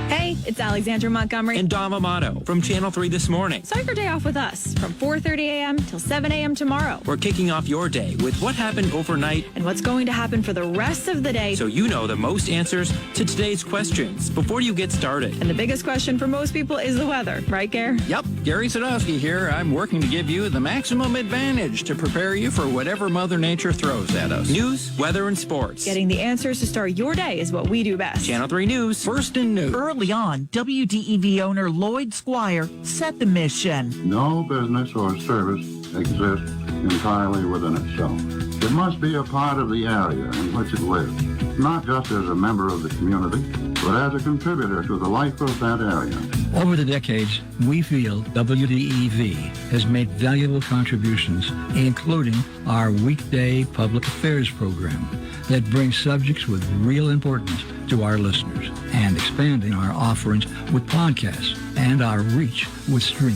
Hey, it's Alexandra Montgomery and Dom Amato from Channel 3 This Morning. Start your day off with us from 4:30 a.m. till 7 a.m. tomorrow. We're kicking off your day with what happened overnight and what's going to happen for the rest of the day, so you know the most answers to today's questions before you get started. And the biggest question for most people is the weather, right, Gare? Yep, Gary Sadowski here. I'm working to give you the maximum advantage to prepare you for whatever Mother Nature throws at us. News, weather, and sports. Getting the answers to start your day is what we do best. Channel 3 News, first in news. Early on, WDEV owner Lloyd Squire set the mission. No business or service exists entirely within itself. It must be a part of the area in which it lives, not just as a member of the community, but as a contributor to the life of that area. Over the decades, we feel WDEV has made valuable contributions, including our weekday public affairs program that brings subjects with real importance to our listeners, and expanding our offerings with podcasts and our reach with streaming.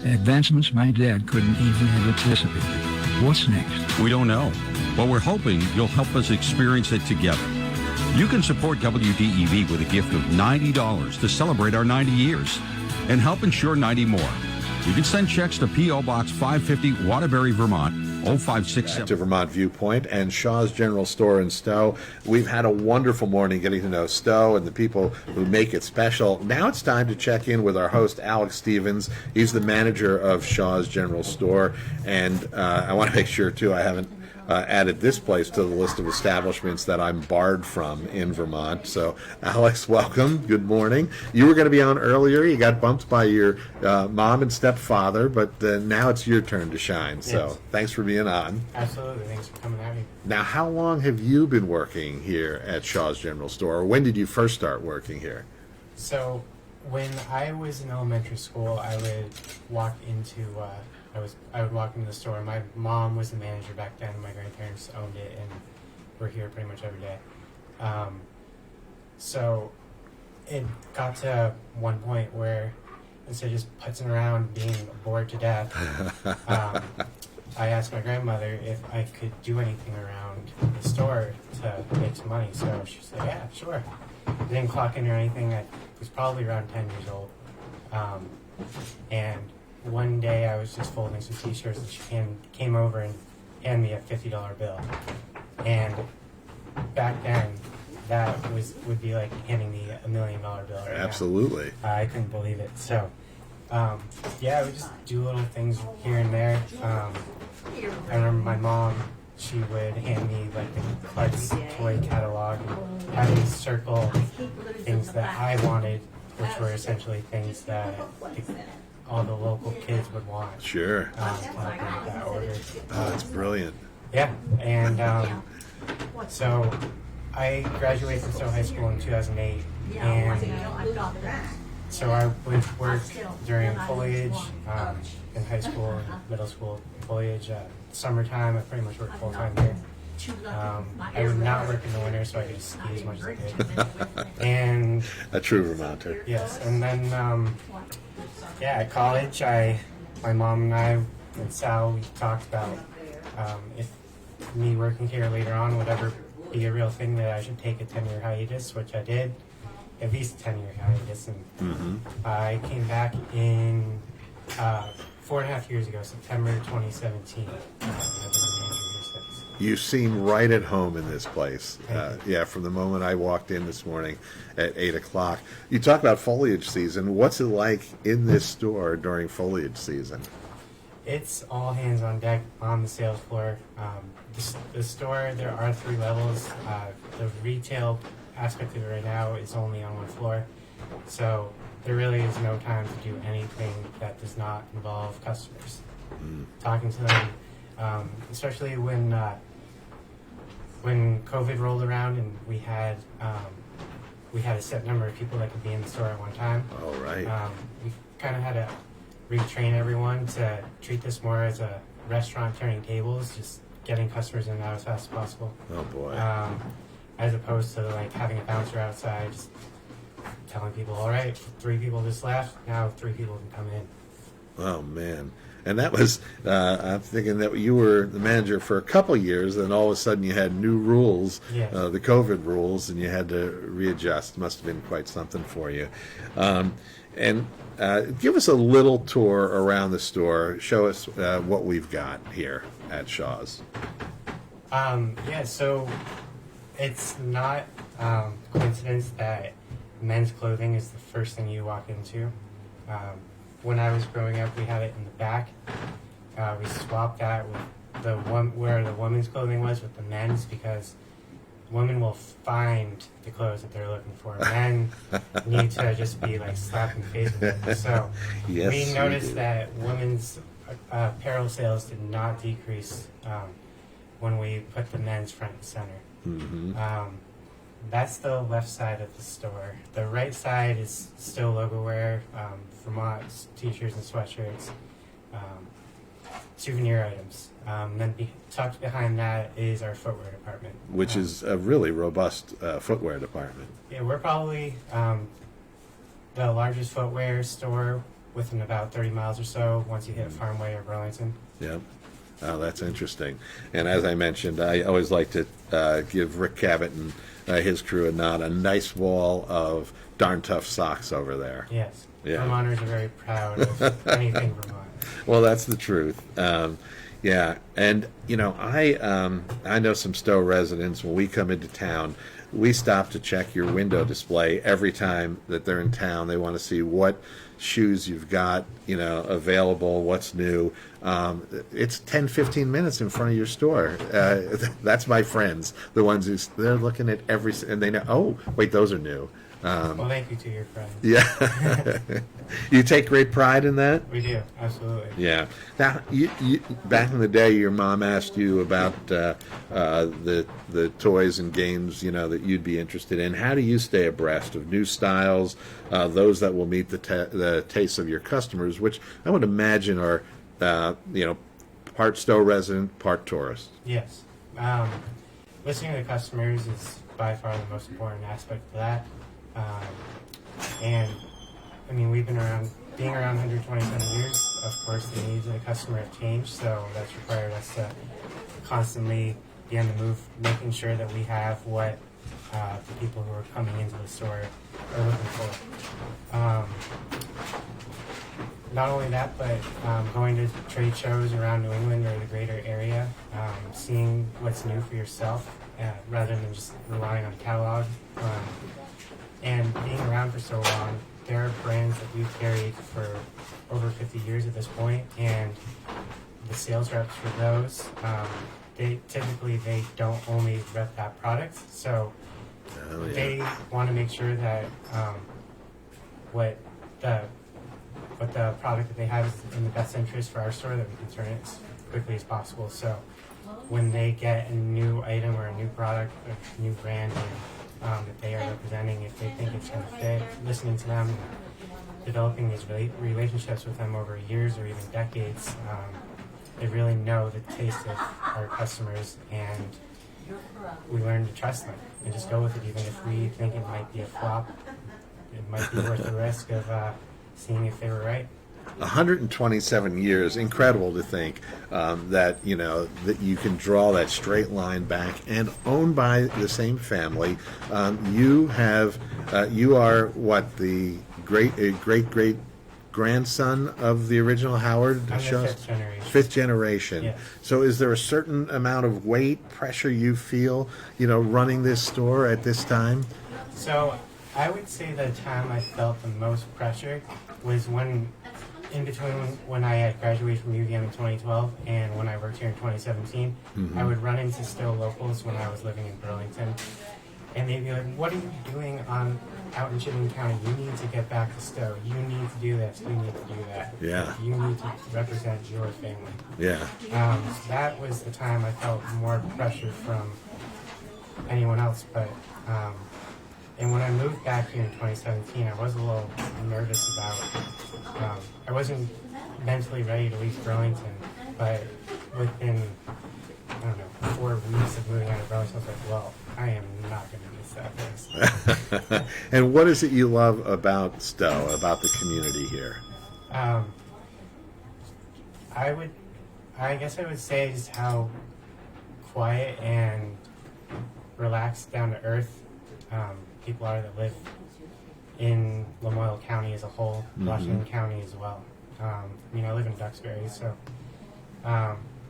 Advancements my dad couldn't even have anticipated. What's next? We don't know, but we're hoping you'll help us experience it together. You can support WDEV with a gift of $90 to celebrate our 90 years and help ensure 90 more. You can send checks to P.O. Box 550, Waterbury, Vermont, 0567. Back to Vermont Viewpoint and Shaw's General Store in Stowe. We've had a wonderful morning getting to know Stowe and the people who make it special. Now it's time to check in with our host, Alex Stevens. He's the manager of Shaw's General Store. And I want to make sure, too, I haven't added this place to the list of establishments that I'm barred from in Vermont. So, Alex, welcome. Good morning. You were going to be on earlier. You got bumped by your mom and stepfather, but now it's your turn to shine. So, yes. Thanks for being on. Absolutely. Thanks for coming out here. Now, how long have you been working here at Shaw's General Store? Or when did you first start working here? So, when I was in elementary school, I would walk into I would walk into the store. My mom was the manager back then. My grandparents owned it, and were here pretty much every day. So it got to one point where instead of just putzing around being bored to death, I asked my grandmother if I could do anything around the store to make some money. So she said, yeah, sure. I didn't clock in or anything. I was probably around 10 years old. And one day I was just folding some t-shirts and she came over and handed me a $50 bill. And back then, that would be like handing me $1 million bill right Absolutely. now. I couldn't believe it. So, yeah, I would just do little things here and there. I remember my mom, she would hand me like the Klutz toy catalog and have me circle things that I wanted, which were essentially things that all the local kids would want. Sure. To help them with that order. Oh, that's brilliant. Yeah, and so I graduated from Stowe High School in 2008, and so I would work during foliage in high school, middle school foliage. Summertime, I pretty much worked full-time here. I would not work in the winter, so I could ski as much as I could. And a true Vermonter. yes, and then at college, my mom and I and Sal, we talked about if me working here later on would ever be a real thing, that I should take a 10-year hiatus, which I did, at least a 10-year hiatus, and I came back in 4.5 years ago, September 2017. I've been a manager here since. You seem right at home in this place. From the moment I walked in this morning at 8 o'clock. You talk about foliage season. What's it like in this store during foliage season? It's all hands on deck on the sales floor. The store, there are 3 levels. The retail aspect of it right now is only on 1 floor. So there really is no time to do anything that does not involve customers. Talking to them, especially when COVID rolled around and we had a set number of people that could be in the store at one time. All right. We kind of had to retrain everyone to treat this more as a restaurant, turning tables, just getting customers in and out as fast as possible. Oh boy. As opposed to like having a bouncer outside, just telling people, all right, 3 people just left, now 3 people can come in. Oh man. And that was, I'm thinking that you were the manager for a couple years, then all of a sudden you had new rules, Yes. The COVID rules, and you had to readjust. Must have been quite something for you. And give us a little tour around the store. Show us what we've got here at Shaw's. So it's not coincidence that men's clothing is the first thing you walk into. When I was growing up, we had it in the back. We swapped that with where the women's clothing was with the men's, because women will find the clothes that they're looking for. Men need to just be like slapped in the face with it. So Yes, we we noticed do. that women's apparel sales did not decrease when we put the men's front and center. That's the left side of the store. The right side is still logo wear, Vermont t-shirts and sweatshirts, souvenir items. Then tucked behind that is our footwear department. Which is a really robust footwear department. Yeah, we're probably the largest footwear store within about 30 miles or so once you hit Farmway or Burlington. Yep. Oh, that's interesting. And as I mentioned, I always like to give Rick Cabot and his crew a nod. A nice wall of darn tough socks over there. Yes. Yeah. Vermonters are very proud of anything Vermont. Well, that's the truth. Yeah, and you know, I know some Stowe residents. When we come into town, we stop to check your window display every time that they're in town. They want to see what shoes you've got, you know, available, what's new. It's 10, 15 minutes in front of your store. That's my friends, the ones they're looking at and they know, oh, wait, those are new. Well, thank you to your friends. Yeah. You take great pride in that? We do, absolutely. Yeah. Now, you back in the day, your mom asked you about the toys and games, you know, that you'd be interested in. How do you stay abreast of new styles, those that will meet the tastes of your customers, which I would imagine are, you know, part Stowe resident, part tourist? Yes. Listening to the customers is by far the most important aspect of that. And I mean, we've been being around 127 years. Of course, the needs of the customer have changed, so that's required us to constantly be on the move, making sure that we have what the people who are coming into the store are looking for. Not only that, but going to trade shows around New England or the greater area, seeing what's new for yourself rather than just relying on a catalog. And being around for so long, there are brands that we've carried for over 50 years at this point, and the sales reps for those, they don't only rep that product, so they want to make sure that what the but the product that they have is in the best interest for our store, that we can turn it as quickly as possible. So when they get a new item or a new product or new brand that they are representing, if they think it's going to fit, listening to them, developing these relationships with them over years or even decades, they really know the taste of our customers, and we learn to trust them and just go with it, even if we think it might be a flop. It might be worth the risk of seeing if they were right. 127 years, incredible to think that that you can draw that straight line back, and owned by the same family. You are what, the great grandson of the original Howard Shaw? Fifth generation. Yes. So is there a certain amount of weight, pressure you feel, running this store at this time? So I would say the time I felt the most pressure was in between when I had graduated from UVM in 2012 and when I worked here in 2017. Mm-hmm. I would run into Stowe locals when I was living in Burlington, and they'd be like, "What are you doing out in Chittenden County? You need to get back to Stowe. You need to do this. You need to do that. Yeah. You need to represent your family." Yeah. That was the time I felt more pressure from anyone else. But and when I moved back here in 2017, I was a little nervous about. I wasn't mentally ready to leave Burlington, but within 4 weeks of moving out of Burlington, I was like, well, I am not going to miss that place. And what is it you love about Stowe, about the community here? I guess I would say just how quiet and relaxed, down to earth people are that live in Lamoille County as a whole, Washington County as well. I live in Duxbury, so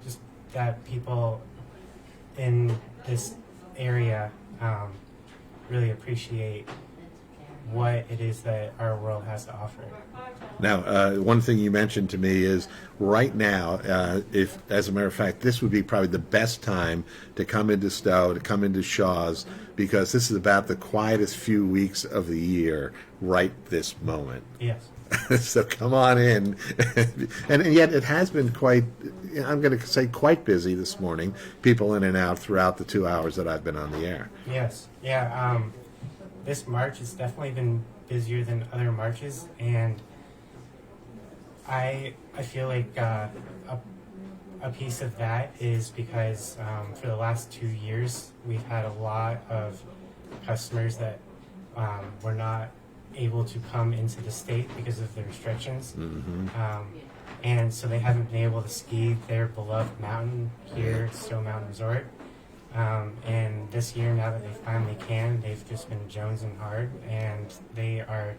just that people in this area really appreciate what it is that our world has to offer. Now, one thing you mentioned to me is right now, if, as a matter of fact, this would be probably the best time to come into Stowe, to come into Shaw's, because this is about the quietest few weeks of the year right this moment. Yes. So come on in. And yet it has been quite, I'm going to say quite busy this morning, people in and out throughout the 2 hours that I've been on the air. Yes. Yeah. This March has definitely been busier than other Marches, and I feel like a piece of that is because for the last 2 years we've had a lot of customers that were not able to come into the state because of the restrictions, and so they haven't been able to ski their beloved mountain here at Stowe Mountain Resort. And this year, now that they finally can, they've just been jonesing hard, and they are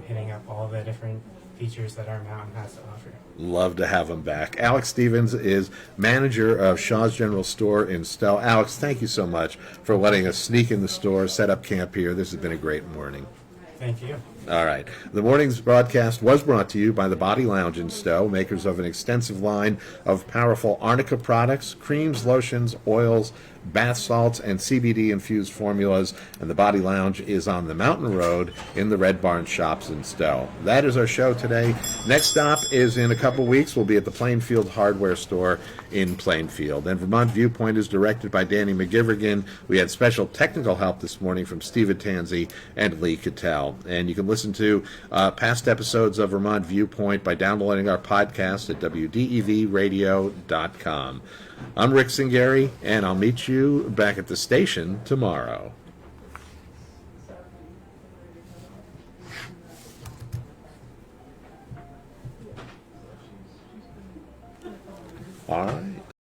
hitting up all the different features that our mountain has to offer. Love to have them back. Alex Stevens is manager of Shaw's General Store in Stowe. Alex, thank you so much for letting us sneak in the store, set up camp here. This has been a great morning. Thank you. All right. The morning's broadcast was brought to you by the Body Lounge in Stowe, makers of an extensive line of powerful arnica products, creams, lotions, oils, bath salts, and CBD-infused formulas. And the Body Lounge is on the Mountain Road in the Red Barn Shops in Stowe. That is our show today. Next stop is in a couple weeks. We'll be at the Plainfield Hardware Store in Plainfield. And Vermont Viewpoint is directed by Danny McGivrigan. We had special technical help this morning from Steve Tanzi and Lee Cattell. And you can listen to past episodes of Vermont Viewpoint by downloading our podcast at wdevradio.com. I'm Rick Singari, and I'll meet you back at the station tomorrow. All right.